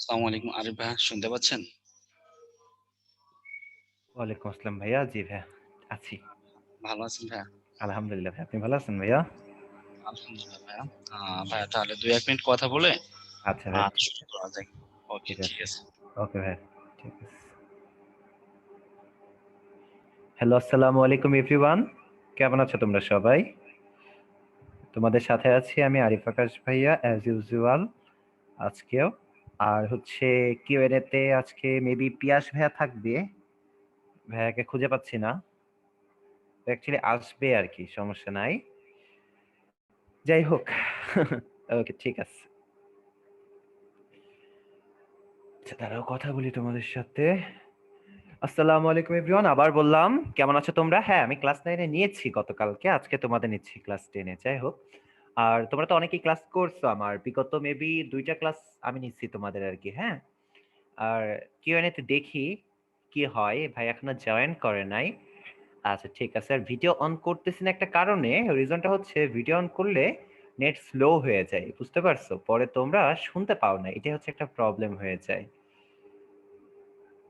আসসালামু আলাইকুম আরিফ ভাইয়া, শুনতে পাচ্ছেন? ওয়ালাইকুম আসসালাম ভাইয়া। জি ভাইয়া, আছি। ভালো আছেন ভাইয়া? আলহামদুলিল্লাহ ভাইয়া। আপনি ভালো আছেন ভাইয়া? আলহামদুলিল্লাহ ভাইয়া। ভাইয়া তাহলে ২-১ মিনিট কথা বলে আচ্ছা ভাইয়া, ঠিক শুরু আছে। করা যাক। ওকে, ঠিক ঠিক আছে। আছে। ওকে ভাইয়া, ঠিক আছে। হ্যালো, আসসালামু আলাইকুম এভরিওয়ান। কেমন আছো তোমরা সবাই? তোমাদের সাথে আছি আমি আরিফ আকাশ ভাইয়া অ্যাজ ইউজুয়াল আজকেও। আর হচ্ছে কিউএনএ তে আজকে মেবি পিয়াস ভাইয়া থাকবে। ভাইয়াকে খুঁজে পাচ্ছি না। অ্যাকচুয়ালি আসবে আরকি, সমস্যা নাই। যাই হোক। ওকে, ঠিক আছে। আচ্ছা দাঁড়াও, কথা বলি তোমাদের সাথে। আসসালামু আলাইকুম এভরিওয়ান। আবার বললাম, কেমন আছো তোমরা? হ্যাঁ, আমি ক্লাস 9 এ নিয়েছি গতকালকে। আজকে তোমাদের নিচ্ছি ক্লাস 10 এ। যাই হোক। আর তোমরা তো অনেকেই ক্লাস করছো আমার। বিগত মেবি ২ টা ক্লাস আমি নিচ্ছি তোমাদের আরকি, হ্যাঁ? আর কিউএনএ তে দেখি কি হয়। ভাই এখনো জয়েন করে নাই। আচ্ছা ঠিক আছে। আর ভিডিও অন করতেছি না একটা কারণে। রিজনটা হচ্ছে ভিডিও অন করলে নেট স্লো হয়ে যায়। বুঝতে পারছো? পরে তোমরা শুনতে পাও না। এটাই হচ্ছে একটা প্রবলেম হয়ে যায়।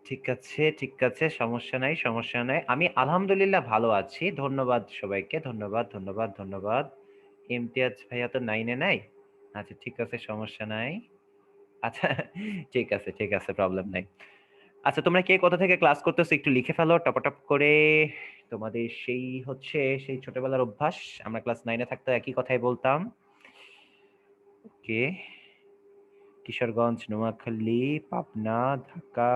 ঠিক আছে, ঠিক আছে। সমস্যা নাই, সমস্যা নাই। আমি আলহামদুলিল্লাহ ভালো আছি। ধন্যবাদ সবাইকে। ধন্যবাদ, ধন্যবাদ, ধন্যবাদ। ইমতিয়াজ ভাইয়া তো 9 এ নাই? আচ্ছা ঠিক আছে, সমস্যা নাই। আচ্ছা ঠিক আছে, ঠিক আছে, প্রবলেম নাই। আচ্ছা তোমরা কে কোথা থেকে ক্লাস করতেছো একটু লিখে ফেলো টপাটপ করে। তোমাদের সেই হচ্ছে সেই ছোটবেলার অভ্যাস। আমরা ক্লাস 9 এ থাকতে একই কথাই বলতাম। ওকে। কিশোরগঞ্জ, নোয়াখালী, পাবনা, ঢাকা,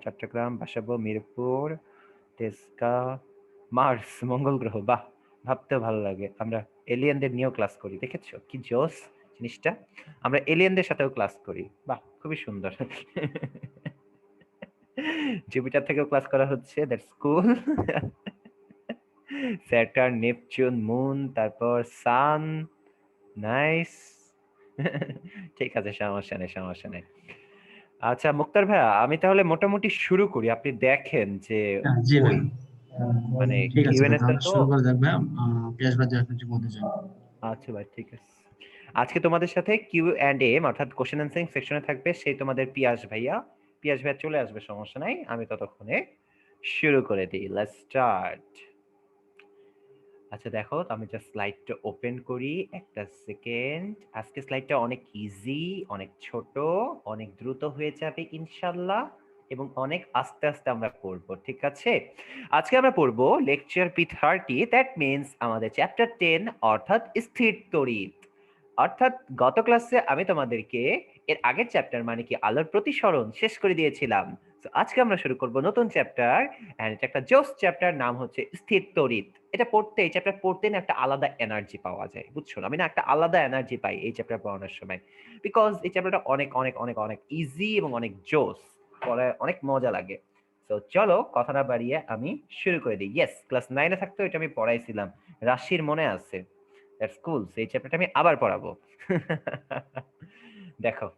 চট্টগ্রাম, বাসাবো, মিরপুর, তেজগাঁও, মার্স, মঙ্গল গ্রহ। বাহ! ভাবতেও ভালো লাগে। আমরা এলিয়েনদের নিয়েও ক্লাস করি। দেখেছো? কি জোস জিনিসটা? আমরা এলিয়েনদের সাথেও ক্লাস করি। বাহ! খুবই সুন্দর। জুপিটার থেকেও ক্লাস করা হচ্ছে। That's cool. Saturn, Neptune, moon, তারপর সান। নাইস। ঠিক আছে, সমস্যা নেই, সমস্যা নেই। আচ্ছা মুক্তার ভাইয়া, আমি তাহলে মোটামুটি শুরু করি। আপনি দেখেন যে হ্যাঁ, জি ওই ভাই। মানে ঠিক আছে ভাই, কিউএনএ তে তাহলে তো শুরু করে দেখ ভাই। পিয়াস ভাই এখন কি বলতে চান? আচ্ছা ভাই, ঠিক আছে। আজকে তোমাদের সাথে কিউ অ্যান্ড এ অর্থাৎ কোশ্চেন অ্যান্সারিং সেকশনে থাকবে সেই তোমাদের পিয়াস ভাইয়া। পিয়াস ভাইয়া চলে আসবে, সমস্যা নাই। আমি ততক্ষণে শুরু করে দিই। Let's start. আচ্ছা দেখো, আমি জাস্ট স্লাইডটা ওপেন করি। একটা সেকেন্ড। আজকে স্লাইডটা অনেক ইজি, অনেক ছোট, অনেক দ্রুত হয়ে যাবে ইনশাল্লাহ, এবং অনেক আস্তে আস্তে আমরা পড়ব। ঠিক আছে? আজকে আমরা পড়ব লেকচার P30, দ্যাট মিনস আমাদের চ্যাপ্টার 10 অর্থাৎ স্থির তড়িৎ। অর্থাৎ গত ক্লাসে আমি তোমাদেরকে এর আগের চ্যাপ্টার মানে কি আলোর প্রতিসরণ শেষ করে দিয়েছিলাম। তো আজকে আমরা শুরু করব নতুন চ্যাপ্টার, এন্ড এটা একটা জোস চ্যাপ্টার, নাম হচ্ছে স্থির তড়িৎ। এটা পড়তে, এই চ্যাপ্টার পড়তে না একটা আলাদা এনার্জি পাওয়া যায়, বুঝছো? আমি না একটা আলাদা এনার্জি পাই এই চ্যাপ্টার পড়ানোর সময়, বিকজ এই চ্যাপ্টারটা অনেক অনেক অনেক অনেক ইজি এবং অনেক জোস, পড়ায় অনেক মজা লাগে। তো চলো কথা না বাড়িয়ে আমি শুরু করে দিই। ইয়েস, ক্লাস 9 এ থাকতো এটা আমি পড়াইছিলাম, রাশির মনে আছে। দ্যাটস কুল। এই চ্যাপ্টারটা আমি আবার পড়াবো। দেখো,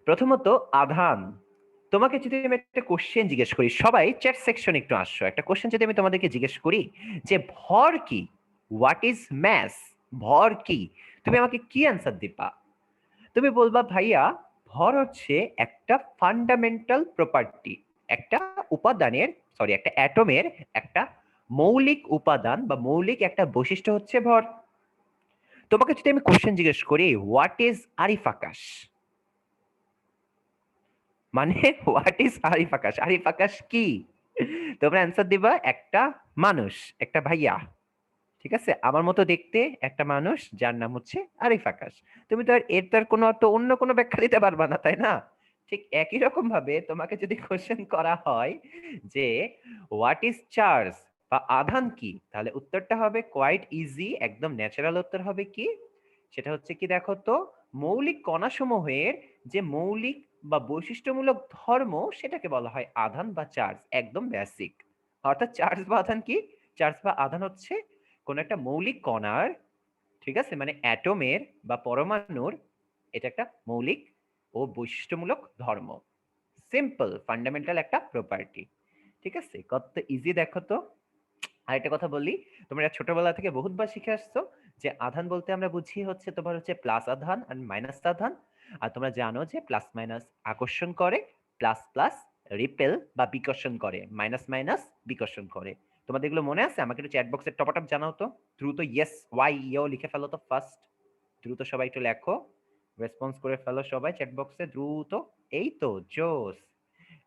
প্রথমত আধান। তোমাকে যদি আমি একটা কোশ্চেন জিজ্ঞেস করি, সবাই চ্যাট সেকশন একটু আসছো, একটা কোশ্চেন যদি আমি তোমাদেরকে জিজ্ঞেস করি যে ভর কি, হোয়াট ইজ ম্যাস, ভর কি, তুমি আমাকে কি অ্যান্সার দিবা? তুমি বলবা ভাইয়া ভর হচ্ছে একটা ফান্ডামেন্টাল প্রপার্টি, একটা উপাদানের, সরি একটা অ্যাটমের একটা মৌলিক উপাদান বা মৌলিক একটা বৈশিষ্ট্য হচ্ছে ভর। তোমাকে যদি আমি কোশ্চেন জিজ্ঞেস করি হোয়াট ইজ আরিফ আকাশ, মানে হোয়াট ইজ আরিফ আকাশ, আরিফ আকাশ কি? তোমরা অ্যান্সার দিবা একটা মানুষ, একটা ভাইয়া, ঠিক আছে, আমার মতো দেখতে একটা মানুষ যার নাম হচ্ছে আরিফ আকাশ। তুমি তো আর এর তার কোনো তো অন্য কোনো ব্যাখ্যা দিতে পারবা না, তাই না? ঠিক একই রকম ভাবে তোমাকে যদি কোশ্চেন করা হয় যে হোয়াট ইজ চার্জ বা আধান কি, তাহলে উত্তরটা হবে কোয়াইট ইজি, একদম ন্যাচারাল উত্তর হবে কি, সেটা হচ্ছে কি দেখো তো, মৌলিক কণাসমূহের যে মৌলিক বা বৈশিষ্ট্যমূলক ধর্ম সেটাকে বলা হয় আধান বা চার্জ, একদম বেসিক। অর্থাৎ চার্জ বা আধান কি? চার্জ বা আধান হচ্ছে কোন একটা মৌলিক কণার, ঠিক আছে, মানে অ্যাটমের বা পরমাণুর, এটা একটা মৌলিক ও বৈশিষ্ট্যমূলক ধর্ম, সিম্পল ফান্ডামেন্টাল একটা প্রপার্টি। ঠিক আছে, কত ইজি দেখো তো। আরেকটা কথা বলি, তোমরা ছোটবেলা থেকে বহুতবার শিখে আসছো যে আধান বলতে আমরা বুঝি হচ্ছে তোমার হচ্ছে প্লাস আধান আর মাইনাস আধান। আর তোমরা জানো যে প্লাস মাইনাস আকর্ষণ করে, প্লাস প্লাস রিপেল বা বিকর্ষণ করে, মাইনাস মাইনাস বিকর্ষণ করে। তোমাদের এগুলো মনে আছে? আমাকে একটু চ্যাট বক্সের টপ আপ জানাও তো দ্রুত। ইয়েস ওয়াই ইও লিখে ফেলো তো ফার্স্ট, দ্রুত সবাই একটু লেখো, রেসপন্স করে ফেলো সবাই চ্যাট বক্সে দ্রুত। এই তো জোস,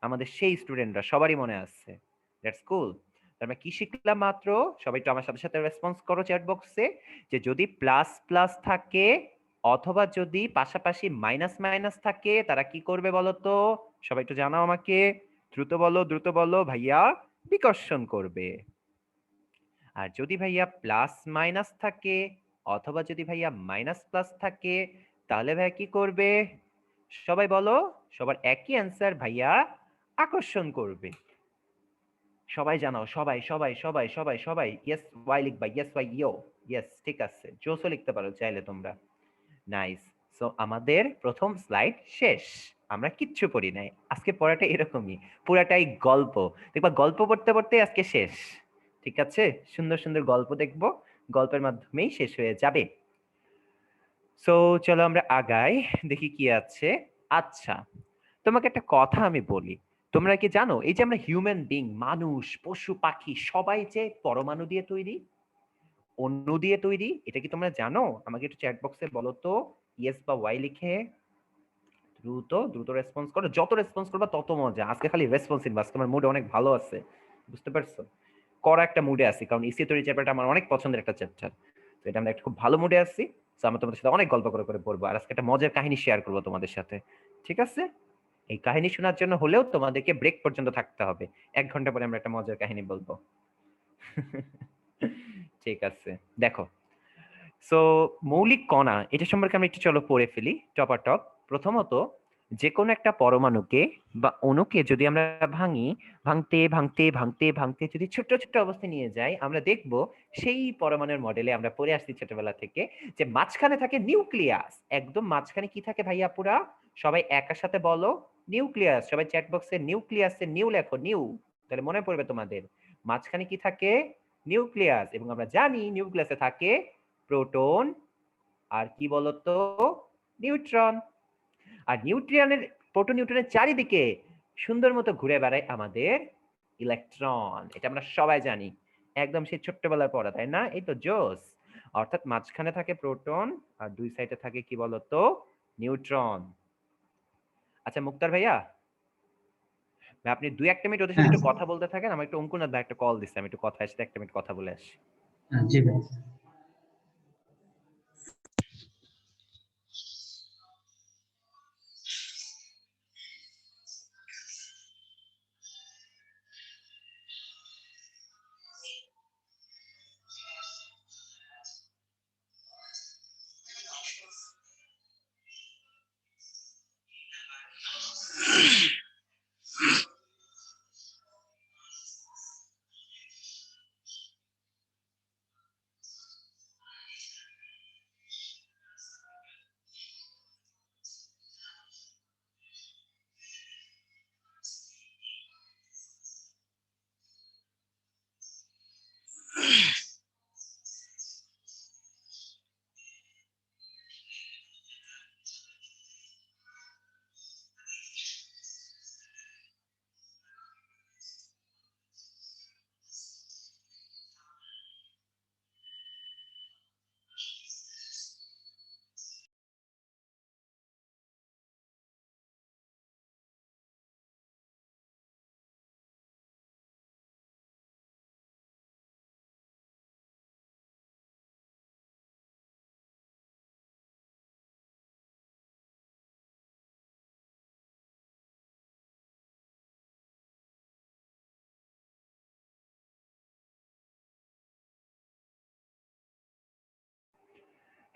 আমাদের সেই স্টুডেন্টরা সবারই মনে আছে। দ্যাটস কুল। আমরা কি শিখলাম মাত্র? সবাই একটু আমার সাথে সাথে রেসপন্স করো চ্যাট বক্সে, যে যদি প্লাস প্লাস থাকে অথবা যদি পাশাপাশি মাইনাস মাইনাস থাকে তারা কি করবে বলো তো? সবাই একটু জানাও আমাকে, দ্রুত বলো ভাইয়া, বিকর্ষণ করবে। আর যদি ভাইয়া প্লাস মাইনাস থাকে অথবা যদি ভাইয়া মাইনাস প্লাস থাকে তাহলে ভাইয়া কি করবে? সবাই বলো, সবার একই অ্যান্সার, ভাইয়া আকর্ষণ করবে। সবাই জানাও, সবাই সবাই সবাই সবাই সবাই ইয়েস ওয়াই লিখবা, ইয়েস ওয়াই ইও, ইয়েস ঠিক আছে, জোসও লিখতে পারো চাইলে তোমরা। নাইস। সো আমাদের প্রথম স্লাইড শেষ, আমরা কিচ্ছু পড়ি নাই আজকে, পড়াটা এরকমই, পুরাটাই গল্প। দেখবা গল্প পড়তে পড়তে আজকে শেষ, ঠিক আছে? সুন্দর সুন্দর গল্প দেখবো, গল্পের মাধ্যমেই শেষ হয়ে যাবে। সো চলো আমরা আগাই, দেখি কি আছে। আচ্ছা, তোমাকে একটা কথা আমি বলি, তোমরা কি জানো এই যে আমরা হিউম্যান বিং, মানুষ পশু পাখি সবাই যে পরমাণু দিয়ে তৈরি, অণু দিয়ে তৈরি, এটা কি তোমরা জানো? আমাকে একটু চ্যাট বক্সে বলো তো, ইয়েস বা ওয়াই লিখে। দ্রুত রেসপন্স করো, যত রেসপন্স করবা তত মজা। আজকে খালি রেসপন্সিভ, আজকে আমার মুড অনেক ভালো আছে, বুঝতে পারছো? করা একটা মুডে আছি, কারণ ইসি তৈরি চ্যাপ্টারটা আমার অনেক পছন্দের একটা চ্যাপ্টার। তো এটা আমরা একটা খুব ভালো মুডে আছি। তো আমরা তোমাদের সাথে অনেক গল্প করে করে পড়বো, আর আজকে একটা মজার কাহিনী শেয়ার করবো তোমাদের সাথে, ঠিক আছে? এই কাহিনী শোনার জন্য হলেও তোমাদেরকে ব্রেক পর্যন্ত থাকতে হবে, 1 ঘন্টা পরে আমরা একটা মজার কাহিনী বলবো। ঠিক আছে, দেখো। সো মৌলিক কণা, এটা সম্পর্কে আমরা একটু চলো পড়ে ফেলি টপার টপ। প্রথমত, যে কোনো একটা পরমাণুকে বা অণুকে যদি আমরা ভাঙি, ভাঙতে ভাঙতে ভাঙতে ভাঙতে যদি ছোট্ট ছোট্ট অবস্থায় নিয়ে যাই, আমরা দেখব সেই পরমাণুর মডেলে আমরা পড়ে আসছি ছোটবেলা থেকে, যে মাঝখানে থাকে নিউক্লিয়াস। একদম মাঝখানে কি থাকে ভাইয়া? পুরা সবাই একার সাথে বলো, নিউক্লিয়াস। সবাই চ্যাট বক্সে নিউক্লিয়াসে নিউ লেখো, নিউ, তাহলে মনে পড়বে তোমাদের। মাঝখানে কি থাকে? নিউক্লিয়াস। এবং আমরা জানি নিউক্লিয়াসে থাকে প্রোটন আর কি বলতো, নিউট্রন। আর নিউট্রিয়নের, প্রোটন নিউট্রনের চারিদিকে সুন্দর মতো ঘুরে বেড়ায় আমাদের ইলেকট্রন, এটা আমরা সবাই জানি, একদম সেই ছোট্টবেলার পড়া, তাই না? এই তো জোস। অর্থাৎ মাঝখানে থাকে প্রোটন আর দুই সাইডে থাকে কি বলতো, নিউট্রন। আচ্ছা মুক্তার ভাইয়া, আপনি 2-1 মিনিট ওদের সাথে হ্যাঁ একটু কথা বলতে থাকেন, আমার একটু অঙ্কুনাথ ভাই একটা কল দিচ্ছে, আমি একটু কথা আসতে 1 মিনিট কথা বলে আসি। হ্যাঁ, জি ভাই।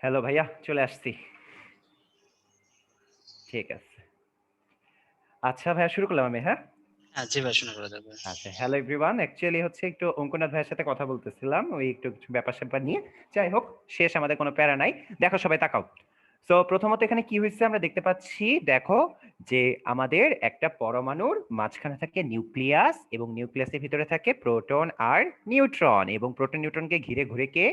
হ্যালো ভাইয়া, চলে আসছি, ঠিক আছে। আচ্ছা ভাইয়া, শুরু করলাম আমি, হ্যাঁ? হ্যাঁ জি ভাই, শোনা করা যাবে। আচ্ছা, হ্যালো এভরিওয়ান। অ্যাকচুয়ালি হচ্ছে একটু অঙ্কনাথ ভাইয়ের সাথে কথা বলতেছিলাম, ওই একটু কিছু ব্যাপার-স্যাপার নিয়ে। যাই হোক, শেষ, আমাদের কোনো প্যারা নাই। দেখো সবাই তাকাও। সো প্রথমত এখানে কি হইছে আমরা দেখতে পাচ্ছি, দেখো যে আমাদের একটা পরমাণুর মাঝখানে থাকে নিউক্লিয়াস এবং নিউক্লিয়াসের ভিতরে থাকে প্রোটন আর নিউট্রন, এবং প্রোটন নিউট্রনকে ঘিরে ঘুরে কে?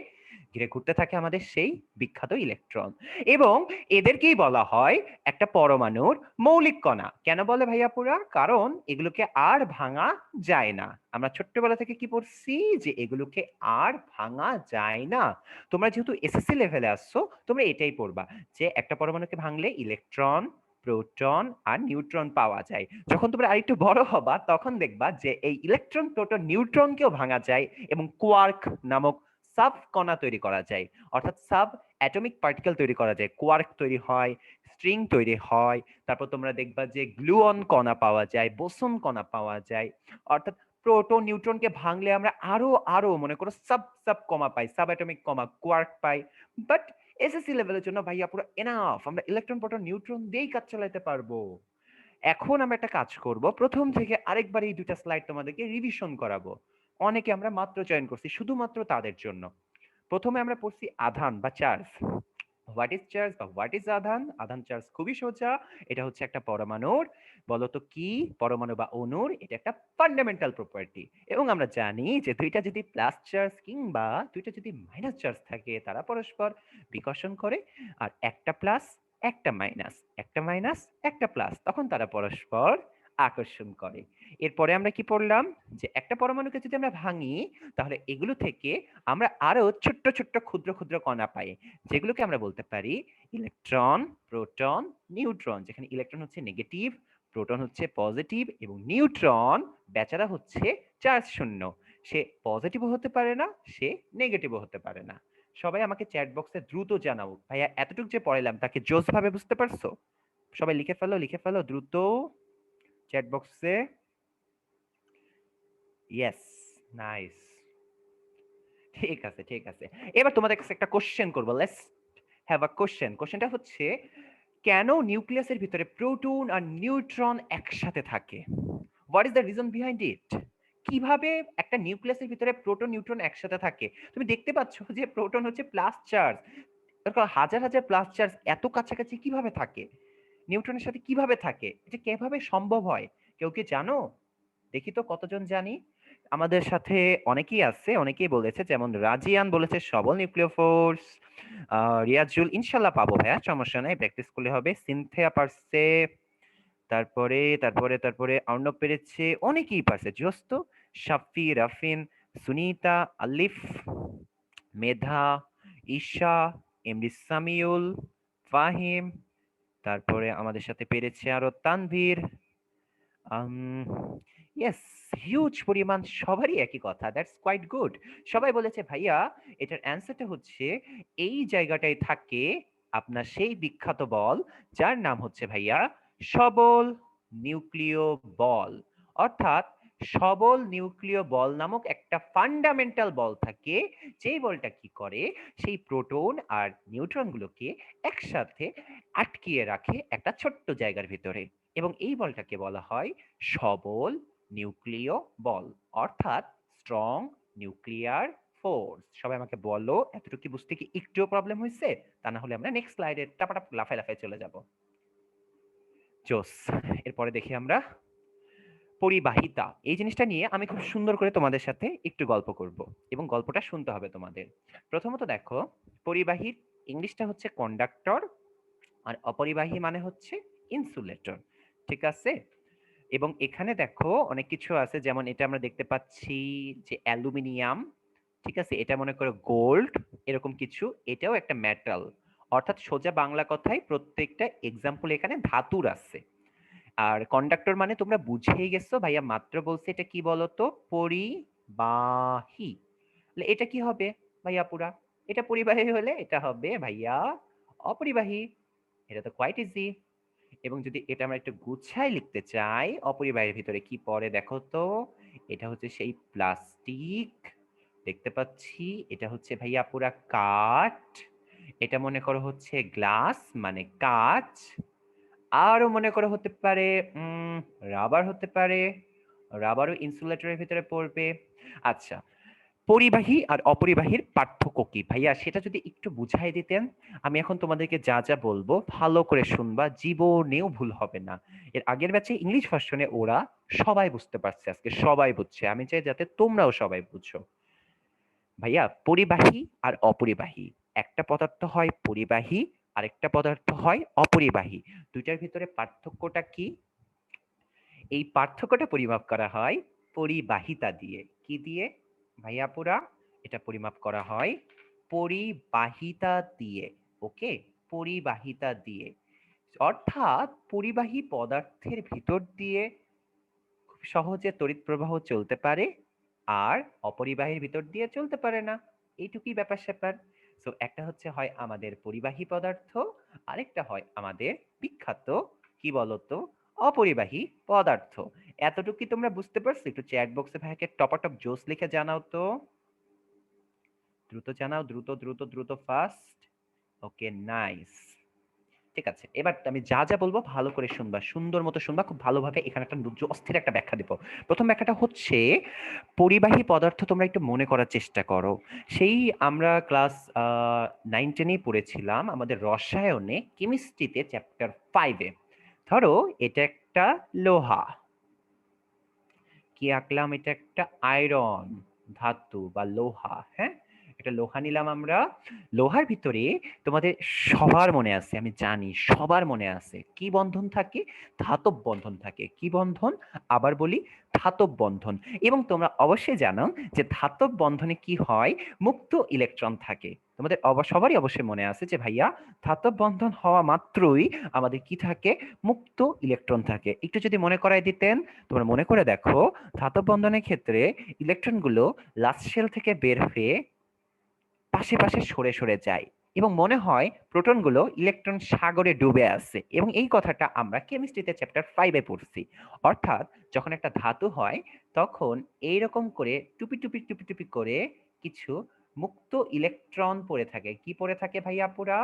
ঘিরে ঘুরতে থাকে আমাদের সেই বিখ্যাত ইলেকট্রন। এবং এদেরকেই বলা হয় একটা পরমাণুর মৌলিক কণা। কেন বলে ভাইয়াপুরা? কারণ এগুলোকে আর ভাঙা যায় না। আমরা ছোট্টবেলা থেকে কি পড়ছি যে এগুলোকে আর ভাঙা যায় না। তোমরা যেহেতু এসএসসি লেভেলে আসছো, তোমরা এটাই পড়বা যে একটা পরমাণুকে ভাঙলে ইলেকট্রন, প্রোটন আর নিউট্রন পাওয়া যায়। যখন তোমরা আরেকটু বড় হবা তখন দেখবা যে এই ইলেকট্রন, প্রোটন, নিউট্রনকেও ভাঙা যায় এবং কোয়ার্ক নামক সাব কণা তৈরি করা যায়, অর্থাৎ সাব অ্যাটমিক পার্টিকেল তৈরি করা যায়। কোয়ার্ক তৈরি হয়, স্ট্রিং তৈরি হয়, তারপর তোমরা দেখবা যে গ্লুয়ন কণা পাওয়া যায়, বোসন কণা পাওয়া যায়। অর্থাৎ প্রোটন নিউট্রনকে ভাঙলে আমরা আরো আরো মনে করো sub sub comma pi, sub atomic comma quark pi. But SSC লেভেলের জন্য ভাইয়া পুরো এনাফ, আমরা ইলেকট্রন প্রোটন নিউট্রন দিয়েই কাজ চালাতে পারবো। এখন আমরা একটা কাজ করব, প্রথম থেকে আরেকবার এই দুটা স্লাইড তোমাদেরকে রিভিশন করাবো। অনেকে আমরা মাত্র জয়েন করছি, শুধুমাত্র তাদের জন্য। প্রথমে আমরা পড়ছি আধান বা চার্জ। হোয়াট ইজ চার্জ বা হোয়াট ইজ আধান? আধান চার্জ খুবই সোজা, এটা হচ্ছে একটা পরমাণুর, বলতো কি পরমাণু বা অণুর, এটা একটা ফান্ডামেন্টাল প্রপার্টি। এবং আমরা জানি যে দুইটা যদি প্লাস চার্জ কিংবা দুইটা যদি মাইনাস চার্জ থাকে তারা পরস্পর বিকর্ষণ করে, আর একটা প্লাস একটা মাইনাস, একটা মাইনাস একটা প্লাস, তখন তারা পরস্পর আকর্ষণ করে। এরপরে আমরা কি পড়লাম যে একটা পরমাণুকে যদি আমরা ভাঙি তাহলে এগুলো থেকে আমরা আরো ছোট্ট ছোট্ট ক্ষুদ্র ক্ষুদ্র কণা পাই, যেগুলোকে আমরা বলতে পারি ইলেকট্রন, প্রোটন, নিউট্রন। যেখানে ইলেকট্রন হচ্ছে নেগেটিভ, প্রোটন হচ্ছে পজিটিভ এবং নিউট্রন বেচারা হচ্ছে চার্জ শূন্য। সে পজিটিভও হতে পারে না, সে নেগেটিভও হতে পারে না। সবাই আমাকে চ্যাট বক্সে দ্রুত জানাও ভাইয়া এতটুকু যে পড়াইলাম তাকে জোস ভাবে বুঝতে পারছো? সবাই লিখে ফেলো, লিখে ফেলো দ্রুত চ্যাট বক্সে। ইয়েস, নাইস, ঠিক আছে ঠিক আছে। এবার তোমাদের কাছে একটা কোশ্চেন করবো, লেটস হ্যাভ আ কোশ্চেন। কোশ্চেনটা হচ্ছে কেন নিউক্লিয়াসের ভিতরে প্রোটন আর নিউট্রন একসাথে থাকে? What is the reason behind it? কিভাবে একটা নিউক্লিয়াসের ভিতরে প্রোটন নিউট্রন একসাথে থাকে? তুমি দেখতে পাচ্ছ যে প্রোটন হচ্ছে প্লাস চার্জ, হাজার হাজার প্লাস চার্জ এত কাছাকাছি কিভাবে থাকে? নিউট্রনের সাথে কিভাবে থাকে? এটা কিভাবে সম্ভব হয়? কেউ কি জানো? দেখি তো কতজন জানি। আমাদের সাথে অনেকেই আছে, অনেকেই বলেছে, যেমন রাজিয়ান বলেছে সবল নিউক্লিয় ফোর্স। রিয়াজুল ইনশাল্লাহ পাবো ভাইয়া, সমস্যা নাই, প্র্যাকটিস করলে হবে। সিনথিয়া পারছে, তারপরে তারপরে তারপরে অর্ণব পেরেছে, অনেকেই পারছে। জোস্ত, শাফি, রাফিন, সুনিতা, আলিফ, মেধা, ঈশা, এমডি সামিউল, ফাহিম, তারপরে আমাদের সাথে পেরেছে আরো তানভীর। ইয়েস, হিউজ পরিমাণ সবারই একই কথা, দ্যাটস কোয়াইট গুড। সবাই বলেছে ভাইয়া এটার অ্যান্সারটা হচ্ছে এই জায়গাটায় থাকে আপনার সেই বিখ্যাত বল যার নাম হচ্ছে ভাইয়া সবল নিউক্লিয় বল। অর্থাৎ সবল নিউক্লিয় বল নামক একটা ফান্ডামেন্টাল বল থাকে, যেই বলটা কি করে সেই প্রোটন আর নিউট্রন গুলোকে একসাথে আটকিয়ে রাখে একটা ছোট্ট জায়গার ভিতরে। এবং এই বলটাকে বলা হয় সবল নিউক্লিয় বল, অর্থাৎ স্ট্রং নিউক্লিয়ার ফোর্স। সবাই আমাকে বলো এতটুকু বুঝতে কি একটুও প্রবলেম হয়েছে? তা না হলে আমরা নেক্সট স্লাইডে টাপাটাপ লাফায় লাফায় চলে যাব। জোস। এরপরে দেখি আমরা পরিবাহিতা, এই জিনিসটা নিয়ে আমি খুব সুন্দর করে তোমাদের সাথে একটু গল্প করব এবং গল্পটা শুনতে হবে তোমাদের। প্রথমত দেখো, পরিবাহীর ইংলিশটা হচ্ছে কন্ডাক্টর আর অপরিবাহী মানে হচ্ছে ইনসুলেটর, ঠিক আছে? এবং এখানে দেখো অনেক কিছু আছে, যেমন এটা আমরা দেখতে পাচ্ছি যে অ্যালুমিনিয়াম, ঠিক আছে, এটা মনে করো গোল্ড, এরকম কিছু, এটাও একটা মেটাল। অর্থাৎ সোজা বাংলা কথায় প্রত্যেকটা এক্সাম্পল এখানে ধাতুর আছে। আর কন্ডাক্টর মানে তোমরা বুঝেই গেছো, ভাইয়া মাত্র বলছে এটা কি বলতো, পরিবাহী। এটা কি হবে ভাইয়া পুরা? এটা পরিবাহী হলে এটা হবে ভাইয়া অপরিবাহী। এটা তো কোয়াইট ইজি। এবং যদি এটা আমরা একটু গুছায় লিখতে চাই, অপরিবাহীর ভিতরে কি পড়ে দেখো তো, এটা হচ্ছে সেই প্লাস্টিক, দেখতে পাচ্ছি এটা হচ্ছে ভাইয়া পুরা কাঠ, এটা মনে করো হচ্ছে গ্লাস মানে কাঁচ, আরো মনে করো হতে পারে রাবার হতে পারে, রাবারও ইনসুলেটরের ভিতরে পড়বে। আচ্ছা, পরিবাহী আর অপরিবাহীর পার্থক্য কি ভাইয়া সেটা যদি একটু বুঝাই দিতেন। আমি এখন তোমাদেরকে যা যা বলবো ভালো করে শুনবা, জীবনেও ভুল হবে না। এর আগের ব্যাচে ইংলিশ ভার্সনে ওরা সবাই বুঝতে পারছে, আজকে সবাই বুঝছে, আমি চাই যাতে তোমরাও সবাই বুঝো। ভাইয়া পরিবাহী আর অপরিবাহী, একটা পদার্থ হয় পরিবাহী, আরেকটা পদার্থ হয় অপরিবাহী। দুইটার ভিতরে পার্থক্যটা কি? এই পার্থক্যটা পরিমাপ করা হয় পরিবাহিতা দিয়ে। কি দিয়ে ভাইয়াপুরা? এটা পরিমাপ করা হয় পরিবাহিতা দিয়ে। ওকে, পরিবাহিতা দিয়ে। অর্থাৎ পরিবাহী পদার্থের ভিতর দিয়ে খুব সহজে তড়িৎ প্রবাহ চলতে পারে, আর অপরিবাহীর ভিতর দিয়ে চলতে পারে না। এইটুকুই ব্যাপার স্যাপার। সো একটা হচ্ছে হয় আমাদের পরিবাহী পদার্থ, আরেকটা হয় আমাদের বিখ্যাত কি বলতো অপরিবাহী পদার্থ। এতটুকুই তোমরা বুঝতে পারছো? একটু চ্যাট বক্সে ভাইকে টপাটপ জোস লিখে জানাও তো। দ্রুত জানাও, দ্রুত দ্রুত দ্রুত, ফাস্ট। ওকে, নাইস। ঠিক আছে, এবার আমি যা যা বলবো ভালো করে শুনবা, সুন্দর মতো শুনবা, খুব ভালোভাবে। এখানে একটা অস্থির একটা ব্যাখ্যা দেবো। প্রথম ব্যাখ্যাটা হচ্ছে পরিবাহী পদার্থ তোমরা একটু মনে করার চেষ্টা করো। সেই আমরা ক্লাস 9-10 পড়েছিলাম আমাদের রসায়নে কেমিস্ট্রিতে চ্যাপ্টার 5-এ। ধরো এটা একটা লোহা, কি আঁকলাম? এটা একটা আয়রন, ধাতু বা লোহা। হ্যাঁ, এটা লোহা নিলাম আমরা। লোহার ভিতরে তোমাদের সবার মনে আছে, আমি জানি সবার মনে আছে, কি বন্ধন থাকে? ধাতব বন্ধন থাকে। কি বন্ধন? আবার বলি, ধাতব বন্ধন। এবং তোমরা অবশ্যই জানো যে ধাতব বন্ধনে কি হয়? মুক্ত ইলেকট্রন থাকে। তোমাদের সবারই অবশ্যই মনে আছে যে ভাইয়া ধাতব বন্ধন হওয়া মাত্রই আমাদের কি থাকে? মুক্ত ইলেকট্রন থাকে। একটু যদি মনে করাই দিতেন, তোমরা মনে করে দেখো, ধাতব বন্ধনের ক্ষেত্রে ইলেকট্রনগুলো লাস্ট শেল থেকে বের হয়ে পাশে পাশে সরে সরে যায় এবং মনে হয় প্রোটনগুলো ইলেকট্রন সাগরে ডুবে আছে। এবং এই কথাটা আমরা কেমিস্ট্রিতে চ্যাপ্টার 5-এ পড়ছি। অর্থাৎ যখন একটা ধাতু হয় তখন এইরকম করে টুপি টুপি টুপি টুপি করে কিছু মুক্ত ইলেকট্রন পড়ে থাকে। কি পড়ে থাকে ভাইয়া পুরা?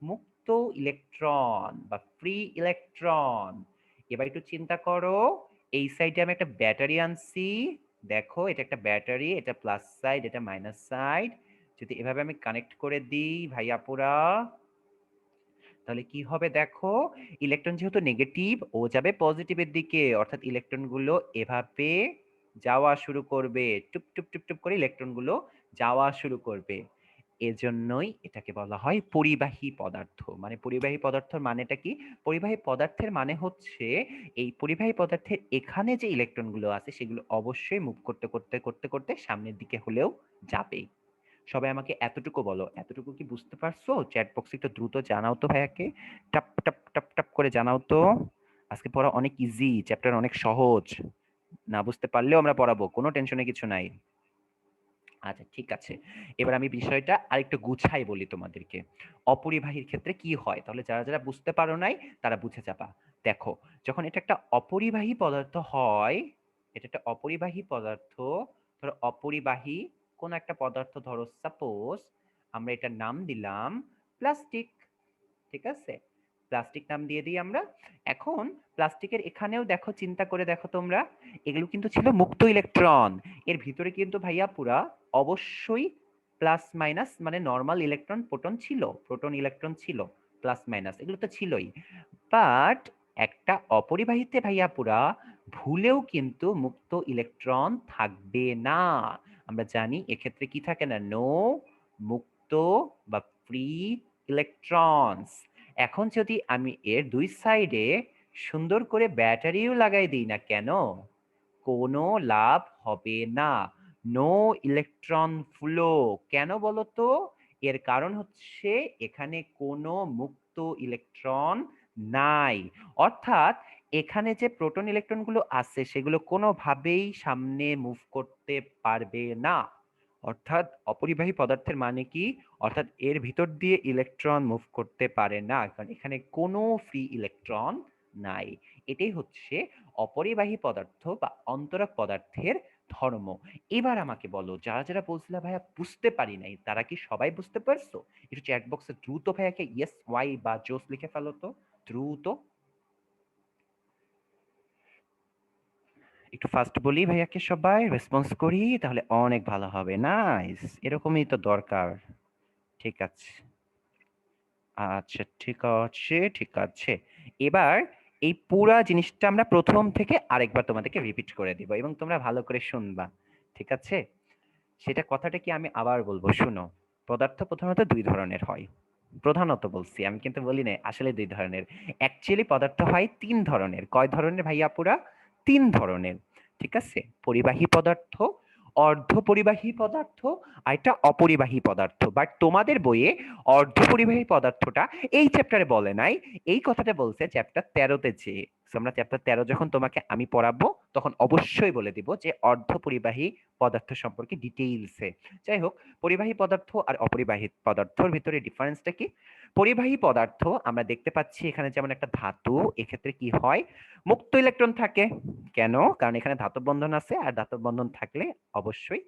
মুক্ত ইলেকট্রন বা ফ্রি ইলেকট্রন। এবার একটু চিন্তা করো, এই সাইডে আমি একটা ব্যাটারি আনছি। দেখো, এটা একটা ব্যাটারি, এটা প্লাস সাইড, এটা মাইনাস সাইড। যদি এভাবে আমি কানেক্ট করে দিই ভাইয়াপুরা, তাহলে কি হবে দেখো, ইলেকট্রন যেহেতু নেগেটিভ, ও যাবে পজিটিভের দিকে, অর্থাৎ ইলেকট্রনগুলো এভাবে যাওয়া শুরু করবে, টুপ টুপ টুপ টুপ করে ইলেকট্রনগুলো যাওয়া শুরু করবে। এজন্যই এটাকে বলা হয় পরিবাহী পদার্থ। মানে পরিবাহী পদার্থের মানেটা কি? পরিবাহী পদার্থের মানে হচ্ছে এই পরিবাহী পদার্থের এখানে যে ইলেকট্রনগুলো আছে সেগুলো অবশ্যই মুভ করতে করতে করতে করতে সামনের দিকে হলেও যাবে। সবাই আমাকে এতটুকু বলো, এতটুকু কি বুঝতে পারছো? চ্যাট বক্সে একটু দ্রুত জানাও তো ভাইয়াকে, টাপ টাপ টাপ টাপ করে জানাও তো। আজকে পড়া অনেক ইজি, চ্যাপ্টার অনেক সহজ। না বুঝতে পারলেও আমরা পড়াবো, কোনো টেনশনে কিছু নাই। আচ্ছা ঠিক আছে, এবার আমি বিষয়টা আরেকটু গুছাই বলি তোমাদেরকে। অপরিবাহীর ক্ষেত্রে কি হয়, তাহলে যারা যারা বুঝতে পারো নাই তারা বুঝে যাবা। দেখো, যখন এটা একটা অপরিবাহী পদার্থ হয়, এটা একটা অপরিবাহী পদার্থ, ধরো অপরিবাহী কোন একটা পদার্থ, ধরো সাপোজ আমরা এটার নাম দিলাম প্লাস্টিক। ঠিক আছে, প্লাস্টিক নাম দিয়ে দিই আমরা। এখন প্লাস্টিকের এখানেও দেখো, চিন্তা করে দেখো তোমরা, এগুলো কিন্তু ছিল মুক্ত ইলেকট্রন। এর ভিতরে কিন্তু ভাইয়া পুরা অবশ্যই প্লাস মাইনাস মানে নর্মাল ইলেকট্রন প্রোটন ছিল, প্রোটন ইলেকট্রন ছিল, প্লাস মাইনাস এগুলো তো ছিলই। বাট একটা অপরিবাহিতে ভাইয়া পুরা ভুলেও কিন্তু মুক্ত ইলেকট্রন থাকবে না। আমরা জানি এক্ষেত্রে কি থাকে না? নো মুক্ত বা ফ্রি ইলেকট্রনস। এখন যদি আমি এর দুই সাইডে সুন্দর করে ব্যাটারিও লাগাই দিই না কেন, কোনো লাভ হবে না। No electron flow. কেন বলো তো? এর কারণ হচ্ছে এখানে কোনো মুক্ত ইলেকট্রন নাই। অর্থাৎ এখানে যে প্রোটন ইলেকট্রনগুলো আছে সেগুলো কোনোভাবেই সামনে মুভ করতে পারবে না। অর্থাৎ অপরিবাহী পদার্থের মানে কি? অর্থাৎ এর ভিতর দিয়ে ইলেকট্রন মুভ করতে পারে না, কারণ এখানে কোনো ফ্রি ইলেকট্রন নাই। এটাই হচ্ছে অপরিবাহী পদার্থ বা অন্তরক পদার্থের ধর্ম। এবার আমাকে বলো, যারা যারা বলছিল ভাইয়া বুঝতে পারি নাই, তারা কি সবাই বুঝতে পারছো? একটু চ্যাট বক্সে দ্রুত ভাইয়াকে ইয়েস ওয়াই বা জোস লিখে ফেলো তো, দ্রুত। একটু ফাস্ট বলি ভাইয়াকে, সবাই রেসপন্স করি, তাহলে অনেক ভালো হবে। নাইস, এরকমই তো দরকার। ঠিক আছে, আচ্ছা ঠিক আছে ঠিক আছে। এবার এই পুরা জিনিসটা আমরা প্রথম থেকে আরেকবার তোমাদেরকে রিপিট করে দিব এবং তোমরা ভালো করে শুনবা। ঠিক আছে, সেটা কথাটা কি আমি আবার বলবো, শুনো। পদার্থ প্রধানত দুই ধরনের হয়। প্রধানত বলছি, আমি কিন্তু বলি না আসলে দুই ধরনের। অ্যাকচুয়ালি পদার্থ হয় তিন ধরনের। কয় ধরনের ভাইয়া পুরা? তিন ধরনের। ঠিক আছে? পরিবাহী পদার্থ, অর্ধ পরিবাহী পদার্থ, আর একটা অপরিবাহী পদার্থ। বাট তোমাদের বইয়ে অর্ধ পরিবাহী পদার্থটা এই চ্যাপ্টারে বলে নাই, এই কথাটা বলছে চ্যাপ্টার 13তে যে। So, আমরা চ্যাপ্টার 13 যখন তোমাকে আমি পড়াবো তখন অবশ্যই বলে দিব যে অর্ধ পরিবাহী পদার্থ সম্পর্কে ডিটেইলসে। যাই হোক, পরিবাহী পদার্থ আর অপরিবাহী পদার্থের ভিতরে ডিফারেন্সটা কি? পরিবাহী পদার্থ আমরা দেখতে পাচ্ছি এখানে যেমন একটা ধাতু, এক্ষেত্রে কি হয়? মুক্ত ইলেকট্রন থাকে। কেন? কারণ এখানে ধাতব বন্ধন আছে, আর ধাতব বন্ধন থাকলে অবশ্যই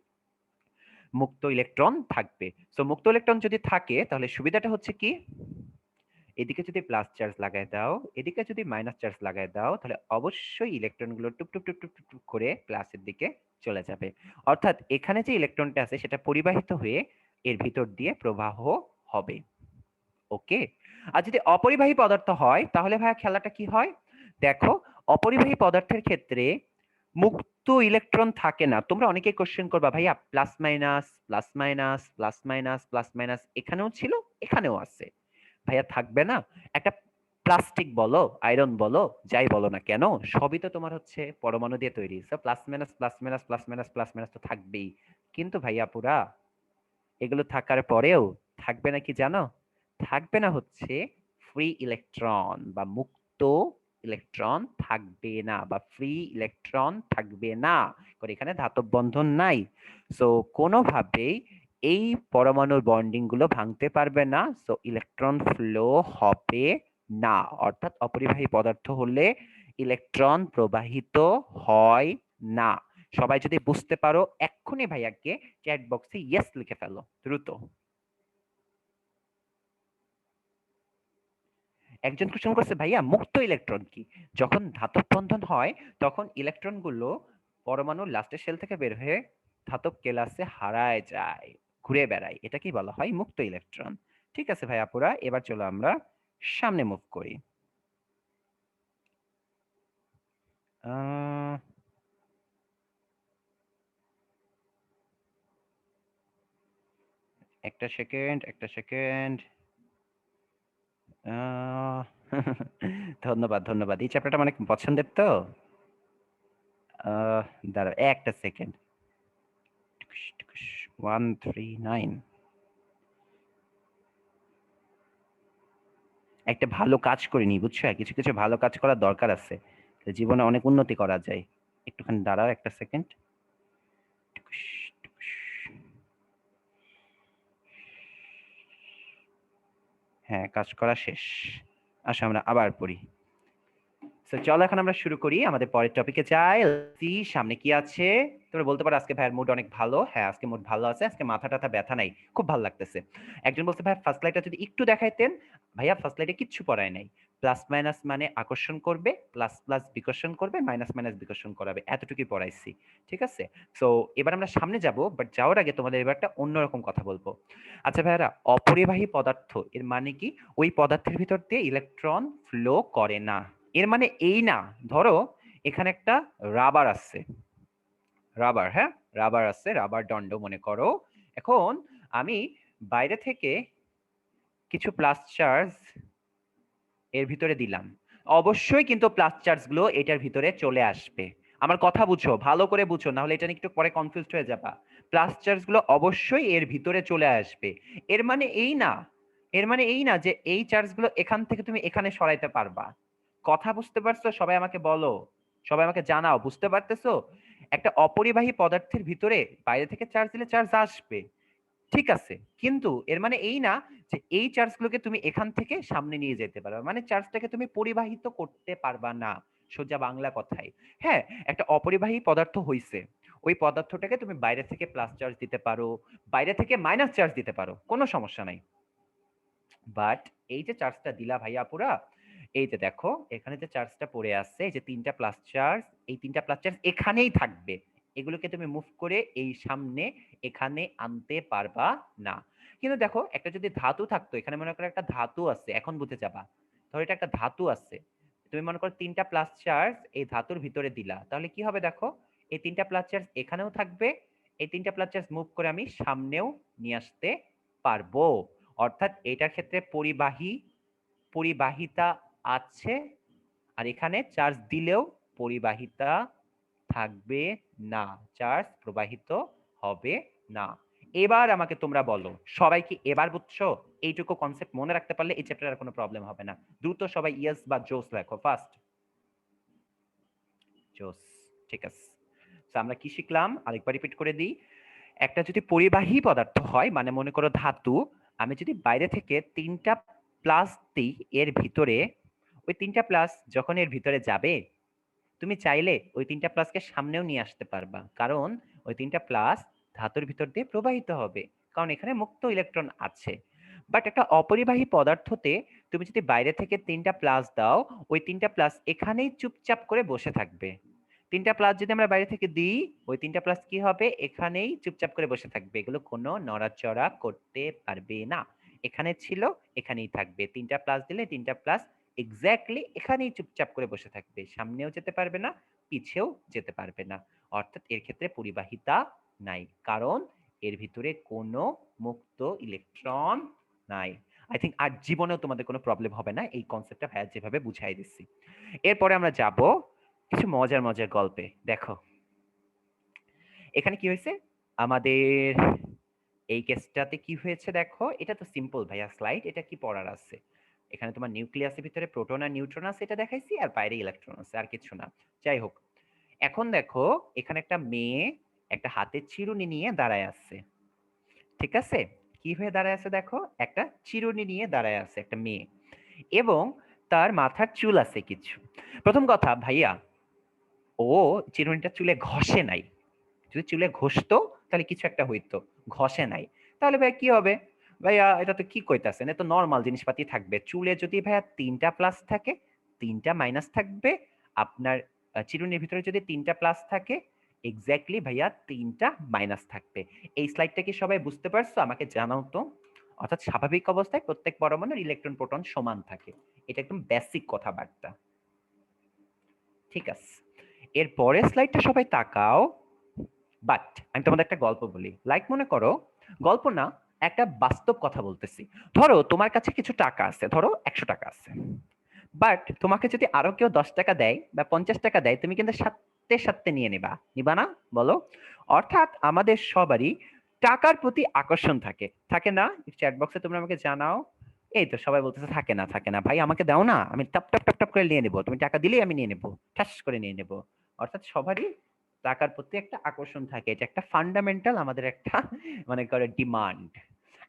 মুক্ত ইলেকট্রন থাকবে। সো মুক্ত ইলেকট্রন যদি থাকে তাহলে সুবিধাটা হচ্ছে কি, এদিকে যদি প্লাস চার্জ লাগায় দাও, এদিকে যদি মাইনাস চার্জ লাগায় দাও, তাহলে অবশ্যই ইলেকট্রন গুলো টুপ টুপ টুপ টুপ টুপ টুপ করে প্লাসের দিকে চলে যাবে। অর্থাৎ এখানে যে ইলেকট্রনটা আছে সেটা পরিবাহিত হয়ে এর ভিতর দিয়ে প্রবাহ হবে। ওকে। আর যদি অপরিবাহী পদার্থ হয় তাহলে ভাইয়া খেলাটা কি হয়? দেখো, অপরিবাহী পদার্থের ক্ষেত্রে মুক্ত ইলেকট্রন থাকে না। তোমরা অনেকেই কোশ্চেন করবা, ভাইয়া plus minus plus minus plus minus plus minus এখানেও ছিল, এখানেও আছে। ভাইয়া থাকবে না? একটা প্লাস্টিক বলো, আয়রন বলো, যাই বলো না কেন, সবই তো তোমার হচ্ছে পরমাণু দিয়ে তৈরি। So plus minus plus minus plus minus plus minus তো থাকবেই। কিন্তু ভাইয়া পুরা এগুলো থাকার পরেও থাকবে না কি জানো? থাকবে না হচ্ছে ফ্রি ইলেকট্রন বা মুক্ত ইলেকট্রন থাকবে না, বা ফ্রি ইলেকট্রন থাকবে না, কারণ এখানে ধাতব বন্ধন নাই। সো কোনোভাবেই এই পরমাণুর বন্ডিং গুলো ভাঙতে পারবে না, সো ইলেকট্রন ফ্লো হবে না। অর্থাৎ অপরিবাহী পদার্থ হলে ইলেকট্রন প্রবাহিত হয় না। সবাই যদি বুঝতে পারো এক্ষুনি ভাইয়াকে চ্যাট বক্সে ইয়েস লিখে ফেলো দ্রুত। একজন কোশ্চেন করছে, ভাইয়া মুক্ত ইলেকট্রন কি? যখন ধাতব বন্ধন হয় তখন ইলেকট্রন গুলো পরমাণুর লাস্টের শেল থেকে বের হয়ে ধাতব কেলাসে হারায় যায়, ঘুরে বেড়ায়, এটা কি বলা হয়? মুক্ত ইলেকট্রন। ঠিক আছে ভাই আপুরা, এবার চলো আমরা সামনে মুভ করি। আহ, একটা সেকেন্ড, একটা সেকেন্ড। আহ, ধন্যবাদ ধন্যবাদ, এই চ্যাপ্টারটা অনেক পছন্দের তো। আহ, দাঁড়াও একটা সেকেন্ড। 139। একটা ভালো কাজ করে নি, বুঝছো? কিছু কিছু ভালো কাজ করার দরকার আছে, তো জীবনে অনেক উন্নতি করা যায়। একটুখানি দাঁড়াও একটা সেকেন্ড। হ্যাঁ, কাজ করা শেষ। আসো আমরা আবার পড়ি। তো চলো এখন আমরা শুরু করি, আমাদের পরের টপিকে যাই। সামনে কি আছে? তোমরা বলতে পারো আজকে ভাইয়ের মুড অনেক ভালো। হ্যাঁ, আজকে মুড ভালো আছে, আজকে মাথা টাথা ব্যথা নাই, খুব ভালো লাগতেছে। একজন বলছে, ভাই ফার্স্ট লাইটটা যদি একটু দেখাইতেন। ভাইয়া ফার্স্ট লাইটে কিচ্ছু পড়ায় নাই। প্লাস মাইনাস মানে আকর্ষণ করবে, প্লাস প্লাস বিকর্ষণ করবে, মাইনাস মাইনাস বিকর্ষণ করাবে, এতটুকুই পড়াইছি। ঠিক আছে? সো এবার আমরা সামনে যাব, বাট যাওয়ার আগে তোমাদের এবার একটা অন্যরকম কথা বলবো। আচ্ছা ভাইয়ারা, অপরিবাহী পদার্থ এর মানে কি? ওই পদার্থের ভিতর দিয়ে ইলেকট্রন ফ্লো করে না। এর মানে এই না, ধরো এখানে একটা রাবার আছে, রাবার, হ্যাঁ, রাবার আছে, রাবার দণ্ড মনে করো। এখন আমি বাইরে থেকে কিছু প্লাস চার্জ এর ভিতরে দিলাম, অবশ্যই কিন্তু প্লাস চার্জ গুলো এটার ভিতরে চলে আসবে। আমার কথা বুঝো, ভালো করে বুঝো, না হলে এটা নিয়ে একটু পরে কনফিউজড হয়ে যাবা। প্লাস চার্জ গুলো অবশ্যই এর ভিতরে চলে আসবে। এর মানে এই না, এর মানে এই না যে এই চার্জ গুলো এখান থেকে তুমি এখানে সরাইতে পারবা। কথা বুঝতে পারছো? সবাই আমাকে বলো, সবাই আমাকে জানাও, বুঝতে পারতেছো? একটা অপরিবাহী পদার্থের ভিতরে বাইরে থেকে চার্জ দিলে চার্জ আসবে, ঠিক আছে, কিন্তু এর মানে এই না যে এই চার্জগুলোকে তুমি এখান থেকে সামনে নিয়ে যেতে পারবে, মানে চার্জটাকে তুমি পরিবাহিত করতে পারবা না, সোজা বাংলা কথায়। হ্যাঁ, একটা অপরিবাহী পদার্থ হইছে, ওই পদার্থটাকে তুমি বাইরে থেকে প্লাস চার্জ দিতে পারো, বাইরে থেকে মাইনাস চার্জ দিতে পারো, কোনো সমস্যা নাই। বাট এই যে চার্জটা দিলা ভাইয়া পুরা, এই যে দেখো এখানে যে চার্জটা পড়ে আছে, এই যে তিনটা প্লাস চার্জ, এই তিনটা প্লাস চার্জ এখানেই থাকবে, এগুলোকে তুমি মুভ করে এই সামনে এখানে আনতে পারবা না। কিন্তু দেখো একটা যদি ধাতু থাকতো, এখানে মনে করো একটা ধাতু আছে, এখন বুঝে যাবা। ধরো এটা একটা ধাতু আছে, তুমি মনে করো তিনটা প্লাস চার্জ এই ধাতুর ভিতরে দিলা, তাহলে কি হবে দেখো, এই তিনটা প্লাস চার্জ এখানেও থাকবে, এই তিনটা প্লাস চার্জ মুভ করে আমি সামনেও নিয়ে আসতে পারবো। অর্থাৎ এটার ক্ষেত্রে পরিবাহিতা আছে, আর এখানে চার্জ দিলেও পরিবাহিতা থাকবে না, চার্জ প্রবাহিত হবে না। এবার আমাকে তোমরা বলো, সবাই কি এবার বুঝছো? এইটুকু কনসেপ্ট মনে রাখতে পারলে এই চ্যাপ্টারে কোনো প্রবলেম হবে না। দ্রুত সবাই ইয়েস বা জোস লেখো ফার্স্ট। জোস, ঠিক আছে। তো আমরা কি শিখলাম আরেকবার রিপিট করে দিই। একটা যদি পরিবাহী পদার্থ হয়, মানে মনে করো ধাতু, আমি যদি বাইরে থেকে তিনটা প্লাস দিই এর ভিতরে, ওই তিনটা প্লাস যখন এর ভিতরে যাবে, তুমি চাইলে ওই তিনটা প্লাসকে সামনেও নিয়ে আসতে পারবা, কারণ ওই তিনটা প্লাস ধাতুর ভিতর দিয়ে প্রবাহিত হবে, কারণ এখানে মুক্ত ইলেকট্রন আছে। বাট একটা অপরিবাহী পদার্থতে তুমি যদি বাইরে থেকে তিনটা প্লাস দাও, ওই তিনটা প্লাস এখানেই চুপচাপ করে বসে থাকবে। তিনটা প্লাস যদি আমরা বাইরে থেকে দিই, ওই তিনটা প্লাস কি হবে, এখানেই চুপচাপ করে বসে থাকবে, এগুলো কোনো নড়াচড়া করতে পারবে না। এখানে ছিল, এখানেই থাকবে। তিনটা প্লাস দিলে তিনটা প্লাস এক্স্যাক্টলি এখানেই চুপচাপ করে বসে থাকবে, সামনেও যেতে পারবে না, পিছেও যেতে পারবে না। অর্থাৎ এর ক্ষেত্রে পরিবাহিতা নাই, কারণ এর ভিতরে কোনো মুক্ত ইলেকট্রন নাই। আই থিঙ্ক আর জীবনেও তোমাদের কোনো প্রবলেম হবে না এই কনসেপ্টটা ভাইয়া যেভাবে বুঝাই দিচ্ছি। এরপরে আমরা যাব কিছু মজার মজার গল্পে। দেখো এখানে কি হয়েছে আমাদের এই কেসটাতে, কি হয়েছে দেখো, এটা তো সিম্পল ভাইয়া স্লাইড, এটা কি পড়ার আছে? এখানে তোমার নিউক্লিয়াসের ভিতরে প্রোটন আর নিউট্রন আছে, এটা দেখাইছি, আর বাইরে ইলেকট্রন আছে, আর কিছু না। যাই হোক, এখন দেখো এখানে একটা মেয়ে একটা হাতে চিরুনি নিয়ে দাঁড়ায় আছে, ঠিক আছে? কি হয়ে দাঁড়ায় আছে দেখো, একটা চিরুনি নিয়ে দাঁড়ায় আছে একটা মেয়ে, এবং তার মাথার চুল আছে কিছু। প্রথম কথা ভাইয়া, ও চিরুনিটা চুলে ঘষে নাই। যদি চুলে ঘষতো তাহলে কিছু একটা হইতো, ঘষে নাই। তাহলে ভাইয়া কি হবে? ভাইয়া এটা তো কি কইতাছেন, এটা তো নর্মাল জিনিসপাতি থাকবে। চুলে যদি ভাইয়া তিনটা প্লাস থাকে, তিনটা মাইনাস থাকবে। আপনার চিরুনির ভিতরে যদি তিনটা প্লাস থাকে, এক্স্যাক্টলি ভাইয়া তিনটা মাইনাস থাকবে। এই স্লাইডটা কি সবাই বুঝতে পারছো? আমাকে জানাও তো। অর্থাৎ স্বাভাবিক অবস্থায় প্রত্যেক পরমাণুর ইলেকট্রন প্রোটন সমান থাকে, এটা একদম বেসিক কথাবার্তা, ঠিক আছে? এর পরের স্লাইডটা সবাই তাকাও। বাট আমি তোমাদের একটা গল্প বলি, লাইক মনে করো, গল্প না, একটা বাস্তব কথা বলতেছি। ধরো তোমার কাছে কিছু টাকা আছে, ধরো 100 টাকা আছে, বাট তোমাকে যদি আরো কেউ 10 টাকা দেয় বা 50 টাকা দেয়, তুমি কিন্তু সাথে সাথে নিয়ে নিবা, নিবা না বলো? অর্থাৎ আমাদের সবারই টাকার প্রতি আকর্ষণ থাকে, থাকে না? চ্যাট বক্সে তোমরা আমাকে জানাও। এই তো সবাই বলতেছে থাকে না, থাকে না। ভাই আমাকে দাও না, আমি টপ টপ টপ টপ করে নিয়ে নেবো, তুমি টাকা দিলেই আমি নিয়ে নেবো, ঠাস করে নিয়ে নেবো। অর্থাৎ সবারই টাকার প্রতি একটা আকর্ষণ থাকে, এটা একটা ফান্ডামেন্টাল আমাদের একটা মনে করে ডিমান্ড।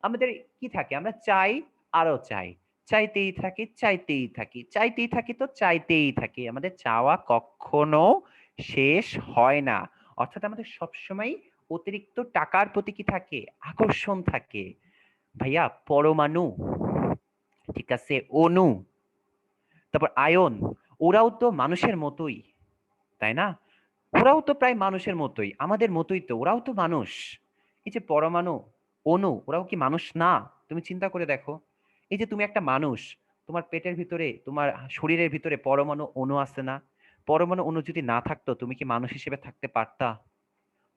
আমাদের কি থাকে, আমরা চাই, আরো চাই, চাইতেই থাকি, চাইতেই থাকি, চাইতেই থাকি, তো চাইতেই থাকি, আমাদের চাওয়া কখনো শেষ হয় না। অর্থাৎ আমাদের সবসময় অতিরিক্ত টাকার প্রতি কি থাকে, আকর্ষণ থাকে। ভাইয়া পরমাণু, ঠিক আছে, অণু, তারপর আয়ন, ওরাও তো মানুষের মতোই, তাই না? ওরাও তো প্রায় মানুষের মতোই, আমাদের মতোই তো, ওরাও তো মানুষ। এই যে পরমাণু, অণু, ওরাও কি মানুষ না? তুমি চিন্তা করে দেখো, এই যে তুমি একটা মানুষ, তোমার পেটের ভিতরে, তোমার শরীরের ভিতরে পরমাণু অণু আছে না? পরমাণু অণু যদি না থাকতো, তুমি কি মানুষ হিসেবে থাকতে পারতা?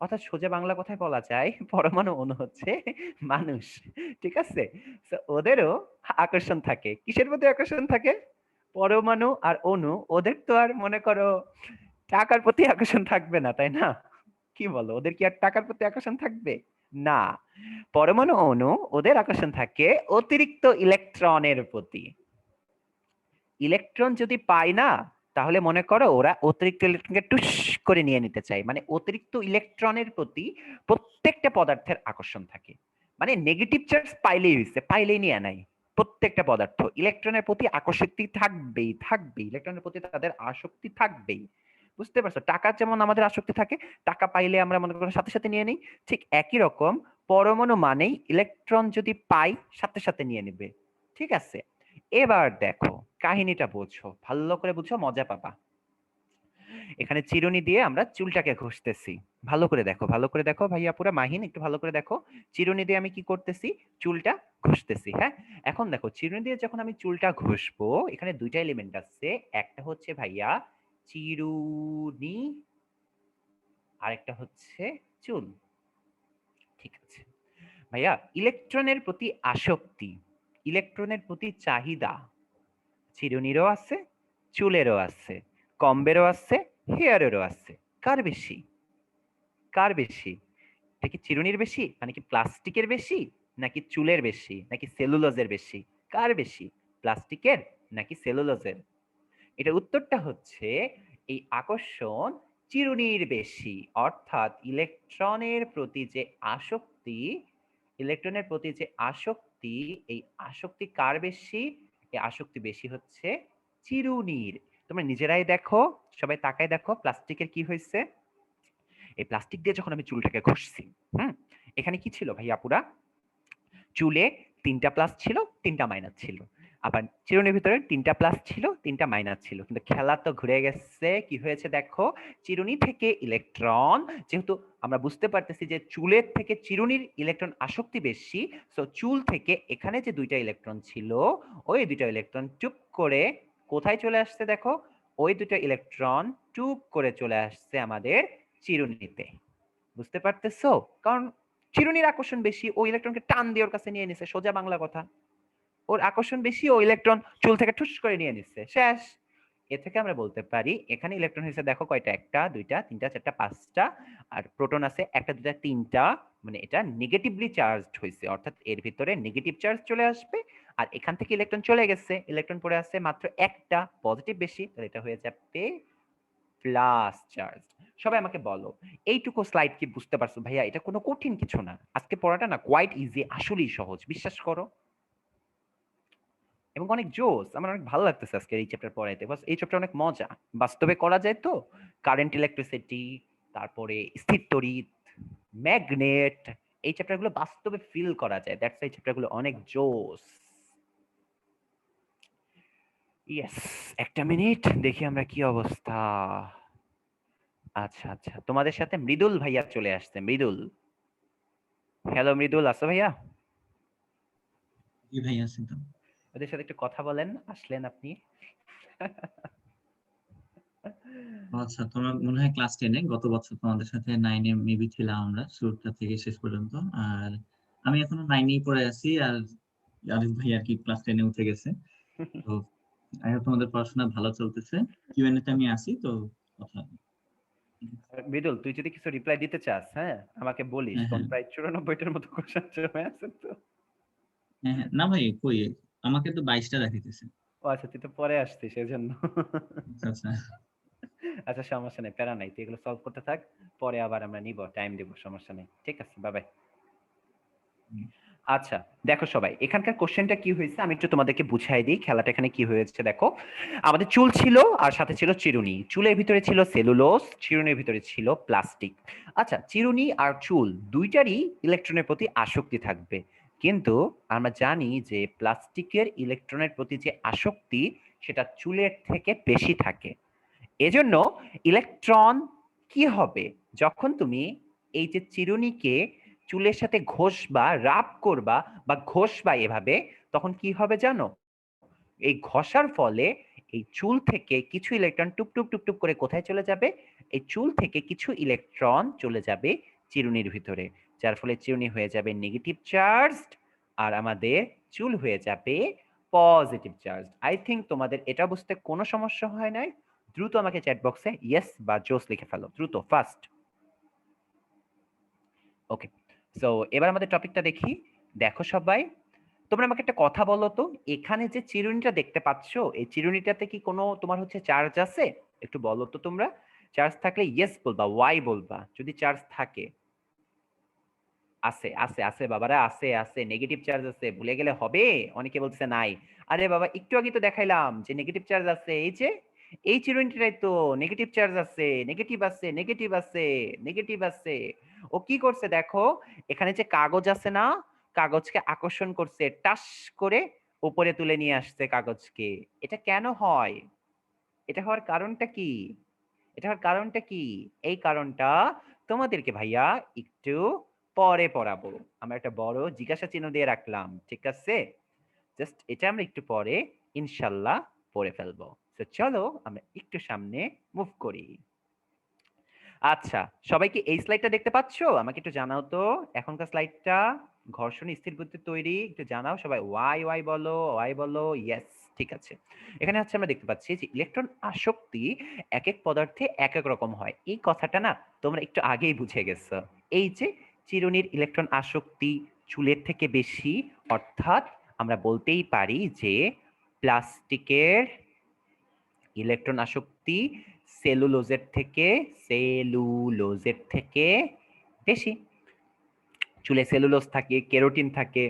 অর্থাৎ সোজা বাংলা কথায় বলা যায়, পরমাণু অণু হচ্ছে মানুষ, ঠিক আছে? So, ওদেরও আকর্ষণ থাকে, কিসের প্রতি আকর্ষণ থাকে? পরমাণু আর অণু, ওদের তো আর মনে করো টাকার প্রতি আকর্ষণ থাকবে না, তাই না? কি বলো, ওদের কি আর টাকার প্রতি আকর্ষণ থাকবে? না। পরমাণু অণু, ওদের আকর্ষণ থাকে অতিরিক্ত ইলেকট্রনের প্রতি। ইলেকট্রন যদি পায় না, তাহলে মনে করো ওরা অতিরিক্ত ইলেকট্রনকে টুস করে নিয়ে নিতে চায়। মানে অতিরিক্ত ইলেকট্রনের প্রতি প্রত্যেকটা পদার্থের আকর্ষণ থাকে। মানে নেগেটিভ চার্জ পাইলেই হয়েছে, পাইলেই নিয়ে নেয়। প্রত্যেকটা পদার্থ ইলেকট্রনের প্রতি আকর্ষিত থাকবেই, থাকবেই, ইলেকট্রনের প্রতি তাদের আসক্তি থাকবেই। বুঝতে পারছো? টাকার যেমন আমাদের আসক্তি থাকে, টাকা পাইলে আমরা মনে করো সাথে সাথে নিয়ে নিই, ঠিক একই রকম পরমাণু মানেই ইলেকট্রন যদি পাই সাথে সাথে নিয়ে নেবে, ঠিক আছে? এবার দেখো কাহিনীটা বুঝো, ভালো করে বুঝো, মজা পাবা। এখানে চিরুনি দিয়ে আমরা চুলটাকে ঘষতেছি, ভালো করে দেখো, ভালো করে দেখো ভাইয়া, পুরা মাহিন একটু ভালো করে দেখো। চিরুনি দিয়ে আমি কি করতেছি, চুলটা ঘষতেছি, হ্যাঁ? এখন দেখো চিরুনি দিয়ে যখন আমি চুলটা ঘষবো, এখানে দুইটা এলিমেন্ট আছে, একটা হচ্ছে ভাইয়া চিরুনি, আরেকটা হচ্ছে চুল। ঠিক আছে ভাইয়া, ইলেকট্রনের প্রতি আসক্তি, ইলেকট্রনের প্রতি চাহিদা চিরুনিরও আছে, চুলেরও আছে, কম্বেরও আছে, হেয়ারেরও আছে। কার বেশি? কার বেশি? এটা কি চিরুনির বেশি, মানে কি প্লাস্টিকের বেশি, নাকি চুলের বেশি, নাকি সেলুলোজের বেশি? কার বেশি, প্লাস্টিকের নাকি সেলুলোজের? এটার উত্তরটা হচ্ছে এই আকর্ষণ চিরুনির বেশি। অর্থাৎ ইলেকট্রনের প্রতি যে আসক্তি, ইলেকট্রনের প্রতি যে আসক্তি, এই আসক্তি কার বেশি? এই আসক্তি বেশি হচ্ছে চিরুনির। তোমরা নিজেরাই দেখো, সবাই তাকায় দেখো প্লাস্টিকের কি হয়েছে। এই প্লাস্টিক দিয়ে যখন আমি চুলটাকে ঘষছি, এখানে কি ছিল ভাই আপুরা? চুলে 3টা প্লাস ছিল, 3টা মাইনাস ছিল। আবার চিরুনির ভিতরে 3টা প্লাস ছিল, 3টা মাইনাস ছিল। কিন্তু খেলা তো ঘুরে গেছে, কি হয়েছে দেখো, চিরুনি থেকে ইলেকট্রন, যেহেতু আমরা বুঝতে পারতেছি যে চুলের থেকে চিরুনির ইলেকট্রন আসক্তি বেশি, সো চুল থেকে এখানে যে 2টা ইলেকট্রন ছিল, ওই 2টা ইলেকট্রন টুপ করে কোথায় চলে আসছে দেখো, ওই 2টা ইলেকট্রন টুপ করে চলে আসছে আমাদের চিরুনিতে। বুঝতে পারতেছো? কারণ চিরুনির আকর্ষণ বেশি, ও ইলেকট্রনকে টান দিয়ে ওর কাছে নিয়ে নিছে, সোজা বাংলা কথা। ওর আকর্ষণ বেশি, ও ইলেকট্রন চুল থেকে ঠুস করে নিয়ে নিচ্ছে, শেষ। এ থেকে আমরা বলতে পারি এখানে ইলেকট্রন হয়েছে দেখো কয়টা, 1টা 2টা 3টা 4টা 5টা, আর প্রোটন আছে 1টা 2টা 3টা, মানে এটা নেগেটিভলি চার্জড হয়েছে, অর্থাৎ এর ভিতরে নেগেটিভ চার্জ চলে আসবে। আর এখান থেকে ইলেকট্রন চলে গেছে, ইলেকট্রন পড়ে আছে মাত্র একটা, পজিটিভ বেশি, তাহলে এটা হয়ে যাবে প্লাস চার্জ। সবাই আমাকে বলো, এইটুকু স্লাইড কি বুঝতে পারছো ভাইয়া? এটা কোনো কঠিন কিছু না, আজকে পড়াটা না কোয়াইট ইজি, আসলেই সহজ, বিশ্বাস করো। এবং অনেক জোস, আমার অনেক ভালো লাগতেছে আজকে এই চ্যাপ্টার পড়াইতে, বাস এই চ্যাপ্টার অনেক মজা, বাস্তবে করা যায় তো। কারেন্ট, ইলেকট্রিসিটি, তারপরে স্থির তড়িৎ, ম্যাগনেট, এই চ্যাপ্টারগুলো বাস্তবে ফিল করা যায়, দ্যাটস এই চ্যাপ্টারগুলো অনেক জোস। ইয়েস, একটা মিনিট দেখি আমরা কি অবস্থা। আচ্ছা আচ্ছা, তোমাদের সাথে মৃদুল ভাইয়া চলে আসছে, মৃদুল। হ্যালো মৃদুল, আছো ভাইয়া? জি ভাই, আছি তো। ওদের সাথে একটু কথা বলেন, আসলেন আপনি। আচ্ছা, তোমরা মনে হয় ক্লাস 10-এ, গত বছর তোমাদের সাথে 9-এ মেবি ছিলাম আমরা, শুরুটা থেকে শেষ পর্যন্ত। আর আমি এখনো 9-এই পড়ে আছি। আর আরিফ ভাই আর কি ক্লাস 10-এ উঠে গেছে। তো আই হোপ তোমাদের পড়াশোনা ভালো চলতেছে। কিউএনএ তে আমি আছি তো, কথা। মৃদুল, তুই যদি কিছু রিপ্লাই দিতে চাস, হ্যাঁ আমাকে বলিস, হ্যাঁ, কোন হ্যাঁ, প্রায় 94টার মতো কোশ্চেন জমে আছে তো। হ্যাঁ, হ্যাঁ। না ভাই, কই, আমাকে তো 22টা দেখাইতেছে। ও আচ্ছা, তুই তো পরে আসছিস সেজন্য। আচ্ছা, আচ্ছা। আচ্ছা সমস্যা নেই, প্যারা নাই, তুই এগুলো সলভ করতে থাক, পরে আবার আমরা নিব, টাইম দিব, সমস্যা নেই, ঠিক আছে, বাই বাই। হুম, আচ্ছা, দেখো সবাই, এখানকার কোশ্চেনটা কি হয়েছে আমি একটু তোমাদেরকে বুঝাই দিই, খেলাটা এখানে কি হয়েছে দেখো। আমাদের চুল ছিল, আর সাথে ছিল চিরুনি, চুলের ভিতরে ছিল সেলুলোজ, চিরুনির ভিতরে ছিল প্লাস্টিক। আচ্ছা, চিরুনি আর চুল দুইটারই ইলেকট্রনের প্রতি আসক্তি থাকবে, কিন্তু আমরা জানি যে প্লাস্টিকের ইলেকট্রনের প্রতি যে আসক্তি, সেটা চুলের থেকে বেশি থাকে। এজন্য ইলেকট্রন কি হবে, যখন তুমি এই যে চিরুনিকে চুলের সাথে ঘষবা, রাব করবা বা ঘষবা এভাবে, তখন কি হবে জানো? এই ঘষার ফলে এই চুল থেকে কিছু ইলেকট্রন টুপটুপ টুপটুপ করে কোথায় চলে যাবে? এই চুল থেকে কিছু ইলেকট্রন চলে যাবে চিরুনির ভিতরে, যার ফলে চিরুনি হয়ে যাবে নেগেটিভ চার্জড, আর আমাদের চুল হয়ে যাবে পজিটিভ চার্জ। আই থিঙ্ক তোমাদের এটা বুঝতে কোনো সমস্যা হয় নাই। দ্রুত আমাকে চ্যাট বক্সে ইয়েস বা জোস লিখে ফেলো, দ্রুত, ফাস্ট। ওকে, সো এবার আমাদের টপিকটা দেখি। দেখো সবাই, তোমরা আমাকে একটা কথা বলো তো, এখানে যে চিরুনিটা দেখতে পাচ্ছো, এই চিরুনিটাতে কি কোনো তোমার হচ্ছে চার্জ আছে? একটু বলো তো তোমরা। চার্জ থাকলে ইয়েস বলবা, ওয়াই বলবা যদি চার্জ থাকে। আছে আছে আছে বাবারা, আছে আছে, নেগেটিভ চার্জ আছে, ভুলে গেলে হবে? অনেকে বলতেছে নাই। আরে বাবা, একটু আগে তো দেখাইলাম যে নেগেটিভ চার্জ আছে, এই যে এই চিরুনিটাই তো নেগেটিভ চার্জ আছে, নেগেটিভ আছে, নেগেটিভ আছে, নেগেটিভ আছে। ও কি করছে দেখো, এখানে যে কাগজ আছে না, কাগজকে আকর্ষণ করছে, টাস করে উপরে তুলে নিয়ে আসছে কাগজকে। এটা কেন হয়? এটা হওয়ার কারণটা কি? এটা হওয়ার কারণটা কি? এই কারণটা তোমাদেরকে ভাইয়া একটু পরে পড়াবো। আমরা একটা বড় জিজ্ঞাসা চিহ্ন দিয়ে রাখলাম, ঠিক আছে? জাস্ট এটা আমরা একটু পরে ইনশাল্লাহ পড়ে ফেলবো। তো চলো আমরা একটু সামনে মুভ করি। আচ্ছা, সবাই কি এই স্লাইডটা দেখতে পাচ্ছো? আমাকে একটু জানাও তো এখনকার স্লাইডটা। ঘর্ষণ স্থির গতিতে তৈরি, একটু জানাও সবাই। ওয়াই ওয়াই বলো, ওয়াই বলো। ইয়েস, ঠিক আছে। এখানে হচ্ছে আমরা দেখতে পাচ্ছি যে ইলেকট্রন আসক্তি এক এক পদার্থে এক এক রকম হয়। এই কথাটা না তোমরা একটু আগেই বুঝে গেছো। এই যে চিরুনির ইলেকট্রন আসক্তি চুলের থেকে বেশি, অর্থাৎ আমরা বলতেই পারি যে প্লাস্টিকের ইলেকট্রন আসক্তি সেলুলোজের থেকে বেশি। চুলে সেলুলোজ থাকে, কেরোটিন থাকে।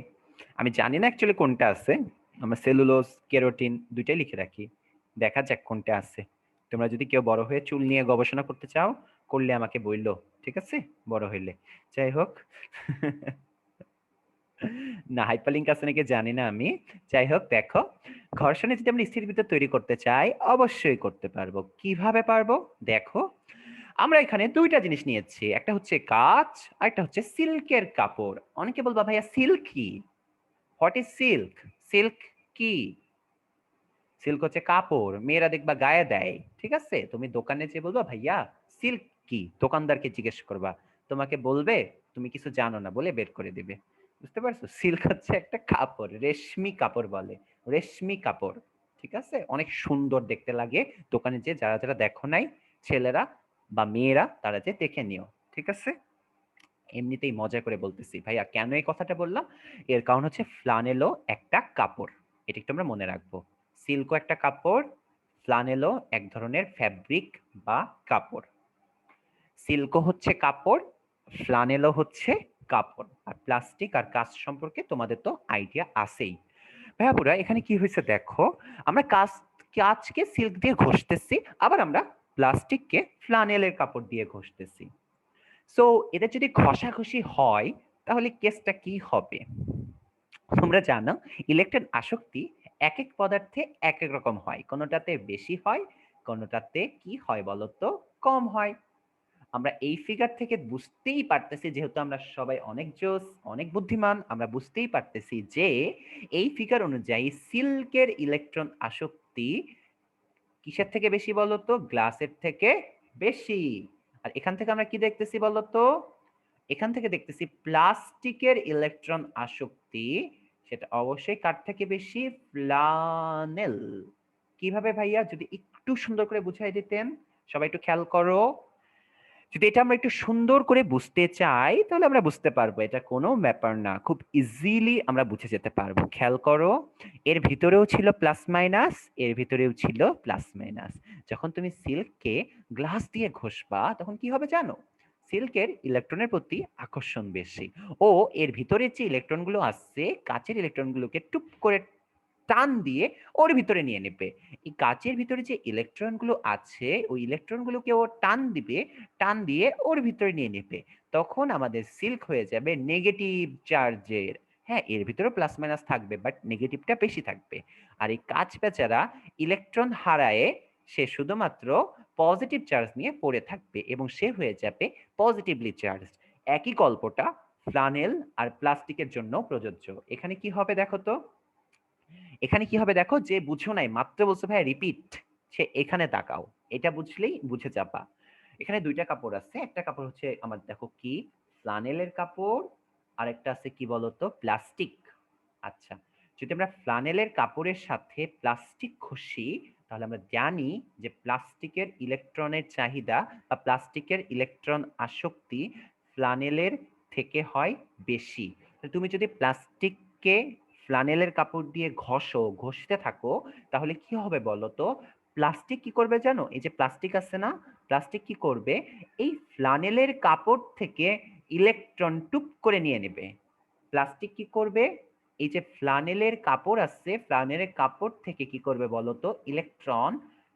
আমি জানি না অ্যাকচুয়ালি কোনটা আছে, আমরা সেলুলোজ কেরোটিন দুইটাই লিখে রাখি, দেখা যাক কোনটা আছে। তোমরা যদি কেউ বড় হয়ে চুল নিয়ে গবেষণা করতে চাও, করলে আমাকে বললো, ঠিক আছে, বড় হইলে। যাই হোক না হাইপারলিংক আছে নাকি জানি না আমি। যাই হোক, দেখো ঘর্ষণে যদি আমরা স্থির বিদ্যুৎ তৈরি করতে চাই, অবশ্যই করতে পারবো। কিভাবে পারবো? দেখো, আমরা এখানে দুইটা জিনিস নিয়েছি, একটা হচ্ছে কাঁচ আর একটা হচ্ছে সিল্কের কাপড়। অনেকে বলবা ভাইয়া সিল্ক কি? What is silk? সিল্ক কি? সিল্ক হচ্ছে কাপড়, মেয়েরা দেখবা গায়ে দেয়, ঠিক আছে। তুমি দোকানে যে বলবা ভাইয়া সিল্ক কি, দোকানদারকে জিজ্ঞেস করবা, তোমাকে বলবে তুমি কিছু জানো না বলে বের করে দিবে। বুঝতে পারছো? সিল্ক হচ্ছে একটা কাপড়, রেশমি কাপড় বলে, রেশমি কাপড়, ঠিক আছে। অনেক সুন্দর দেখতে লাগে। দোকানে যে যারা যারা দেখো নাই, ছেলেরা বা মেয়েরা তারা যে দেখে নিও, ঠিক আছে। এমনিতেই মজা করে বলতেছি ভাইয়া, কেন এই কথাটা বললাম? এর কারণ হচ্ছে ফ্লানেলও একটা কাপড়, এটা একটু আমরা মনে রাখবো। সিল্কও একটা কাপড়, ফ্লানেলও এক ধরনের ফ্যাব্রিক বা কাপড়। সিল্কও হচ্ছে কাপড়, ফ্লানেলও হচ্ছে কাপড়। আর প্লাস্টিক আর কাঁচ সম্পর্কে তোমাদের তো আইডিয়া আছেই। ভাইয়া পুরা এখানে কি হয়েছে দেখো, আমরা কাঁচকে সিল্ক দিয়ে ঘষতেছি, আবার আমরা প্লাস্টিককে ফ্লানেলের কাপড় দিয়ে ঘষতেছি। সো এটা যদি ঘষাঘষি হয়, তাহলে কেসটা কি হবে? তোমরা জানো ইলেকট্রন আসক্তি এক এক পদার্থে এক এক রকম হয়, কোনোটাতে বেশি হয়, কোনোটাতে কি হয় বলতো, কম হয়। আমরা এই ফিগার থেকে বুঝতেই পারতেছি, যেহেতু আমরা সবাই অনেক জোস, অনেক বুদ্ধিমান, আমরা বুঝতেই পারতেছি যে এই ফিগার অনুযায়ী সিল্কের ইলেকট্রন আসক্তি কিসের থেকে বেশি বলতো? গ্লাসের থেকে বেশি। আর এখান থেকে আমরা কি দেখতেছি বলতো? এখান থেকে দেখতেছি প্লাস্টিকের ইলেকট্রন আসক্তি, সেটা অবশ্যই কার থেকে বেশি? ফ্লানেল। কিভাবে ভাইয়া, যদি একটু সুন্দর করে বুঝাই দিতেন। সবাই একটু খেয়াল করো, যদি এটা আমরা একটু সুন্দর করে বুঝতে চাই, তাহলে আমরা বুঝতে পারবো, এটা কোনো ব্যাপার না, খুব ইজিলি আমরা বুঝে যেতে পারবো। খেয়াল করো, এর ভিতরেও ছিল প্লাস মাইনাস, এর ভিতরেও ছিল প্লাস মাইনাস। যখন তুমি সিল্ককে গ্লাস দিয়ে ঘষবা, তখন কি হবে জানো? সিল্কের ইলেকট্রনের প্রতি আকর্ষণ বেশি, ও এর ভিতরে যে ইলেকট্রনগুলো আসছে, কাচের ইলেকট্রনগুলোকে টুপ করে টান দিয়ে ওর ভিতরে নিয়ে নেবে। এই কাচের ভিতরে যে ইলেকট্রনগুলো আছে, ওই ইলেকট্রনগুলোকে ও টান দিবে, টান দিয়ে ওর ভিতরে নিয়ে নেবে। তখন আমাদের সিল্ক হয়ে যাবে নেগেটিভ চার্জের। হ্যাঁ, এর ভিতরে প্লাস মাইনাস থাকবে, বাট নেগেটিভটা বেশি থাকবে। আর এই কাচ বেচারা ইলেকট্রন হারায়ে সে শুধুমাত্র পজিটিভ চার্জ নিয়ে পড়ে থাকবে, এবং সে হয়ে যাবে পজিটিভলি চার্জ। একই গল্পটা ফ্লানেল আর প্লাস্টিকের জন্য প্রযোজ্য। এখানে কি হবে দেখো তো, এখানে কি হবে দেখো, যে বুঝো নাই মাত্র বলছো ভাই রিপিট, সে এখানে তাকাও, এটা বুঝলেই বুঝে যাবা। এখানে দুইটা কাপড় আছে, একটা কাপড় হচ্ছে আমার দেখো কি ফ্লানেলের কাপড়, আর একটা আছে কি বলতো, প্লাস্টিক। আচ্ছা, যদি আমরা ফ্লানেলের কাপড়ের সাথে প্লাস্টিক ঘষি, তাহলে আমরা জানি যে প্লাস্টিকের ইলেকট্রনের চাহিদা বা প্লাস্টিকের ইলেকট্রন আসক্তি ফ্লানেলের থেকে হয় বেশি। তুমি যদি প্লাস্টিককে ফ্লানেলের কাপড় দিয়ে ঘষতে থাকো, তাহলে কি হবে বলো তো? প্লাস্টিক কি করবে জানো? এই যে প্লাস্টিক আছে না, প্লাস্টিক কি করবে, এই ফ্লানেলের কাপড় থেকে ইলেকট্রন টুপ করে নিয়ে নেবে। প্লাস্টিক কি করবে, এই যে ফ্লানেলের কাপড় আছে, ফ্লানেলের কাপড় থেকে কি করবে বলতো, ইলেকট্রন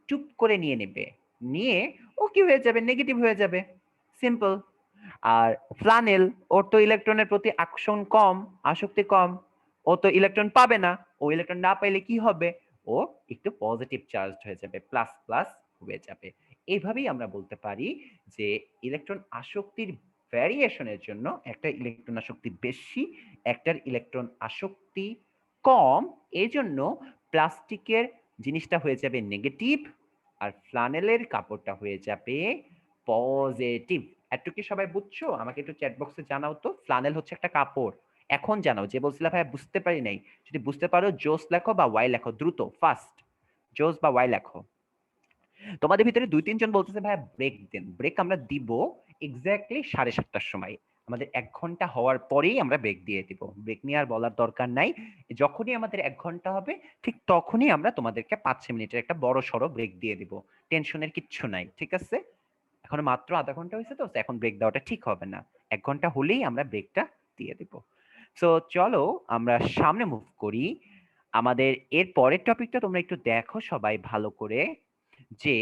টুপ করে নিয়ে নেবে, নিয়ে ও কি হয়ে যাবে, নেগেটিভ হয়ে যাবে, সিম্পল। আর ফ্লানেল, ওর তো ইলেকট্রনের প্রতি আকর্ষণ কম, আসক্তি কম, ও তো ইলেকট্রন পাবে না। ও ইলেকট্রন না পাইলে কি হবে, ও একটু পজিটিভ চার্জ হয়ে যাবে, প্লাস প্লাস হয়ে যাবে। এইভাবেই আমরা বলতে পারি যে ইলেকট্রন আসক্তির ভ্যারিয়েশনের জন্য একটা ইলেকট্রন আসক্তি বেশি, একটার ইলেকট্রন আসক্তি কম। এই জন্য প্লাস্টিকের জিনিসটা হয়ে যাবে নেগেটিভ, আর ফ্লানেলের কাপড়টা হয়ে যাবে পজিটিভ। এত কি সবাই বুঝছো? আমাকে একটু চ্যাট বক্সে জানাও তো। ফ্লানেল হচ্ছে একটা কাপড়। এখন জানাও। যে বলছিলা ভাই বুঝতে পারি নাই, যদি বুঝতে পারো জোস লেখো বা ওয়াই লেখো, দ্রুত ফাস্ট জোস বা ওয়াই লেখো। তোমাদের ভিতরে 2-3 জন বলতেছে ভাই ব্রেক দেন। ব্রেক আমরা দিব এক্স্যাক্টলি 7:30টার সময়। আমাদের 1 ঘন্টা হওয়ার পরেই আমরা ব্রেক দিয়ে দিব। ব্রেক নিয়ে আর বলার দরকার নাই। যখনই আমাদের 1 ঘন্টা হবে ঠিক তখনই আমরা তোমাদেরকে 5-6 মিনিটের একটা বড় সড়ো ব্রেক দিয়ে দিব। টেনশনের কিচ্ছু নাই, ঠিক আছে? এখন মাত্র আধা ঘন্টা হয়েছে তো, এখন ব্রেক দেওয়াটা ঠিক হবে না। 1 ঘন্টা হলেই আমরা ব্রেকটা দিয়ে দিব। সো চলো আমরা সামনে মুভ করি। আমাদের এর পরের টপিকটা তোমরা একটু দেখো সবাই ভালো করে, যে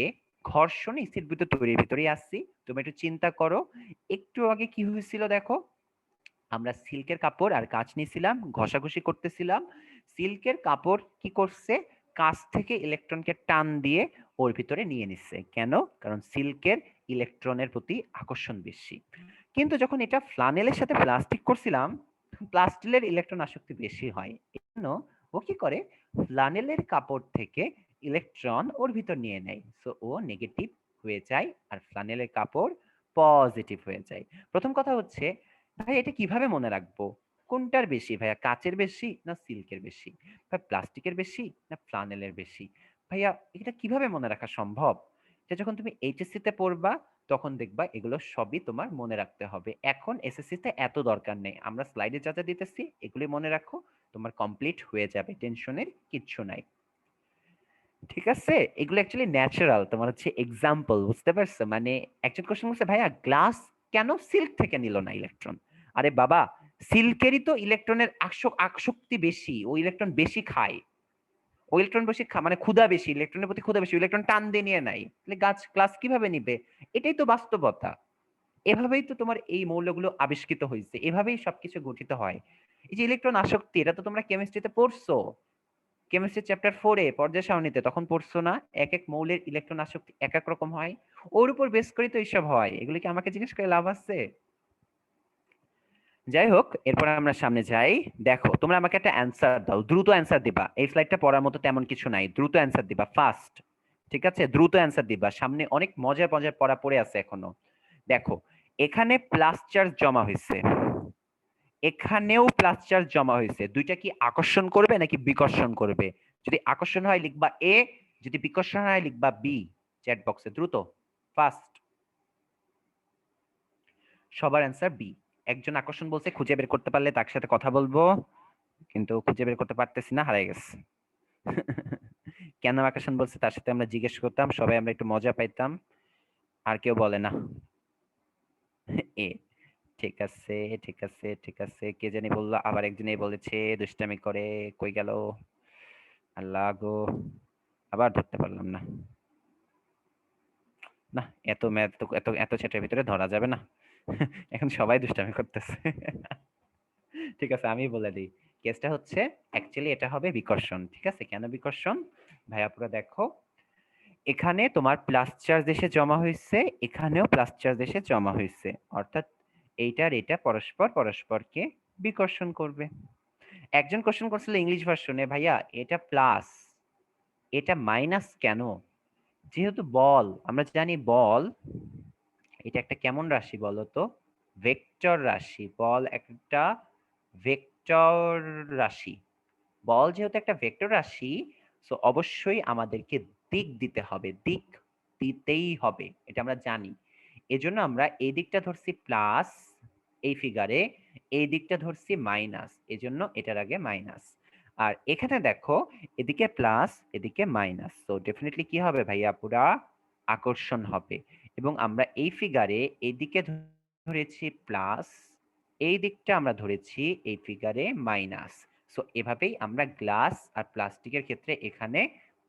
ঘর্ষণ স্থির বিদ্যুৎ তৈরির ভিতরেই আসছি। তুমি একটু চিন্তা করো, একটু আগে কি হয়েছিল দেখো। আমরা সিল্কের কাপড় আর কাঁচ নিয়েছিলাম, ঘষাঘষি করতেছিলাম। সিল্কের কাপড় কি করছে, কাঁচ থেকে ইলেকট্রনকে টান দিয়ে ওর ভিতরে নিয়ে নিচ্ছে। কেন? কারণ সিল্কের ইলেকট্রনের প্রতি আকর্ষণ বেশি। কিন্তু যখন এটা ফ্লানেলের সাথে প্লাস্টিক করছিলাম, প্লাস্টিকের ইলেকট্রন আসক্তি বেশি হয়। এজন্য ও কি করে, ফ্লানেলের কাপড় থেকে ইলেকট্রন ওর ভিতর নিয়ে নেয়। সো ও নেগেটিভ হয়ে যায় আর ফ্লানেলের কাপড় পজিটিভ হয়ে যায়। প্রথম কথা হচ্ছে, ভাই এটা কিভাবে মনে রাখবো? কোনটার বেশি ভাইয়া, কাচের বেশি না সিল্কের বেশি, ভাই প্লাস্টিকের বেশি না ফ্লানেলের বেশি? ভাইয়া এটা কিভাবে মনে রাখা সম্ভব? এটা যখন তুমি এইচএসসি তে পড়বা তখন দেখবা এগুলো সবই তোমার মনে রাখতে হবে। এখন এসএসসি তে এত দরকার নেই, আমরা স্লাইডে যা যা দিতেছি এগুলি মনে রাখো, তোমার কমপ্লিট হয়ে যাবে, টেনশনের কিচ্ছু নাই। ঠিক আছে? এগুলো অ্যাকচুয়ালি ন্যাচারাল, তোমার হচ্ছে এক্সাম্পল, বুঝতে পারছো? মানে একজন কোশ্চেন করছে ভাইয়া গ্লাস কেন সিল্ক থেকে নিল না ইলেকট্রন? আরে বাবা, সিল্কেরই তো ইলেকট্রনের আসক্তি বেশি, ও ইলেকট্রন বেশি খায়। ও ইলেকট্রন বেশি মানে ক্ষুধা বেশি, ইলেকট্রনের প্রতি ক্ষুধা বেশি, ইলেকট্রন টান দিয়ে নিয়ে নাই, তাহলে গাছ গ্লাস কিভাবে নিবে? এটাই তো বাস্তবতা। এভাবেই তো তোমার এই মৌলগুলো আবিষ্কৃত হয়েছে, এভাবেই সবকিছু গঠিত হয়। এই যে ইলেকট্রন আসক্তি, এটা তো তোমরা কেমিস্ট্রিতে পড়ছো, কেমিস্ট্রি চ্যাপ্টার 4-এ পর্যায় সারণীতে, তখন পড়ছো না? এক এক মৌলের ইলেকট্রন আসক্তি এক এক রকম হয়, ওর উপর বেস করে তো এইসব হয়। এগুলো কি আমাকে জিজ্ঞেস করে লাভ আছে? যাই হোক, এরপর আমরা সামনে যাই। দেখো তোমরা আমাকে একটা অ্যান্সার দাও, দ্রুত অ্যান্সার দিবা। এই স্লাইডটা পড়ার মতো তেমন কিছু নাই, দ্রুত অ্যান্সার দিবা, ফাস্ট। ঠিক আছে, দ্রুত অ্যান্সার দিবা, সামনে অনেক মজার মজার পড়া পড়ে আছে এখনো। দেখো, এখানে প্লাস চার্জ জমা হয়েছে, এখানেও প্লাস চার্জ জমা হয়েছে। দুইটা কি আকর্ষণ করবে নাকি বিকর্ষণ করবে? যদি আকর্ষণ হয় লিখবা এ, যদি বিকর্ষণ হয় লিখবা বি। চ্যাট বক্সে দ্রুত, ফাস্ট। সবার অ্যান্সার বি। একজন আকর্ষণ বলছে, খুঁজে বের করতে পারলে তার সাথে কথা বলবো, কিন্তু খুঁজে বের করতে পারতেছি না, হারিয়ে গেছে। কেন আকর্ষণ বলছে তার সাথে আমরা জিজ্ঞেস করতাম, সবাই আমরা একটু মজা পাইতাম। আর কেউ বলে না। এ, ঠিক আছে ঠিক আছে ঠিক আছে, কে জানি বললো, আবার একজনে বলেছে দুষ্টামি করে, কই গেল? আল্লাহ গো, আবার ধরতে পারলাম না। না, এত ম্যাথ তো, এত এত চ্যাটের ভিতরে ধরা যাবে না। এখন সবাই দুষ্টামি করতেছে। ঠিক আছে, আমি বলে দিই। কেসটা হচ্ছে অ্যাকচুয়ালি এটা হবে বিকর্ষণ। ঠিক আছে, কেন বিকর্ষণ? ভাইয়া পুরো দেখো, এখানে তোমার প্লাস চার্জ এসে জমা হয়েছে, এখানেও প্লাস চার্জ এসে জমা হয়েছে, অর্থাৎ এইটার এটা পরস্পর পরস্পরকে বিকর্ষণ করবে। একজন কোশ্চেন করছিল ইংলিশ ভার্সনে, ভাইয়া এটা প্লাস এটা মাইনাস কেন? যেহেতু বল, আমরা জানি বল এটা একটা কেমন রাশি বলতো? ভেক্টর রাশি। বল একটা ভেক্টর রাশি। বল যেহেতু একটা ভেক্টর রাশি, সো অবশ্যই আমাদেরকে দিক দিতে হবে, দিক দিতেই হবে, এটা আমরা জানি। এজন্য আমরা এই দিকটা ধরছি প্লাস এই ফিগারে, এই দিকটা ধরছি মাইনাস, এজন্য এটার আগে মাইনাস। আর এখানে দেখো, এদিকে প্লাস এদিকে মাইনাস, তো ডেফিনেটলি কি হবে ভাইয়া, পুরা আকর্ষণ হবে। এবং আমরা এই ফিগারে এইদিকে ধরেছি প্লাস, এই দিকটা আমরা ধরেছি এই ফিগারে মাইনাস। সো এভাবেই আমরা গ্লাস আর প্লাস্টিকের ক্ষেত্রে এখানে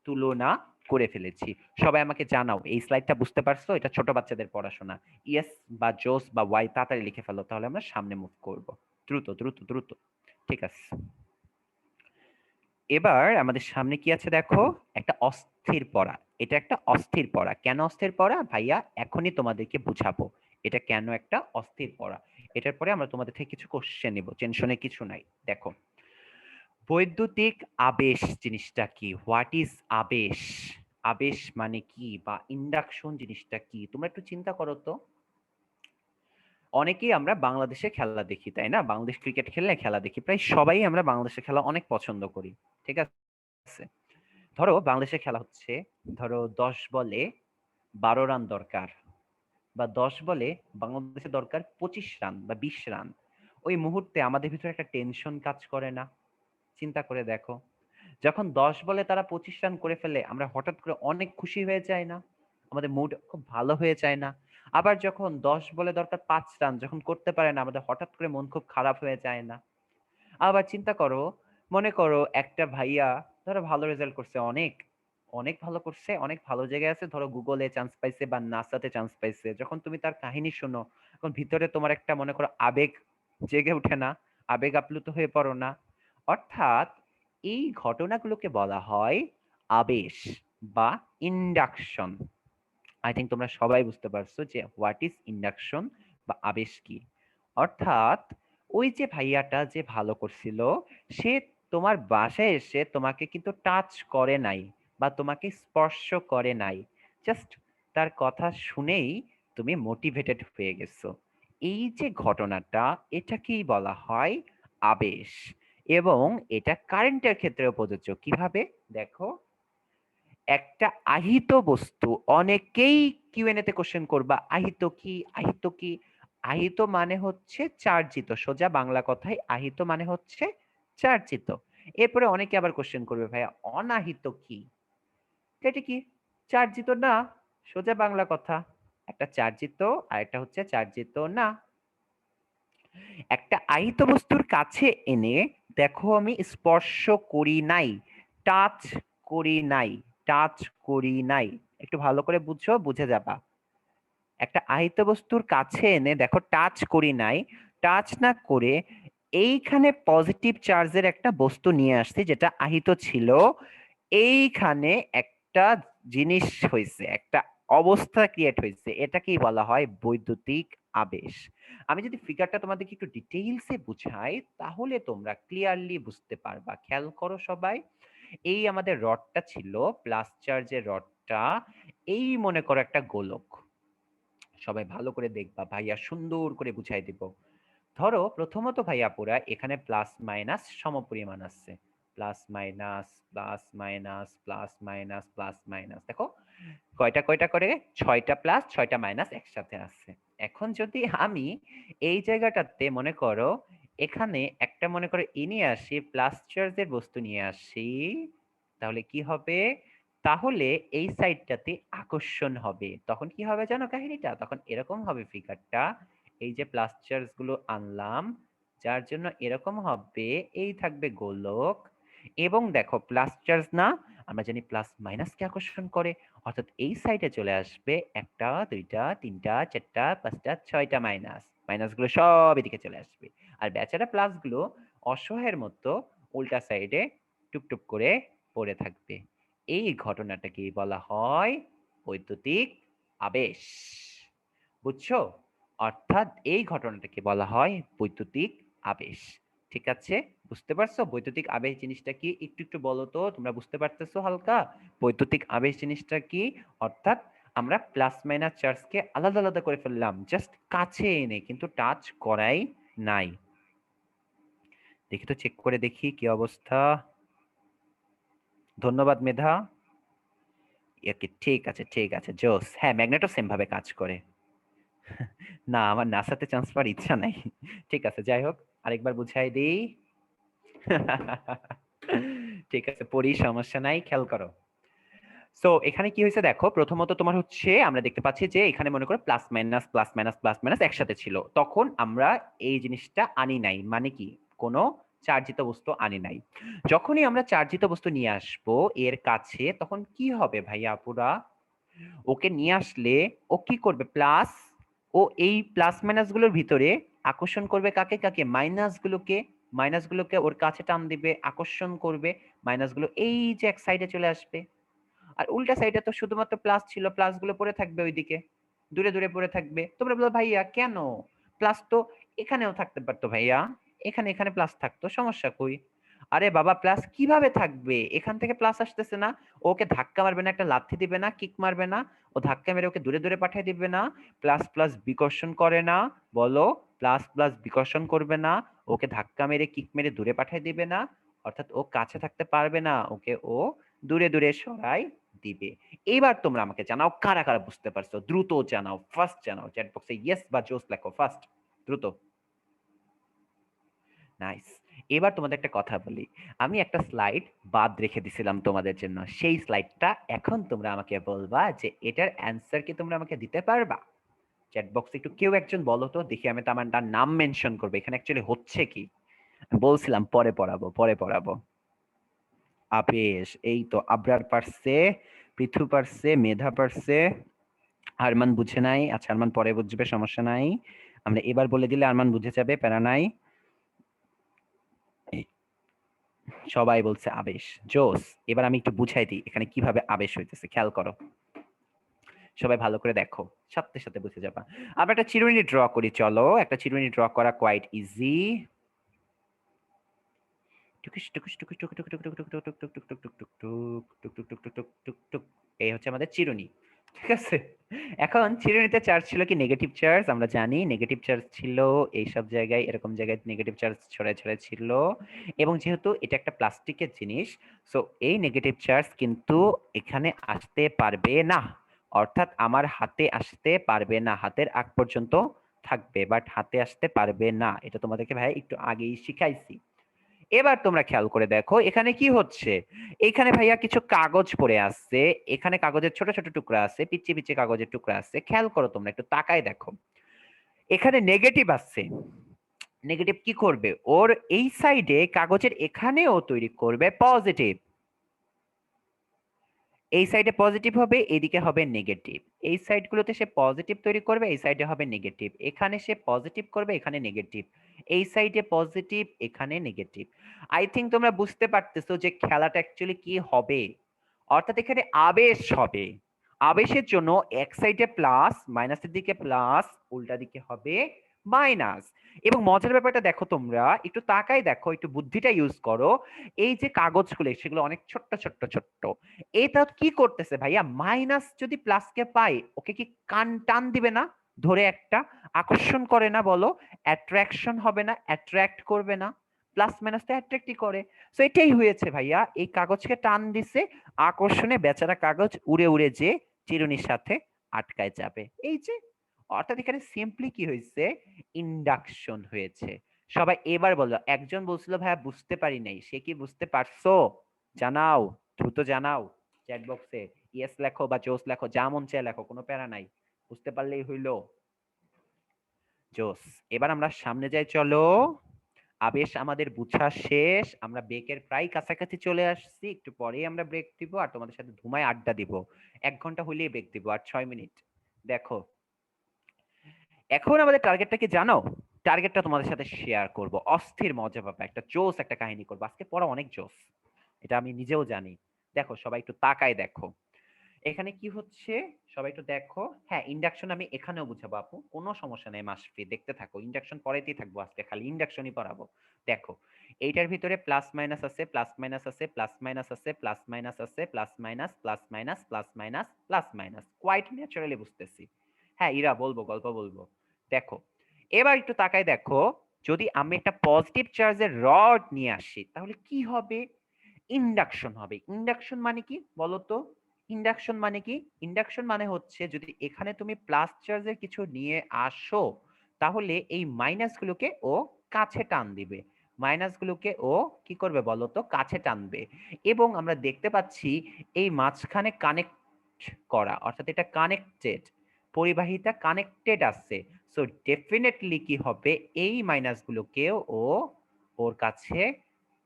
তুলনা করে ফেলেছি। সবাই আমাকে জানাও এই স্লাইডটা বুঝতে পারছো? এটা ছোট বাচ্চাদের পড়াশোনা। ইয়েস বা জোস বা ওয়াই তাড়াতাড়ি লিখে ফেলো, তাহলে আমরা সামনে মুভ করব। দ্রুত দ্রুত দ্রুত। ঠিক আছে, এবার আমাদের সামনে কি আছে দেখো, একটা অস্থির পড়া। এটা একটা অস্থির পড়া। কেন অস্থির পড়া ভাইয়া, এখনই তোমাদেরকে বুঝাবো এটা কেন একটা অস্থির পড়া। এটার পরে আমরা তোমাদের থেকে কিছু কোশ্চেন নিব, টেনশনে কিছু নাই। দেখো, বৈদ্যুতিক আবেশ জিনিসটা কি? হোয়াট ইজ আবেশ? আবেশ মানে কি বা ইন্ডাকশন জিনিসটা কি তোমরা একটু চিন্তা করো তো। অনেকেই আমরা বাংলাদেশে খেলা দেখি, তাই না? বাংলাদেশ ক্রিকেট খেললে খেলা দেখি, প্রায় সবাই আমরা বাংলাদেশের খেলা অনেক পছন্দ করি, ঠিক আছে? ধরো বাংলাদেশের খেলা হচ্ছে, ধরো 10 বলে 12 রান দরকার, বা 10 বলে বাংলাদেশের দরকার 25 রান বা 20 রান। ওই মুহূর্তে আমাদের ভিতরে একটা টেনশন কাজ করে না? চিন্তা করে দেখো, যখন 10 বলে তারা 25 রান করে ফেলে আমরা হঠাৎ করে অনেক খুশি হয়ে যাই না? আমাদের মুড খুব ভালো হয়ে যায় না? আবার যখন 10 বলে দরকার 5 রান যখন করতে পারে না আমাদের হঠাৎ করে মন খুব খারাপ হয়ে যায় না? আবার চিন্তা করো, মনে করো একটা ভাইয়া ধরো ভালো রেজাল্ট করছে, অনেক অনেক ভালো করছে, অনেক ভালো জায়গায় আছে, ধরো গুগলে চান্স পাইছে বা নাসাতে চান্স পাইছে, যখন তুমি তার কাহিনী শোনো তখন ভিতরে তোমার একটা মনে করো আবেগ জেগে ওঠে না? আবেগ আপ্লুত হয়ে পড়ো না? অর্থাৎ এই ঘটনাগুলোকে বলা হয় আবেশ বা ইন্ডাকশন। আই থিঙ্ক তোমরা সবাই বুঝতে পারছো যে হোয়াট ইজ ইন্ডাকশন বা আবেশ কি। অর্থাৎ ওই যে ভাইয়াটা যে ভালো করছিল, সে তোমার বাসায় এসে তোমাকে কিন্তু টাচ করে নাই বা তোমাকে স্পর্শ করে নাই, জাস্ট তার কথা শুনেই তুমি মোটিভেটেড হয়ে গেছো। এই যে ঘটনাটা, এটাকেই বলা হয় আবেশ। এবং এটা কারেন্টের ক্ষেত্রেও প্রযোজ্য। কিভাবে? দেখো, একটা আহিত বস্তু, অনেকেই কিউএনএ তে কোশ্চেন করবা আহিত কি, আহিত কি। আহিত মানে হচ্ছে চার্জিত, সোজা বাংলা কথায় আহিত মানে হচ্ছে চার্জিত। এরপরে অনেকে আবার কোশ্চেন করবে ভাইয়া অনাহিত কি, এটা কি? চার্জিত না, সোজা বাংলা কথা। একটা চার্জিত আর একটা হচ্ছে চার্জিত না। একটা আহিত বস্তুর কাছে এনে দেখো আমি স্পর্শ করি নাই, টাচ করি নাই, টাচ করি নাই। একটু ভালো করে বুঝো, বুঝে যাবা। একটা আহিত বস্তুর কাছে এনে দেখো টাচ করি নাই, টাচ না করে এইখানে পজিটিভ চার্জের একটা বস্তু নিয়ে আসছি যেটা আহিত ছিল। এইখানে একটা জিনিস হয়েছে, একটা অবস্থা ক্রিয়েট হয়েছে, এটাকেই বলা হয় বৈদ্যুতিক আবেশ। আমি যদি ফিগারটা তোমাদেরকে একটু ডিটেইলসে বুঝাই তাহলে তোমরা ক্লিয়ারলি বুঝতে পারবা। খেয়াল করো সবাই, এই আমাদের রডটা ছিল, প্লাস চার্জের রডটা, এই মনে করো একটা গোলক। সবাই ভালো করে দেখবা, ভাইয়া সুন্দর করে বুঝাই দিব। ধরো প্রথমত ভাইয়া পুরা এখানে প্লাস মাইনাস সমপরিমাণ আছে, plus minus plus minus plus minus plus minus, দেখো কয়টা কয়টা করে, 6টা প্লাস 6টা মাইনাস একসাথে আছে। এখন যদি আমি এই জায়গাটাতে মনে করো এখানে একটা মনে করো নিয়ে আসি, প্লাস চার্জের বস্তু নিয়ে আসি, তাহলে কি হবে? তাহলে এই সাইডটাতে আকর্ষণ হবে। তখন কি হবে জানো কাহিনীটা? তখন এরকম হবে ফিগারটা, এই যে প্লাস চার্জ গুলো আনলাম, যার জন্য এরকম হবে, এই থাকবে গোলক। এবং দেখো প্লাস চার্জ না, আমরা জানি প্লাস মাইনাসকে আকর্ষণ করে, অর্থাৎ এই সাইডে চলে আসবে একটা, দুইটা, তিনটা, চারটা, পাঁচটা, 6টা মাইনাস। মাইনাস গুলো সব এদিকে চলে আসবে, আর বেচারা প্লাস গুলো অসহায়ের মতো উল্টা সাইডে টুপটুপ করে পড়ে থাকবে। এই ঘটনাটাকে বলা হয় বৈদ্যুতিক আবেশ। বুঝছো? অর্থাৎ এই ঘটনাটাকে বলা হয় বৈদ্যুতিক আবেশ। ঠিক আছে? বুঝতে পারছো বৈদ্যুতিক আবেশ জিনিসটা কি? একটু একটু বলো তো, তোমরা বুঝতে পারতেছো হালকা বৈদ্যুতিক আবেশ জিনিসটা কি? অর্থাৎ আমরা প্লাস মাইনাস চার্জকে আলাদা আলাদা করে ফেললাম, জাস্ট কাছে এনে, কিন্তু টাচ করাই নাই। দেখি তো, চেক করে দেখি কি অবস্থা। ধন্যবাদ মেধা। ওকে, ঠিক আছে ঠিক আছে, জোস। হ্যাঁ, ম্যাগনেটও সেম ভাবে কাজ করে। না, আমার নাসাতে চান্স পাওয়ার ইচ্ছা নাই। ঠিক আছে, যাই হোক, আরেকবার বুঝাই দিই। ঠিক আছে, পড়ি, সমস্যা নাই, খেয়াল করো। সো এখানে কি হয়েছে দেখো, প্রথমত তোমার হচ্ছে আমরা দেখতে পাচ্ছি যে এখানে মনে করো plus minus plus minus plus minus একসাথে ছিল, তখন আমরা এই জিনিসটা আনি নাই, মানে কি কোনো চার্জিত বস্তু আনি নাই। যখনই আমরা চার্জিত বস্তু নিয়ে আসবো এর কাছে, তখন কি হবে ভাইয়া আপুরা? ওকে নিয়ে আসলে ও কি করবে? প্লাস, ও এই প্লাস মাইনাস গুলোর ভিতরে আকর্ষণ করবে কাকে কাকে? মাইনাস গুলোকে। মাইনাস গুলোকে ওর কাছে টান দিবে, আকর্ষণ করবে। মাইনাস গুলো এই যে এক সাইডে চলে আসবে, আর উল্টা সাইডে তো শুধুমাত্র প্লাস ছিল, প্লাস গুলো পড়ে থাকবে ওইদিকে, দূরে দূরে পড়ে থাকবে। তোমরা বলো ভাইয়া কেন? প্লাস তো এখানেও থাকতে পারতো ভাইয়া, এখানে এখানে প্লাস থাকতো, সমস্যা কই? আরে বাবা প্লাস কিভাবে থাকবে, এখান থেকে প্লাস আসতেছে না, ওকে ধাক্কা মারবে না, একটা লাথি দিবে না, কিক মারবে না, ও ধাক্কা মেরে ওকে দূরে দূরে পাঠিয়ে দিবে না, প্লাস প্লাস বিকর্ষণ করে না, বলো প্লাস প্লাস বিকর্ষণ করবে না, ওকে ধাক্কা মেরে কিক মেরে দূরে পাঠিয়ে দিবে না, অর্থাৎ ও কাছে থাকতে পারবে না, ওকে ও দূরে দূরে সরাই দিবে। এবার তোমরা আমাকে জানাও কারা কারা বুঝতে পারছো, দ্রুত জানাও, ফার্স্ট জানাও, চ্যাট বক্সে ইয়েস বা জোস লেখো ফার্স্ট, দ্রুত। নাইস। এবার তোমাদের একটা কথা বলি, আমি একটা স্লাইড বাদ রেখে দিছিলাম তোমাদের জন্য, সেই স্লাইডটা এখন তোমরা আমাকে বলবা যে এটার অ্যান্সার কি তোমরা আমাকে দিতে পারবা। চ্যাট বক্সে একটু কেউ একজন বলো তো দেখি, আমি তো আমার তার নাম মেনশন করবো, এখানে অ্যাকচুয়ালি হচ্ছে কি বলছিলাম পরে পড়াবো, পরে পড়াবো। আবেশ, এই তো আবরার পারছে, পৃথু পারছে, মেধা পারছে, আরমান বুঝে নাই, আচ্ছা আরমান পরে বুঝবে, সমস্যা নাই, আমরা এবার বলে দিলে আরমান বুঝে যাবে, প্যারা নাই। সবাই বলছে আবেশ, জোস। এবার আমি একটু বুঝাই দিই এখানে কিভাবে আবেশ হইতেছে, খেয়াল করো, সবাই ভালো করে দেখো, সাথে সাথে বুঝে যাবা। আমরা একটা চিরুনি ড্র করি, চলো একটা চিরুনি ড্র করা কোয়াইট ইজি। এই হচ্ছে আমাদের চিরুনি, ঠিক আছে। এখন চিরুনিতে চার্জ ছিল কি নেগেটিভ চার্জ, আমরা জানি নেগেটিভ চার্জ ছিল এই সব জায়গায়, এরকম জায়গায় নেগেটিভ চার্জ ছড়ায় ছড়ায় ছিল, এবং যেহেতু এটা একটা প্লাস্টিকের জিনিস, সো এই নেগেটিভ চার্জ কিন্তু এখানে আসতে পারবে না, অর্থাৎ আমার হাতে আসতে পারবে না, হাতের আগ পর্যন্ত থাকবে, বাট হাতে আসতে পারবে না, এটা তোমাদেরকে ভাই একটু আগেই শিখাইছি। এবার তোমরা খেয়াল করে দেখো এখানে কি হচ্ছে, এখানে ভাইয়া কিছু কাগজ পড়ে আসছে, এখানে কাগজের ছোট ছোট টুকরা আছে, পিচ্ছি পিচ্ছি কাগজের টুকরা আছে, খেয়াল করো তোমরা একটু তাকায় দেখো, এখানে নেগেটিভ আছে, নেগেটিভ কি করবে, ওর এই সাইডে কাগজের এখানেও তৈরি করবে পজিটিভ, এই সাইডে পজিটিভ হবে, এদিকে হবে নেগেটিভ, এই সাইডগুলোতে সে পজিটিভ তৈরি করবে, এই সাইডে হবে নেগেটিভ, এখানে সে পজিটিভ করবে, এখানে নেগেটিভ, এই সাইডে পজিটিভ, এখানে নেগেটিভ। আই থিঙ্ক তোমরা বুঝতে পারতেছো যে খেলাটা অ্যাকচুয়ালি কি হবে, অর্থাৎ এখানে আবেশ হবে, আবেশের জন্য এক সাইডে প্লাস, মাইনাসের দিকে প্লাস, উল্টা দিকে হবে মাইনাস। এবং মজার ব্যাপারটা দেখো, তোমরা একটু তাকাই দেখো, একটু বুদ্ধিটা ইউজ করো, এই যে কাগজগুলো সেগুলো অনেক ছোট্ট ছোট্ট ছোট্ট, এটা কি করতেছে ভাইয়া, মাইনাস যদি প্লাসকে পাই ওকে কি কান টান দিবে না, ধরে একটা আকর্ষণ করে না, বলো অ্যাট্রাকশন হবে না, অ্যাট্রাক্ট করবে না, প্লাস মাইনাস তো অ্যাট্রাক্টই করে। তো এটাই হয়েছে ভাইয়া, এই কাগজকে টান দিছে, আকর্ষণে বেচারা কাগজ উড়ে উড়ে যে চিরুনির সাথে আটকায় যাবে, এই যে, অর্থাৎ এখানে সিম্পলি কি হয়েছে, ইন্ডাকশন হয়েছে। সবাই এবার বলো, একজন বলছিল ভাইয়া বুঝতে পারি নাই, সে কি বুঝতে পারছো, জানাও, দ্রুত জানাও চ্যাট বক্সে, ইয়েস লেখো বা জোস লেখো, যা মন চায় লেখো, কোনো প্যারা নাই, বুঝতে পারলেই হইলো। জোস। এবার আমরা সামনে যাই, চলো। আবেশ আমাদের বুঝা শেষ, আমরা ব্রেকের প্রায় কাছাকাছি চলে আসছি, একটু পরেই আমরা ব্রেক দিব আর তোমাদের সাথে ধুমায় আড্ডা দিব, 1 ঘন্টা হলেই ব্রেক দিব, আর 6 মিনিট। দেখো এখন আমাদের টার্গেটটা কি জানো, টার্গেটটা তোমাদের সাথে শেয়ার করব, অস্থির মজা পাবে, একটা জোস একটা কাহিনী করবো, আজকে পড়া অনেক জোস, এটা আমি নিজেও জানি। দেখো সবাই একটু তাকায় দেখো এখানে কি হচ্ছে, সবাই একটু দেখো, হ্যাঁ ইন্ডাকশন আমি এখানেও বুঝাবো আপু, কোনো সমস্যা নেই, মাসফি দেখতে থাকো, ইন্ডাকশন পরেতেই থাকবো, আজকে খালি ইন্ডাকশনই পড়াবো। দেখো এইটার ভিতরে প্লাস মাইনাস আছে, প্লাস মাইনাস আছে, প্লাস মাইনাস আছে, প্লাস মাইনাস আছে, plus minus, plus minus, plus minus, plus minus, quite naturally বুঝতেছি। হ্যাঁ ইরা বলবো, গল্প বলবো। দেখো এবার একটু তাকায় দেখো, যদি আমি একটা পজিটিভ চার্জের রড নিয়ে আসি তাহলে কি হবে, ইন্ডাকশন হবে। ইন্ডাকশন মানে কি বলতো, ইন্ডাকশন মানে কি, ইন্ডাকশন মানে হচ্ছে যদি এখানে তুমি প্লাস চার্জের কিছু নিয়ে আসো তাহলে এই মাইনাস গুলোকে ও কাছে টান দিবে, মাইনাস গুলোকে ও কি করবে বলতো, কাছে টানবে। এবং আমরা দেখতে পাচ্ছি এই মাঝখানে কানেক্ট করা, অর্থাৎ এটা কানেক্টেড, পরিবাহিতা কানেক্টেড আছে, সো ডেফিনেটলি কি হবে, এই মাইনাস গুলোকেও ও ওর কাছে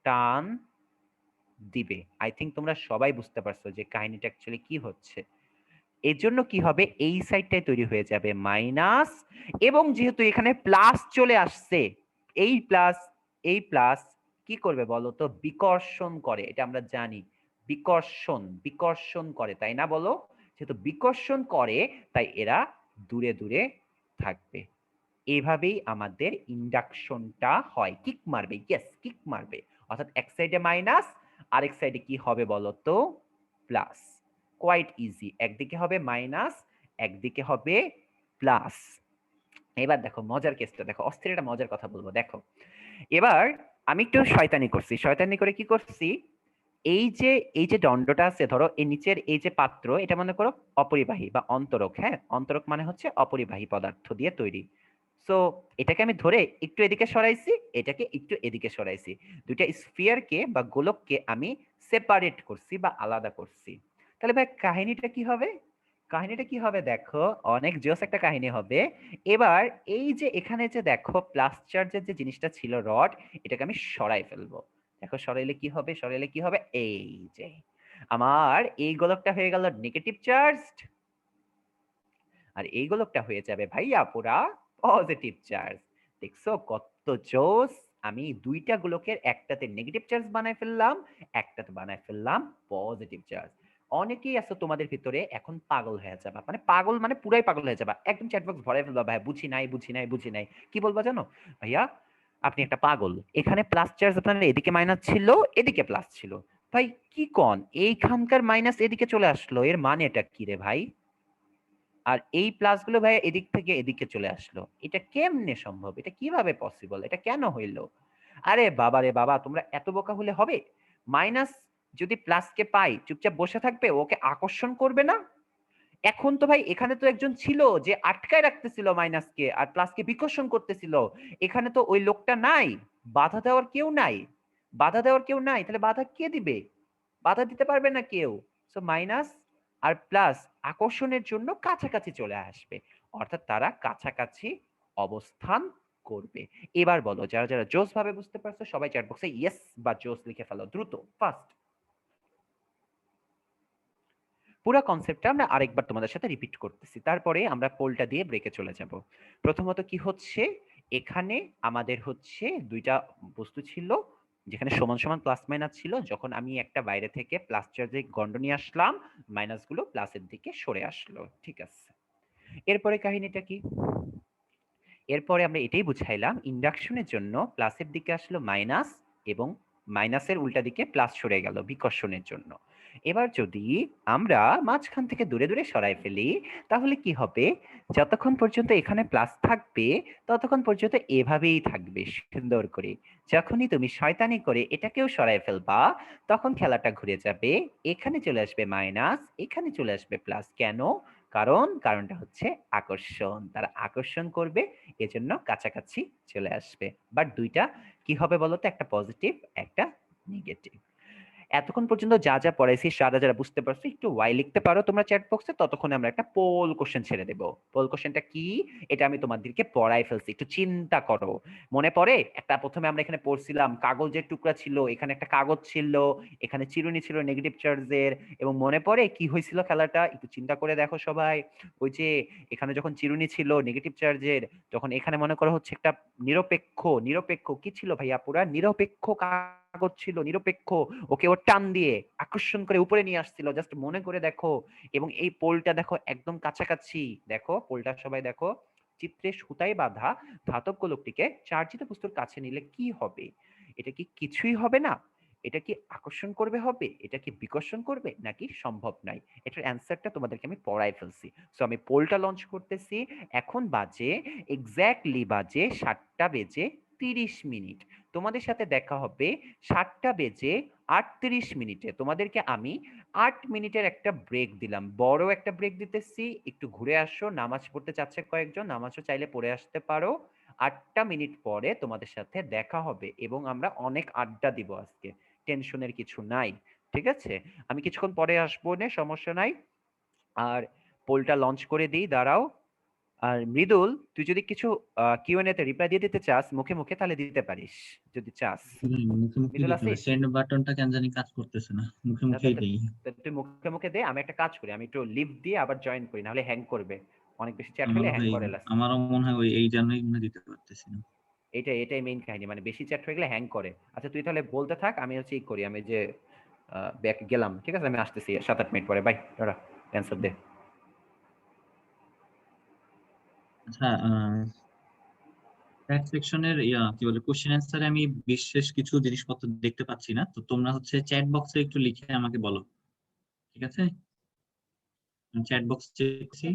টান দিবে। আই থিঙ্ক তোমরা সবাই বুঝতে পারছো যে কাহিনীটা অ্যাকচুয়ালি কি হচ্ছে। এর জন্য কি হবে, এই সাইডটাই তৈরি হয়ে যাবে মাইনাস, এবং যেহেতু এখানে প্লাস চলে আসছে, এই প্লাস, এই প্লাস কি করবে বলো তো, বিকর্ষণ করে, এটা আমরা জানি, বিকর্ষণ, বিকর্ষণ করে, তাই না বলো, যেহেতু বিকর্ষণ করে তাই এরা দূরে দূরে থাকবে। এভাবেই আমাদের ইন্ডাকশনটা হয়, কিক মারবে, ইয়েস কিক মারবে, অর্থাৎ এক সাইডে মাইনাস, আরেক সাইডে কি হবে বলো তো? প্লাস। কোয়াইট ইজি, একদিকে হবে মাইনাস, একদিকে হবে প্লাস। এবার দেখো মজার কেসটা দেখো, অস্থির একটা মজার কথা বলবো দেখো। এবার আমি একটু শয়তানি করছি, শয়তানি করে কি করছি, এই যে দণ্ডটা আছে, ধরো এই নিচের এই যে পাত্র, এটা মনে করো অপরিবাহী বা অন্তরক। হ্যাঁ, অন্তরক মানে হচ্ছে অপরিবাহী পদার্থ দিয়ে তৈরি। সো এটাকে আমি ধরে একটু এদিকে সরাইছি, এটাকে একটু এদিকে সরাইছি, দুইটা স্ফিয়ারকে বা গোলককে আমি সেপারেট করছি বা আলাদা করছি। তাহলে ভাই কাহিনীটা কি হবে? কাহিনীটা কি হবে দেখো, অনেক জোস একটা কাহিনী হবে। এবার এই যে এখানে যে দেখো প্লাস চার্জের যে জিনিসটা ছিল রড, এটাকে আমি সরাই ফেলবো। দেখো সরাইলে কি হবে, সরাইলে কি হবে, এই যে আমার এই গোলকটা হয়ে গেল নেগেটিভ চার্জড, আর এই গোলকটা হয়ে যাবে ভাইয়া পুরা পজিটিভ চার্জ। দেখছো কত জোস, আমি দুইটা গোলকের একটাতে নেগেটিভ চার্জ বানাই ফেললাম, একটাতে বানাই ফেললাম পজিটিভ চার্জ। অনেকেই আছো তোমাদের ভিতরে এখন পাগল হয়ে যাবা, মানে পাগল মানে পুরাই পাগল হয়ে যাবা, একদম চ্যাট বক্স ভরে ফেলবা, ভাই বুঝি নাই বুঝি নাই বুঝি নাই। কি বলবা জানো? ভাইয়া আপনি একটা পাগল, এখানে প্লাস চার্জ আপনার এদিকে মাইনাস ছিল, এদিকে প্লাস ছিল। ভাই কি কন, এইখানকার মাইনাস এদিকে চলে আসলো, এর মানে এটা কি রে ভাই? আর এই প্লাস গুলো ভাই এদিক থেকে এদিকে চলে আসলো, এটা কেমনে সম্ভব, এটা কিভাবে পসিবল, এটা কেন হইলো? আরে বাবা রে বাবা, তোমরা এত বোকা হলে হবে? মাইনাস যদি প্লাসকে পাই চুপচাপ বসে থাকবে, ওকে আকর্ষণ করবে না? এখন তো ভাই এখানে তো একজন ছিল যে আটকায় রাখতেছিল মাইনাসকে আর প্লাসকে বিকর্ষণ করতেছিল, এখানে তো ওই লোকটা নাই, বাধা দেওয়ার কেউ নাই, বাধা দেওয়ার কেউ নাই, তাহলে বাধা কে দিবে? বাধা দিতে পারবে না কেউ। সো মাইনাস আর প্লাস আকর্ষণের জন্য কাছাকাছি চলে আসবে, অর্থাৎ তারা কাছাকাছি অবস্থান করবে। এবার বলো, যারা যারা জোস ভাবে বুঝতে পারছো সবাই চ্যাট বক্সে ইয়েস বা জোস লিখে ফেলো দ্রুত, ফাস্ট। পুরো কনসেপ্টটা আমরা আরেকবার তোমাদের সাথে রিপিট করতেছি, তারপরে আমরা পোলটা দিয়ে ব্রেকে চলে যাব। প্রথমত কি হচ্ছে, এখানে আমাদের হচ্ছে দুইটা বস্তু ছিল যেখানে সমান সমান প্লাস মাইনাস ছিল, যখন আমি একটা বাইরে থেকে প্লাস চার্জে গন্ড নিয়ে আসলাম, মাইনাস গুলো প্লাসের দিকে সরে আসলো, ঠিক আছে। এরপরে কাহিনীটা কি? এরপরে আমরা এটাই বুঝাইলাম ইন্ডাকশনের জন্য প্লাসের দিকে আসলো মাইনাস, এবং মাইনাসের উল্টা দিকে প্লাস সরে গেল বিকর্ষণের জন্য। এবার যদি আমরা মাঝখান থেকে দূরে দূরে সরাই ফেলি, তাহলে কি হবে, যতক্ষণ পর্যন্ত এখানে প্লাস থাকবে ততক্ষণ পর্যন্ত এভাবেই থাকবে সুন্দর করে। যখনই তুমি শয়তানি করে এটাকেও সরাই ফেলবা, তখন খেলাটা ঘুরে যাবে, এখানে চলে আসবে মাইনাস, এখানে চলে আসবে প্লাস। কেন? কারণটা হচ্ছে আকর্ষণ, তারা আকর্ষণ করবে, এজন্য কাছাকাছি চলে আসবে। বাট দুইটা কি হবে বলতো, একটা পজিটিভ একটা নেগেটিভ। এতক্ষণ পর্যন্ত যা যা পড়াইছি যারা যারা বুঝতে পারছো একটু ওয়াই লিখতে পারো তোমরা চ্যাট বক্সে, ততক্ষণে আমরা একটা পোল কোশ্চেন ছেড়ে দেব। পোল কোশ্চেনটা কি, এটা আমি তোমাদেরকে পড়াই ফেলছি, একটু চিন্তা করো। মনে পড়ে একটা প্রথমে আমরা এখানে পড়ছিলাম কাগজের টুকরা ছিল, এখানে একটা কাগজ ছিল, এখানে চিরুনি ছিল নেগেটিভ চার্জের, এবং মনে পড়ে কি হয়েছিল খেলাটা, একটু চিন্তা করে দেখো সবাই। ওই যে এখানে যখন চিরুনি ছিল নেগেটিভ চার্জের, তখন এখানে মনে করো হচ্ছে একটা নিরপেক্ষ, নিরপেক্ষ কি ছিল ভাইয়া, পুরা নিরপেক্ষ কাগজ ছিল, নিরপেক্ষ, ওকে ও টান দিয়ে আকর্ষণ করে উপরে নিয়ে আসছিল, জাস্ট মনে করে দেখো। এবং এই পোলটা দেখো একদম কাছাকাছি, দেখো পোলটা সবাই দেখো, চিত্রে সুতায় বাঁধা ধাতব গোলকটিকে চার্জিত বস্তুর কাছে নিলে কি হবে? এটা কি কিছুই হবে না? এটা কি আকর্ষণ করবে হবে, এটা কি বিকর্ষণ করবে, নাকি সম্ভব নাই? এটার অ্যান্সারটা তোমাদেরকে আমি পড়াই ফেলছি। সো আমি পোলটা লঞ্চ করতেছি, এখন বাজে এক্স্যাক্টলি বাজে 7:30। তোমাদের সাথে দেখা হবে 7:38। তোমাদেরকে আমি 8 মিনিটের একটা ব্রেক দিলাম, বড় একটা ব্রেক দিতেছি, একটু ঘুরে আসো, নামাজ পড়তে চাচ্ছে কয়েকজন, নামাজও চাইলে পড়ে আসতে পারো। 8 মিনিট পরে তোমাদের সাথে দেখা হবে এবং আমরা অনেক আড্ডা দিব আজকে, টেনশনের কিছু নাই, ঠিক আছে? আমি কিছুক্ষণ পরে আসবো, নে সমস্যা নাই। আর পোলটা লঞ্চ করে দিই, দাঁড়াও। আর মৃদুল, তুই যদি কিছু কিউএনএ তে রিপ্লাই দিয়ে দিতে চাস মুখে মুখে, তাহলে দিতে পারিস যদি চাস। মুখে মুখে মৃদুল দিতে হবে, আসিস? সেন্ড বাটনটা কেন জানি কাজ করতেছে না, মুখে তা- মুখেই তা- দেই। তা- তুই মুখে মুখে দে, আমি একটা কাজ করি, আমি একটু লিভ দিয়ে আবার জয়েন করি, নাহলে হ্যাং করবে, অনেক বেশি চ্যাট হলে আমারও হ্যাং ভাই, করে লাস্ট। আমারও মনে হয় ওই এই জন্যই মনে হয় দিতে পারতেছি না। এটাই মেইন কাহিনী, মানে বেশি চ্যাট হয়ে গেলে হ্যাং করে। আচ্ছা তুই তাহলে বলতে থাক, আমি হচ্ছে ই করি, আমি যে ব্যাক গেলাম, ঠিক আছে? আমি আসতেছি 7-8 মিনিট পরে, বাই। দাঁড়া, অ্যান্সার দে। আচ্ছা, চ্যাট সেকশনের কি বলে কোশ্চেন অ্যান্সারে আমি বিশেষ কিছু জিনিসপত্র দেখতে পাচ্ছি না, তো তোমরা হচ্ছে চ্যাট বক্সে একটু লিখে আমাকে বলো, ঠিক আছে? চ্যাট বক্স চেয়েছি।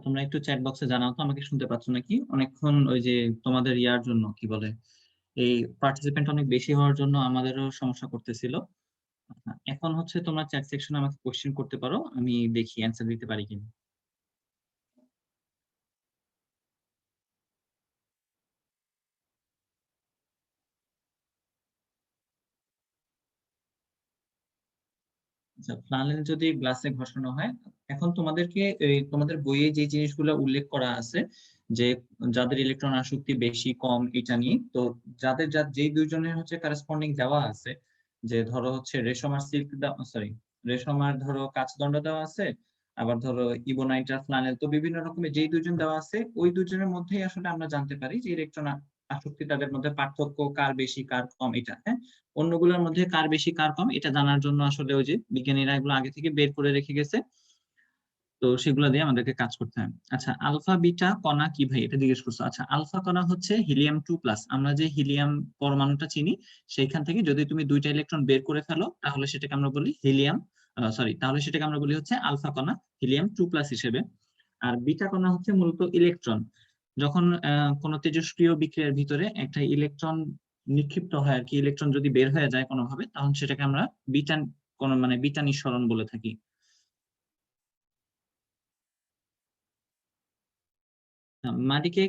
তোমরা একটু চ্যাট বক্সে জানাও তো আমাকে শুনতে পাচ্ছ নাকি? অনেকক্ষণ ওই যে তোমাদের ইয়ার জন্য কি বলে এই পার্টিসিপেন্ট অনেক বেশি হওয়ার জন্য আমাদেরও সমস্যা করতেছিল। এখন হচ্ছে তোমরা চ্যাট সেকশনে আমাকে কোশ্চেন করতে পারো, আমি দেখি অ্যান্সার দিতে পারি কিনা। আচ্ছা, ফ্লানেল যদি গ্লাসে ঘষানো হয়, এখন তোমাদেরকে এই তোমাদের বইয়ে যে জিনিসগুলো উল্লেখ করা আছে যে যাদের ইলেকট্রন আসক্তি বেশি কম এটা নিয়ে, তো যাদের যেই দুইজনের হচ্ছে কারেসপন্ডিং দেওয়া আছে, যে ধরো হচ্ছে রেশম আর সিল্ক, সরি রেশম আর ধরো কাচদণ্ড দেওয়া আছে, আবার ধরো ইবোনাইট আর ফ্লানেল, তো বিভিন্ন রকমের যেই দুইজন দেওয়া আছে ওই দুইজনের মধ্যেই আসলে আমরা জানতে পারি যে ইলেকট্রন আসক্তি তাদের মধ্যে পার্থক্য কার বেশি কার কম এটা। হ্যাঁ, অন্যগুলোর মধ্যে কার বেশি কার কম এটা জানার জন্য আসলে ওই যে বিজ্ঞানীরা এগুলো আগে থেকে বের করে রেখে গেছে। তো সেগুলো দিয়ে আমাদেরকে কাজ করতে হয়। আচ্ছা, আলফা বিটা কণা কি ভাই, এটা জিজ্ঞেস করছো। আচ্ছা, আলফা কণা হচ্ছে হিলিয়াম 2+। আমরা যে হিলিয়াম পরমাণুটা চিনি, সেইখান থেকে যদি তুমি 2টা ইলেকট্রন বের করে ফেলো, তাহলে সেটাকে আমরা বলি হিলিয়াম, তাহলে সেটাকে আমরা বলি হচ্ছে আলফা কণা, হিলিয়াম 2+ হিসেবে। আর বিটা কণা হচ্ছে মূলত ইলেকট্রন। যখন কোনো তেজস্ক্রিয় বিক্রিয়ার ভিতরে একটা ইলেকট্রন নিক্ষিপ্ত হয় আর কি, ইলেকট্রন যদি বের হয়ে যায় কোনোভাবে, তখন সেটাকে আমরা বিটা মানে বিটা নিঃসরণ বলে থাকি। মাটিকে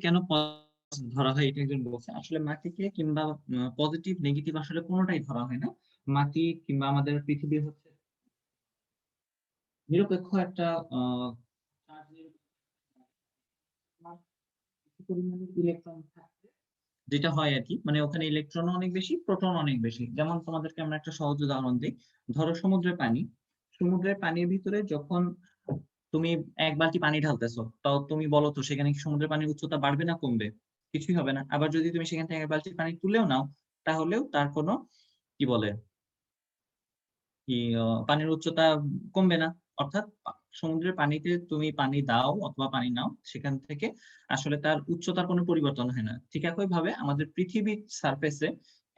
কেন positive ধরা হয়, এটা একজন বলছে। আসলে মাটিকে কিংবা পজিটিভ নেগেটিভ আসলে কোনোটাই ধরা হয় না। মাটি কিংবা আমাদের পৃথিবী হচ্ছে নিরপেক্ষ একটা charge কিছু পরিমাণে ইলেকট্রন থাকবে, যেটা হয় আর কি, মানে ওখানে ইলেকট্রন অনেক বেশি, প্রোটন অনেক বেশি। যেমন তোমাদেরকে আমরা একটা সহজ উদাহরণ দিই। ধরো সমুদ্রের পানির ভিতরে যখন তুমি 1 বালতি পানি ঢালতেছো, তাও তুমি বলো তো সেখানে কি সমুদ্রের পানির উচ্চতা বাড়বে না কমবে? কিছুই হবে না। আবার যদি তুমি সেখান থেকে 1 বালতি পানি তুলেও নাও, তাহলেও তার কোনো কি বলে পানির উচ্চতা কমবে না। অর্থাৎ সমুদ্রের পানিতে তুমি পানি দাও অথবা পানি নাও, সেখান থেকে আসলে তার উচ্চতার কোনো পরিবর্তন হয় না। ঠিক একইভাবে আমাদের পৃথিবীর সারফেসে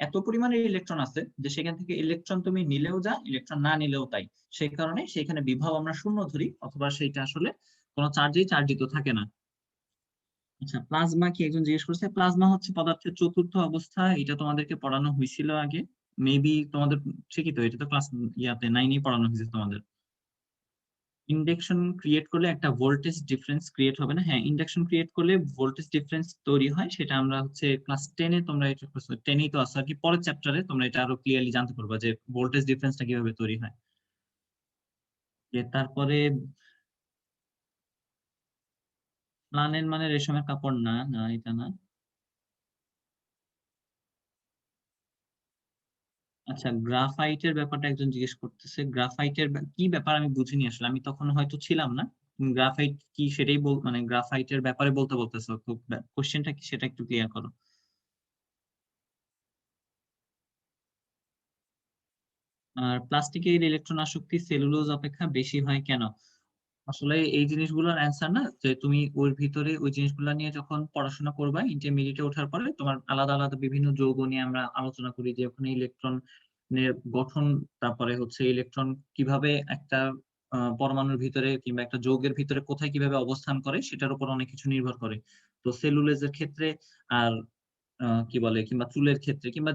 এত পরিমাণে ইলেকট্রন আছে যে সেখান থেকে ইলেকট্রন তুমি নিলেও যা, ইলেকট্রন না নিলেও তাই। সেই কারণে সেখানে বিভব আমরা শূন্য ধরি, অথবা সেইটা আসলে কোনো চার্জেই চার্জিত থাকে না। আচ্ছা, প্লাজমা কি একজন জিজ্ঞেস করছে। প্লাজমা হচ্ছে পদার্থের চতুর্থ অবস্থা। এটা তোমাদেরকে পড়ানো হয়েছিল আগে, মেবি তোমাদের। ঠিকই তো, এটা তো ক্লাস 9 পড়ানো হয়েছে তোমাদের। ইন্ডাকশন ক্রিয়েট করলে একটা ভোল্টেজ ডিফারেন্স ক্রিয়েট হবে না? হ্যাঁ, ইন্ডাকশন ক্রিয়েট করলে ভোল্টেজ ডিফারেন্স তৈরি হয়। সেটা আমরা হচ্ছে ক্লাস 10-এ, তোমরা এটা 10-এই তো আসো আর কি, পরের চ্যাপ্টারে তোমরা এটা আরো ক্লিয়ারলি জানতে পারবা যে ভোল্টেজ ডিফারেন্সটা কিভাবে তৈরি হয়। তারপরে প্লানের মানে রেশমের কাপড় না, না এটা না। আচ্ছা, গ্রাফাইটের ব্যাপারটা একজন জিজ্ঞেস করতেছে। গ্রাফাইটের কি ব্যাপার আমি বুঝিনি আসলে, আমি তখন হয়তো ছিলাম না। গ্রাফাইট কি সেটাই মানে গ্রাফাইটের ব্যাপারে বলতেছো তো, কোশ্চেনটা কি সেটা একটু ক্লিয়ার করো। আর প্লাস্টিকের ইলেকট্রন আসক্তি সেলুলোজ অপেক্ষা বেশি হয় কেন? আসলে এই জিনিসগুলোর অ্যান্সার না, যে তুমি ওর ভিতরে ওই জিনিসগুলো নিয়ে যখন পড়াশোনা করবা ইন্টারমিডিয়েটে ওঠার পরে, তোমার আলাদা আলাদা বিভিন্ন যৌগ নিয়ে আমরা আলোচনা করি, যে ওখানে ইলেকট্রনের গঠন, তারপরে হচ্ছে ইলেকট্রন কিভাবে একটা পরমাণুর ভিতরে কিংবা একটা যৌগের ভিতরে কোথায় কিভাবে অবস্থান করে, সেটার উপর অনেক কিছু নির্ভর করে। তো সেলুলোজের ক্ষেত্রে আর কি বলে, কিংবা চুলের ক্ষেত্রে, কিংবা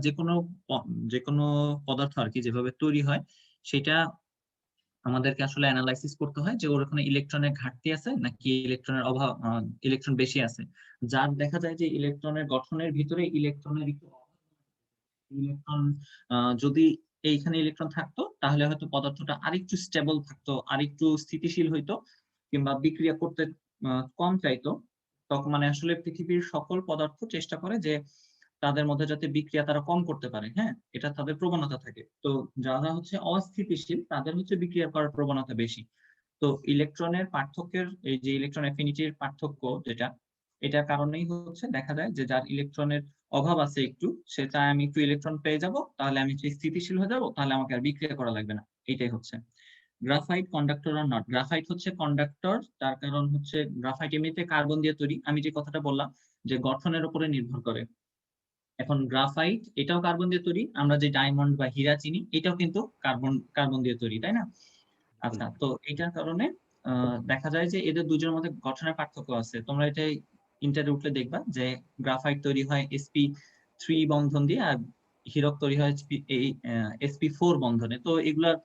যে কোনো পদার্থ আর কি যেভাবে তৈরি হয়, সেটা আমাদেরকে আসলে অ্যানালাইসিস করতে হয় যে ওর ওখানে ইলেকট্রনের ঘাটতি আছে নাকি ইলেকট্রনের অভাব, ইলেকট্রন বেশি আছে। যার দেখা যায় যে ইলেকট্রনের গঠনের ভিতরে ইলেকট্রনের একটু ইলেকট্রন যদি এইখানে ইলেকট্রন থাকতো, তাহলে হয়তো পদার্থটা আরেকটু স্টেবল থাকতো, আরেকটু স্থিতিশীল হইতো, কিংবা বিক্রিয়া করতে কম চাইতো। তখন মানে আসলে পৃথিবীর সকল পদার্থ চেষ্টা করে যে তাদের মধ্যে যাতে বিক্রিয়া তারা কম করতে পারে, হ্যাঁ, এটা তাদের প্রবণতা থাকে। তো যারা হচ্ছে অস্থিতিশীল, তাদের হচ্ছে বিক্রিয়া করার প্রবণতা বেশি। তো ইলেকট্রনের পার্থক্যের, এই যে ইলেকট্রন অ্যাফিনিটির পার্থক্য যেটা, এটার কারণেই হচ্ছে দেখা যায় যে যার ইলেকট্রনের অভাব আছে একটু, সে চায় আমি একটু ইলেকট্রন পেয়ে যাব, তাহলে আমি একটু স্থিতিশীল হয়ে যাব, তাহলে আমাকে আর বিক্রিয়া করা লাগবে না। এইটাই হচ্ছে graphite conductor are not. Graphite হচ্ছে কন্ডাক্টর, তার কারণ হচ্ছে গ্রাফাইট এমনিতে কার্বন দিয়ে তৈরি। আমি যে কথাটা বললাম যে গঠনের উপরে নির্ভর করে, এখন গ্রাফাইট এটাও কার্বন দিয়ে তৈরি। আমরা যে ডায়মন্ড বা হীরা চিনি, এটাও কিন্তু কার্বন দিয়ে তৈরি, তাই না? আচ্ছা, তো এটার কারণে দেখা যায় যে এদের দুজনের মধ্যে গঠনের পার্থক্য আছে। তোমরা এটা ইন্টারে উঠলে দেখবা যে গ্রাফাইট তৈরি হয় sp3 বন্ধন দিয়ে, আর হীরক তৈরি হয় sp4 বন্ধনে। তো এগুলার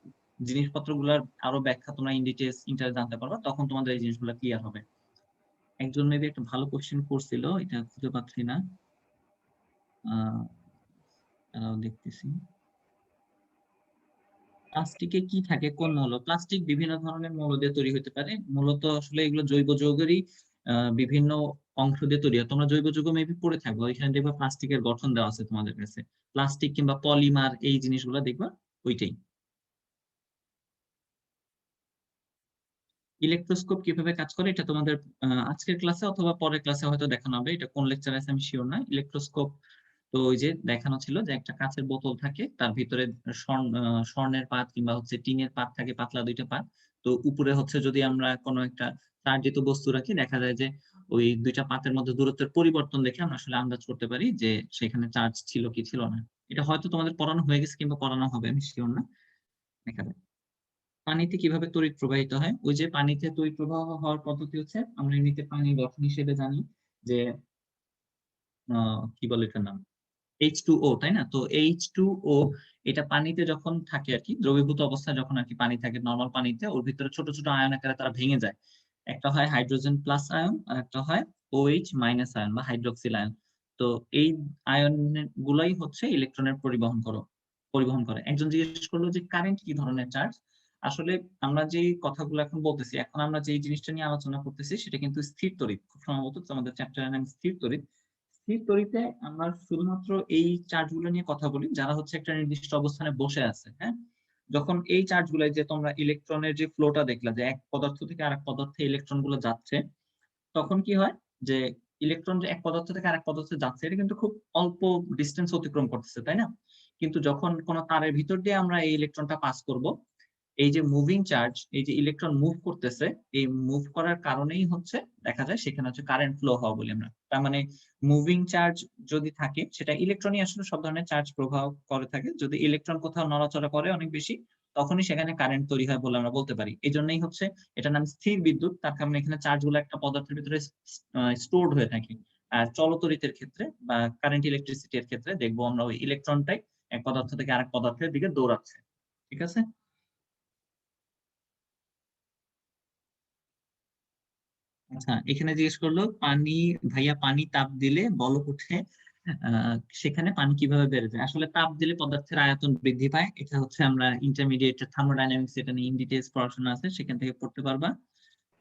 জিনিসপত্রগুলার আরো ব্যাখ্যা তোমরা ইন ডিটেইলস ইন্টারে জানতে পারবা, তখন তোমাদের এই জিনিসগুলো ক্লিয়ার হবে। একজন মেবি একটা ভালো কোশ্চেন করছিল, এটা খুঁজে পাচ্ছি না। দেখতেছি। প্লাস্টিকে কি থাকে, কোন মৌল? প্লাস্টিক বিভিন্ন ধরনের মৌল দিয়ে তৈরি হতে পারে। মূলত আসলে এগুলো জৈব যৌগেরই বিভিন্ন অংশ দিয়ে তৈরি হয়। তোমরা জৈব যৌগ মেবি পড়ে থাকবে, ওইখানে দেখবা প্লাস্টিকের গঠন দেওয়া আছে তোমাদের কাছে। প্লাস্টিক কিংবা পলিমার, এই জিনিসগুলো দেখবা ওইটাই। ইলেকট্রোস্কোপ কিভাবে কাজ করে, এটা তোমাদের আজকের ক্লাসে অথবা পরের ক্লাসে হয়তো দেখানো হবে। এটা কোন লেকচারে আছে আমি শিওর না। ইলেকট্রোস্কোপ তো ওই যে দেখানো ছিল যে একটা কাঁচের বোতল থাকে, তার ভিতরে স্বর্ণের পাত কিংবা হচ্ছে টিনের পাত থাকে, পাতলা 2টা পাত। তো তো উপরে হচ্ছে যদি আমরা কোনো একটা চার্জিত বস্তু রাখি, দেখা যায় যে ওই দুইটা পাতের মধ্যে দূরত্বের পরিবর্তন দেখে আমরা আসলে আন্দাজ করতে পারি যে সেখানে চার্জ ছিল কি ছিল না। এটা হয়তো তোমাদের পড়ানো হয়ে গেছে কিংবা পড়ানো হবে, আমি সিওর না। দেখা যায় পানিতে কিভাবে তড়িৎ প্রবাহিত হয়, ওই যে পানিতে তড়িৎ প্রবাহ হওয়ার পদ্ধতি হচ্ছে, আমরা এমনিতে পানির গঠন হিসেবে জানি যে কি বলে এটার নাম, H2O, তাই না? তো H2O এটা পানিতে যখন থাকে আর কি, দ্রবীভূত অবস্থায় যখন আর কি পানি থাকে নরমাল পানিতে, ওর ভিতরে ছোট ছোট আয়ন আকারে তারা ভেঙে যায়। একটা হয় হাইড্রোজেন প্লাস আয়ন আর একটা হয় OH মাইনাস আয়ন বা হাইড্রোক্সিল আয়ন। তো এই আয়ন গুলাই হচ্ছে ইলেকট্রনের পরিবহন করে। একজন জিজ্ঞেস করলো যে কারেন্ট কি ধরনের চার্জ? আসলে আমরা যে কথাগুলো এখন বলতেছি, এখন আমরা যে জিনিসটা নিয়ে আলোচনা করতেছি সেটা কিন্তু স্থির তড়িৎ। খুব সম্ভবত তোমাদের চ্যাপ্টারের নাম স্থির তড়িৎ। স্থির তড়িতে আমরা শুধুমাত্র এই চার্জ গুলো নিয়ে কথা বলি যারা হচ্ছে একটা নির্দিষ্ট অবস্থানে বসে আছে, হ্যাঁ? যখন এই চার্জ গুলো, যে তোমরা ইলেকট্রনের যে ফ্লোটা দেখলা যে এক পদার্থ থেকে আরেক পদার্থে ইলেকট্রন গুলো যাচ্ছে, তখন কি হয় যে ইলেকট্রন যে এক পদার্থ থেকে আরেক পদার্থে যাচ্ছে এটা কিন্তু খুব অল্প ডিস্টেন্স অতিক্রম করতেছে, তাই না? কিন্তু যখন কোনো তারের ভিতর দিয়ে আমরা এই ইলেকট্রনটা পাস করব, এই যে মুভিং চার্জ, এই যে ইলেকট্রন মুভ করতেছে, এই মুভ করার কারণেই হচ্ছে দেখা যায় সেখানে হচ্ছে কারেন্ট ফ্লো হওয়া বলি আমরা। তার মানে মুভিং চার্জ যদি থাকে, সেটা ইলেকট্রনই আসলে সব ধরনের চার্জ প্রবাহ করে থাকে। যদি ইলেকট্রন কোথাও নড়াচড়া করে অনেক বেশি, তখনই সেখানে কারেন্ট তৈরি হয় বলে আমরা বলতে পারি। এজন্যই হচ্ছে এটার নাম স্থির বিদ্যুৎ। তার কারণে এখানে চার্জ গুলো একটা পদার্থের ভিতরে স্টোরড হয়ে থাকে। আর চলতড়িতের ক্ষেত্রে বা কারেন্ট ইলেকট্রিসিটি এর ক্ষেত্রে দেখবো আমরা ওই ইলেকট্রনটাই এক পদার্থ থেকে আরেক পদার্থের দিকে দৌড়াচ্ছে। ঠিক আছে? আচ্ছা, এখানে জিজ্ঞেস করলো পানি, ভাইয়া পানি তাপ দিলে বলক উঠে, সেখানে পানি কিভাবে বেড়ে যায়? আসলে তাপ দিলে পদার্থের আয়তন বৃদ্ধি পায়। এটা হচ্ছে আমরা ইন্টারমিডিয়েট থার্মোডাইনামিক্স, এটা নিয়ে ইন ডিটেইলস পড়াশোনা আছে, সেখান থেকে পড়তে পারবা।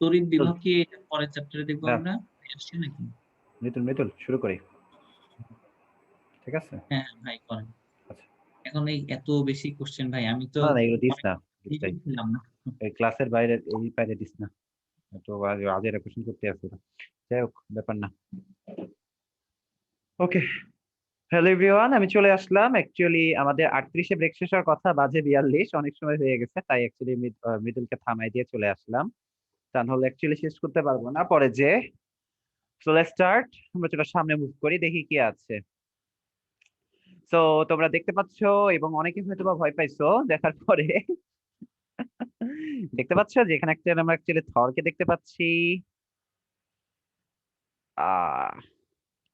তড়িৎ বিভব কি এটা পরের চ্যাপ্টারে দেখবো না, আমরা, আসছে নাকি? মৃদুল মৃদুল শুরু করি, ঠিক আছে? হ্যাঁ ভাই করেন। আচ্ছা, এখন এই এত বেশি কোশ্চেন ভাই, আমি তো না না এগুলো দিস অনেক না, নিজেই ছিলাম না। এই ক্লাসের বাইরে, এই বাইরে দিস না, তো আজ এরা কোশ্চেন করতে আসছে না। যাই হোক, ব্যাপার না। ওকে, হ্যালো এভরিওয়ান, আমি চলে আসলাম। অ্যাকচুয়ালি আমাদের 38-এ ব্রেক শেষ হওয়ার কথা, বাজে 42, অনেক সময় হয়ে গেছে, তাই অ্যাকচুয়ালি মৃদুলকে থামাই দিয়ে চলে আসলাম। তা নাহলে অ্যাকচুয়ালি শেষ করতে পারবো না পরে যে। সো লেটস স্টার্ট, আমরা চলো সামনে মুভ করি, দেখি কি আছে। সো তোমরা দেখতে পাচ্ছ, এবং অনেকে হয়তো বা ভয় পাইছো দেখার পরে। দেখতে পাচ্ছ যে এখানে একটা আমরা অ্যাকচুয়ালি থরকে দেখতে পাচ্ছি। আহ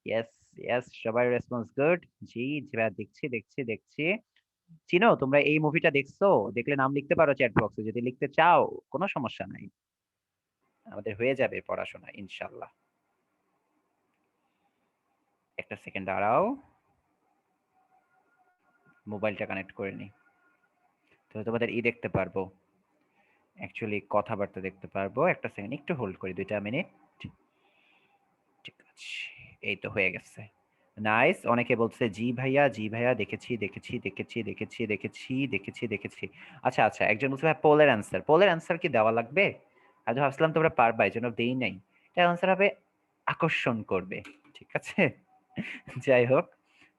ইয়েস, ইয়েস, সবাই রেসপন্স গুড। জি জি ভাইয়া, দেখছি দেখছি দেখছি। চিনো তোমরা এই মুভিটা দেখছো? দেখলে নাম লিখতে পারো চ্যাট বক্সে, যদি লিখতে চাও কোনো সমস্যা নাই, আমাদের হয়ে যাবে পড়াশোনা ইনশাল্লাহ। একটা সেকেন্ড দাঁড়াও, মোবাইলটা কানেক্ট করে নি, তো তোমাদের দেখতে পারবো, অ্যাকচুয়ালি কথাবার্তা দেখতে পারবো। একটা সেকেন্ড একটু হোল্ড করি, 2 মিনিট। ঠিক আছে, এই তো হয়ে গেছে। নাইস, অনেকে বলছে জি ভাইয়া, জি ভাইয়া, দেখেছি দেখেছি দেখেছি দেখেছি দেখেছি দেখেছি দেখেছি। আচ্ছা আচ্ছা, একজন বলছে ভাই পোলের অ্যান্সার, পোলের অ্যান্সার কি দেওয়া লাগবে? আজ ভাবছিলাম তোমরা পারবা, এই জন্য দেই নাই। এটা অ্যান্সার হবে আকর্ষণ করবে, ঠিক আছে? যাই হোক,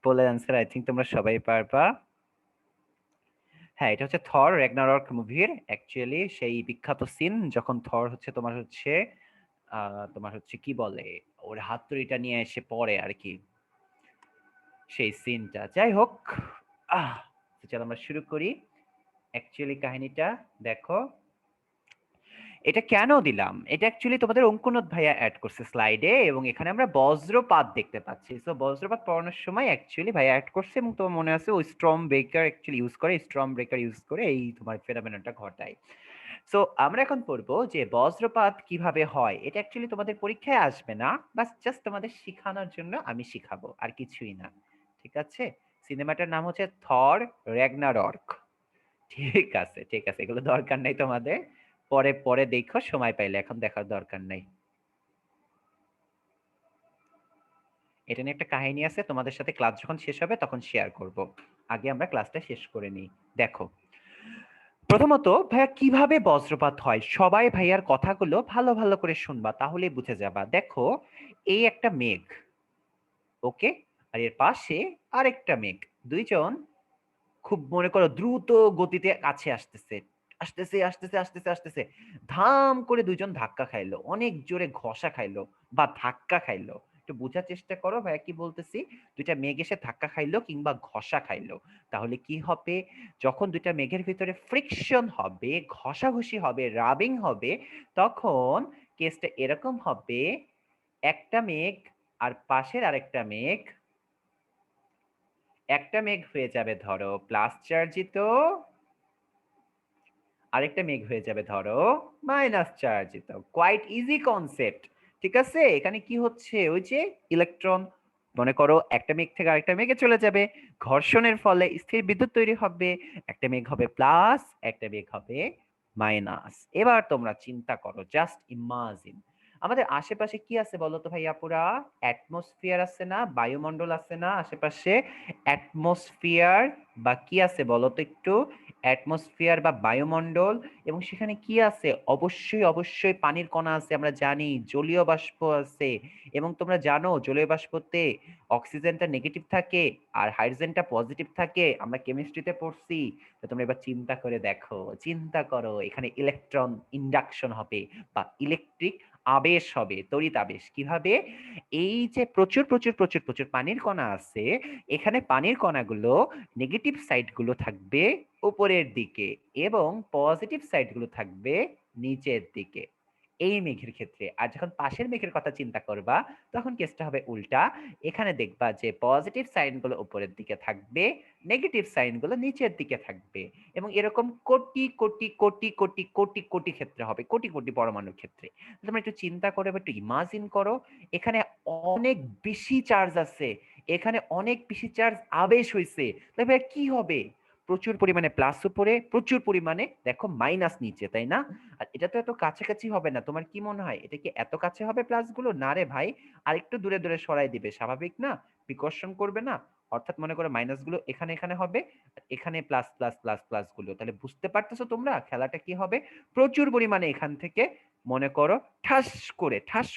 পোলের অ্যান্সার আই থিঙ্ক তোমরা সবাই পারবা। হ্যাঁ, এটা হচ্ছে থর র্যাগনারক মুভির অ্যাকচুয়ালি সেই বিখ্যাত সিন, যখন থর হচ্ছে তোমার হচ্ছে কি বলে, ওর হাতুড়িটা নিয়ে এসে পড়ে আর কি, সেই সিনটা। যাই হোক, তো চলো আমরা শুরু করি। অ্যাকচুয়ালি কাহিনীটা দেখো, এটা কেন দিলাম, এটা অ্যাকচুয়ালি তোমাদের অঙ্কুনদ ভাইয়া অ্যাড করছে স্লাইডে, এবং এখানে আমরা বজ্রপাত দেখতে পাচ্ছি। সো বজ্রপাত পড়ানোর সময় অ্যাকচুয়ালি ভাইয়া অ্যাড করছে, এবং তোমার মনে আছে ওই স্টর্ম ব্রেকার অ্যাকচুয়ালি ইউজ করে এই তোমার ফেনোমেননটা ঘটায়। সো আমরা এখন পড়বো যে বজ্রপাত কিভাবে হয়। এটা অ্যাকচুয়ালি তোমাদের পরীক্ষায় আসবে না, বাস জাস্ট তোমাদের শেখানোর জন্য আমি শিখাবো, আর কিছুই না, ঠিক আছে? সিনেমাটার নাম হচ্ছে থর র্যাগনারক। ঠিক আছে ঠিক আছে, এগুলো দরকার নাই তোমাদের, পরে পরে দেখো সময় পাইলে, এখন দেখার দরকার নাই। এটা নিয়ে একটা কাহিনী আছে, তোমাদের সাথে ক্লাস যখন শেষ হবে তখন শেয়ার করব, আগে আমরা ক্লাসটা শেষ করে নিই। দেখো, প্রথমত ভাইয়া কিভাবে বজ্রপাত হয়, সবাই ভাইয়ার কথাগুলো ভালো ভালো করে শুনবা, তাহলে বুঝে যাবা। দেখো, এই একটা মেঘ, ওকে, আর এর পাশে আরেকটা মেঘ, দুইজন খুব মনে করো দ্রুত গতিতে কাছে আসতেছে, আসতেছে আসতেছে আসতেছে আসতেছে, ধাম করে দুইজন ধাক্কা খাইলো, অনেক জোরে ঘষা খাইলো বা ধাক্কা খাইলো। একটু বোঝার চেষ্টা করো ভাইয়া কি বলতেছি। দুইটা মেঘ এসে ধাক্কা খাইলো কিংবা ঘষা খাইলো, তাহলে কি হবে? যখন দুইটা মেঘের ভিতরে ফ্রিকশন হবে, ঘষাঘষি হবে, রাবিং হবে, তখন কেসটা এরকম হবে, একটা মেঘ আর পাশের আরেকটা মেঘ, একটা মেঘ হয়ে যাবে ধরো প্লাস চার্জিত, আরেকটা মেঘ হয়ে যাবে ধরো মাইনাস চার্জিত। Quite easy concept. ঠিক আছে, এখানে কি হচ্ছে, ওই যে ইলেকট্রন, মনে করো একটা মেঘ থেকে আরেকটা মেঘে চলে যাবে, ঘর্ষণের ফলে স্থির বিদ্যুৎ তৈরি হবে, একটা মেঘ হবে প্লাস, একটা মেঘ হবে মাইনাস। এবার তোমরা চিন্তা করো, জাস্ট ইমাজিন আমাদের আশেপাশে কি আছে বলো তো ভাইয়া? পুরা অ্যাটমসফিয়ার আছে না, বায়ুমণ্ডল আছে না আশেপাশে? অ্যাটমসফিয়ার বা কি আছে বলো তো একটু? অ্যাটমসফিয়ার বা বায়ুমণ্ডল, এবং সেখানে কি আছে? অবশ্যই অবশ্যই পানির কণা আছে, আমরা জানি জলীয় বাষ্প আছে। এবং তোমরা জানো জলীয় বাষ্পতে অক্সিজেনটা নেগেটিভ থাকে আর হাইড্রোজেনটা পজিটিভ থাকে, আমরা কেমিস্ট্রিতে পড়ছি। তো তোমরা এবার চিন্তা করে দেখো, চিন্তা করো, এখানে ইলেকট্রন ইন্ডাকশন হবে বা ইলেকট্রিক আবেশ হবে, তড়িৎ আবেশ। কিভাবে? এই যে প্রচুর প্রচুর প্রচুর প্রচুর পানির কণা আছে, এখানে পানির কণাগুলো নেগেটিভ সাইড গুলো থাকবে উপরের দিকে এবং পজিটিভ সাইড গুলো থাকবে নিচের দিকে, এই মেঘের ক্ষেত্রে। আর যখন পাশের মেঘের কথা চিন্তা করবা, তখন কেসটা হবে উল্টা। এখানে দেখবা যে পজিটিভ সাইন গুলো উপরের দিকে থাকবে, নেগেটিভ সাইন গুলো নিচের দিকে থাকবে। এবং এরকম কোটি কোটি কোটি কোটি কোটি কোটি ক্ষেত্রে হবে, কোটি কোটি পরমাণুর ক্ষেত্রে। তোমরা একটু চিন্তা করো, একটু ইমাজিন করো, এখানে অনেক বেশি চার্জ আছে, এখানে অনেক বেশি চার্জ আবেশ হয়েছে, তবে কি হবে? প্রচুর পরিমাণে প্লাস উপরে, প্রচুর পরিমাণে দেখো মাইনাস নিচে, তাই না? আর এটা তো এত কাছাকাছি হবে না, তোমার কি মনে হয় এটা কি এত কাছে হবে প্লাস গুলো? না রে ভাই, আর একটু দূরে দূরে সরাই দিবে, স্বাভাবিক না? প্রিকশন করবে না? অর্থাৎ মনে করো মাইনাস গুলো এখানে এখানে হবে, আর এখানে প্লাস প্লাস প্লাস প্লাস গুলো, তাহলে বুঝতে পারতেছো তোমরা খেলাটা কি হবে? প্রচুর পরিমাণে এখান থেকে মনে করো ঠাস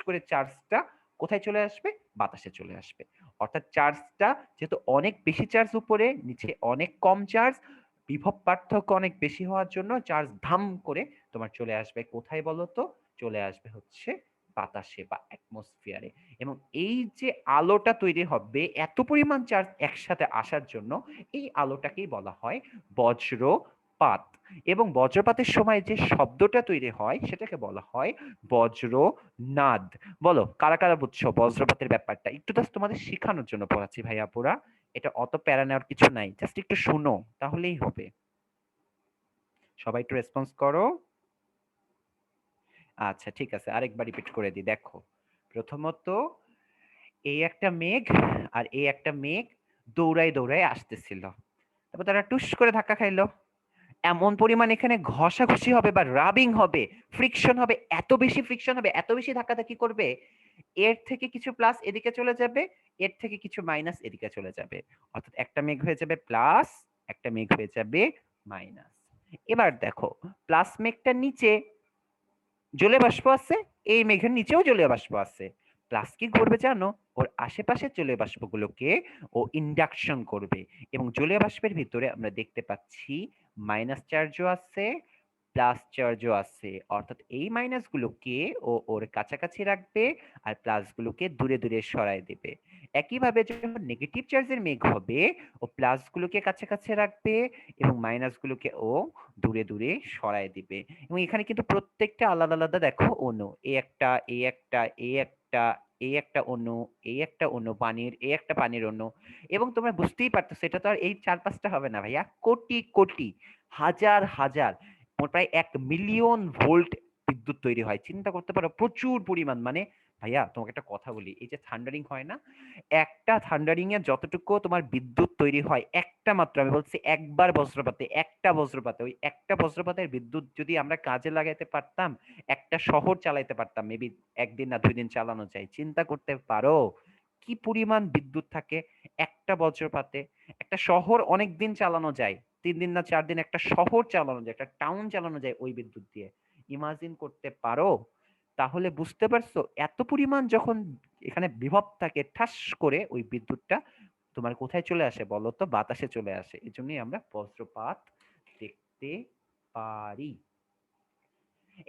করে চার্জটা কোথায় চলে আসবে? বাতাসে চলে আসবে। অর্থাৎ চার্জটা যেহেতু অনেক বেশি চার্জ উপরে, নিচে অনেক কম চার্জ, বিভব পার্থক্য অনেক বেশি হওয়ার জন্য চার্জ ধাম করে তোমার চলে আসবে কোথায় বলো তো? চলে আসবে হচ্ছে বাতাসে বা অ্যাটমসফিয়ারে। এবং এই যে আলোটা তৈরি হবে এত পরিমাণ চার্জ একসাথে আসার জন্য, এই আলোটাকেই বলা হয় বজ্রপাত। এবং বজ্রপাতের সময় যে শব্দটা তৈরি হয় সেটাকে বলা হয় বজ্রনাদ। বলো কারা কারা বুঝছো বজ্রপাতের ব্যাপারটা? একটু জাস্ট তোমাদের শেখানোর জন্য পড়াচ্ছি ভাই আপুরা, এটা অত প্যারা নেওয়ার কিছু নাই, জাস্ট একটু শুনো তাহলেই হবে। সবাই একটু রেসপন্স করো। আচ্ছা ঠিক আছে, আরেকবার রিপিট করে দিই, দেখো। প্রথমত এই একটা মেঘ আর এই একটা মেঘ দৌড়ায় দৌড়ায় আসতেছিল, তারপর তারা টুস করে ধাক্কা খাইলো, এমন পরিমাণ এখানে ঘষাঘষি হবে বা রাবিং হবে, ফ্রিকশন হবে, এত বেশি ফ্রিকশন হবে, এত বেশি ধাক্কাধাক্কি করবে, এর থেকে কিছু প্লাস এদিকে চলে যাবে, এর থেকে কিছু মাইনাস এদিকে চলে যাবে। অর্থাৎ একটা মেঘ হয়ে যাবে প্লাস, একটা মেঘ হয়ে যাবে মাইনাস। এবার দেখো প্লাস মেঘটার নিচে জলীয় বাষ্প আছে, এই মেঘের নিচেও জলীয় বাষ্প আছে। প্লাস কি করবে জানো? ওর আশেপাশের জলীয় বাষ্পগুলোকে ও ইন্ডাকশন করবে, এবং জলীয় বাষ্পের ভিতরে আমরা দেখতে পাচ্ছি মাইনাস চার্জও আছে, প্লাস চার্জও আছে। অর্থাৎ এই মাইনাস গুলোকে ও ওর কাছাকাছি রাখবে আর প্লাস গুলোকে দূরে দূরে সরায় দেবে। একইভাবে যখন নেগেটিভ চার্জের মেঘ হবে, ও প্লাস গুলোকে কাছাকাছি রাখবে এবং মাইনাস গুলোকে ও দূরে দূরে সরায় দিবে। এবং এখানে কিন্তু প্রত্যেকটা আলাদা আলাদা দেখো অণু, এই একটা, এই একটা, এই একটা, এই একটা অণু, এই একটা অণু পানির, এই একটা পানির অণু। এবং তোমরা বুঝতেই পারতেছো এটা তো আর এই 4-5টা হবে না ভাইয়া, কোটি কোটি, হাজার হাজার, মোট প্রায় 1 মিলিয়ন ভোল্ট বিদ্যুৎ তৈরি হয়। চিন্তা করতে পারো প্রচুর পরিমাণ। মানে ভাইয়া তোমাকে একটা কথা বলি, এই যে থান্ডারিং হয় না, একটা থান্ডারিং এ যতটুকু তোমার বিদ্যুৎ তৈরি হয়, একটা মাত্র, আমি বলছি একবার বজ্রপাতে, একটা বজ্রপাতে, ওই একটা বজ্রপাতের বিদ্যুৎ যদি আমরা কাজে লাগাইতে পারতাম, একটা শহর চালাইতে পারতাম, মেবি 1 দিন না 2 দিন চালানো যায়। চিন্তা করতে পারো কি পরিমাণ বিদ্যুৎ থাকে একটা বজ্রপাতে। একটা শহর অনেক দিন চালানো যায়, 3 দিন না 4 দিন একটা শহর চালানো যায়, একটা টাউন চালানো যায় ওই বিদ্যুৎ দিয়ে। ইমাজিন করতে পারো? তাহলে বুঝতে পারছো এত পরিমাণ যখন এখানে বিভব থাকে, ঠাস করে ওই বিদ্যুৎটা তোমার কোথায় চলে আসে বলো তো? বাতাসে চলে আসে। এজন্যই আমরা বজ্রপাত দেখতে পারি।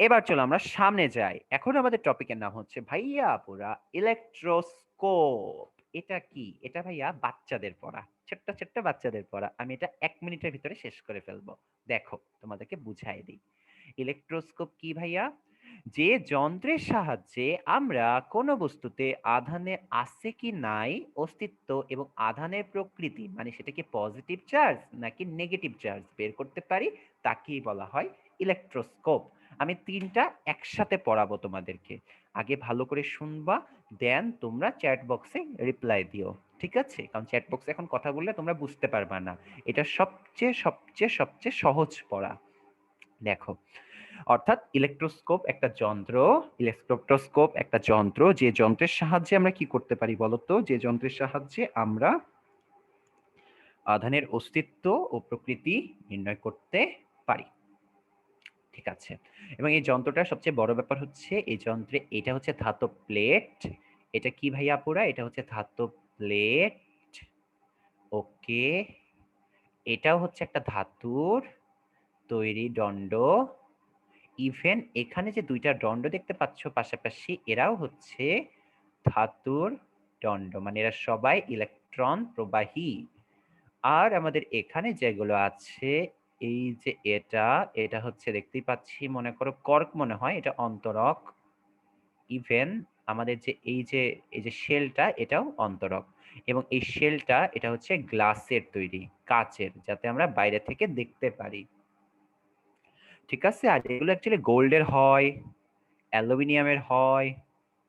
এবার চলো আমরা সামনে যাই। এখন আমাদের টপিকের নাম হচ্ছে ভাইয়া আপুরা ইলেকট্রোস্কোপ। এটা কি? এটা ভাইয়া বাচ্চাদের পড়া, ছোট্ট ছোট্ট বাচ্চাদের পড়া। আমি এটা 1 মিনিটের ভিতরে শেষ করে ফেলবো। দেখো তোমাদেরকে বুঝাই দিই। ইলেকট্রোস্কোপ কি ভাইয়া? যে যন্ত্রের সাহায্যে আমরা কোনো বস্তুতে আধানে আছে কি নাই অস্তিত্ব এবং আধানের প্রকৃতি, মানে সেটা কি পজিটিভ চার্জ নাকি নেগেটিভ চার্জ বের করতে পারি, তাকেই বলা হয় ইলেকট্রোস্কোপ। আমি 3টা একসাথে পড়াবো তোমাদেরকে। আগে ভালো করে শুনবা, দেন তোমরা চ্যাট বক্সে রিপ্লাই দিও, ঠিক আছে? কারণ চ্যাট বক্সে এখন কথা বললে তোমরা বুঝতে পারবা না। এটা সবচেয়ে সবচেয়ে সবচেয়ে সহজ পড়া। দেখো, অর্থাৎ ইলেকট্রোস্কোপ একটা যন্ত্র, ইলেকট্রোস্কোপ একটা যন্ত্র, যে যন্ত্রের সাহায্যে আমরা কি করতে পারি বলতো? যে যন্ত্রের সাহায্যে আমরা আধানের অস্তিত্ব ও প্রকৃতি নির্ণয় করতে পারি, ঠিক আছে? এবং এই যন্ত্রটার সবচেয়ে বড় ব্যাপার হচ্ছে এই যন্ত্রে এটা হচ্ছে ধাতব প্লেট। এটা কি ভাইয়া আপুরা? এটা হচ্ছে ধাতব প্লেট। ওকে, এটাও হচ্ছে একটা ধাতুর তৈরি দণ্ড। ইভেন এখানে যে 2টা দণ্ড দেখতে পাচ্ছ পাশাপাশি, এরাও হচ্ছে ধাতুর দণ্ড, মানে এরা সবাই ইলেকট্রন প্রবাহী। আর আমাদের এখানে যেগুলো আছে, এই যে এটা হচ্ছে দেখতেই পাচ্ছি, মনে করো কর্ক মনে হয়, এটা অন্তরক। ইভেন আমাদের যে এই যে শেলটা, এটাও অন্তরক। এবং এই শেলটা এটা হচ্ছে গ্লাসের তৈরি, কাচের, যাতে আমরা বাইরে থেকে দেখতে পারি, ঠিক আছে? আর এগুলো অ্যাকচুয়ালি গোল্ডের হয়, অ্যালুমিনিয়ামের হয়,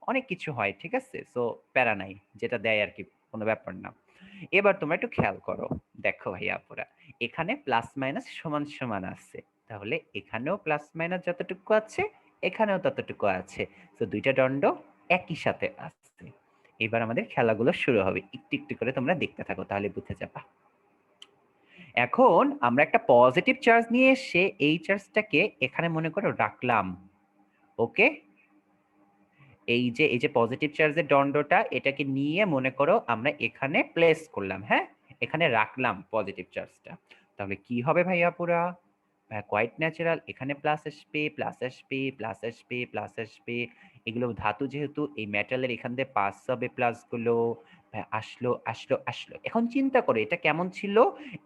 অনেক কিছু হয়, ঠিক আছে? সো প্যারা নাই, যেটা দেয় আর কি, কোনো ব্যাপার না। এবার তোমরা একটু খেয়াল করো, দেখো ভাইয়া আপুরা, এখানে প্লাস মাইনাস সমান সমান আছে, তাহলে এখানেও প্লাস মাইনাস যতটুকু আছে এখানেও ততটুকু আছে। তো 2টা দণ্ড একই সাথে আছে। এবার আমাদের খেলাগুলো শুরু হবে, একটু একটু করে তোমরা দেখতে থাকো, তাহলে বুঝে যাবা। এখন আমরা একটা পজিটিভ চার্জ নিয়ে এসে এই চার্জটাকে এখানে মনে করো রাখলাম। ওকে, এই যে পজিটিভ চার্জের দণ্ডটা, এটাকে নিয়ে মনে করো আমরা এখানে প্লেস করলাম, হ্যাঁ, এখানে রাখলাম পজিটিভ চার্জটা। তাহলে কি হবে ভাইয়া পুরা? কোয়াইট ন্যাচারাল, এখানে প্লাস আসবে প্লাস আসবে প্লাস আসবে প্লাস আসবে। এগুলো ধাতু যেহেতু, এই মেটালের এখান দিয়ে পাস হবে প্লাস গুলো। আসলো আসলো আসলো। এখন চিন্তা করো এটা কেমন ছিল।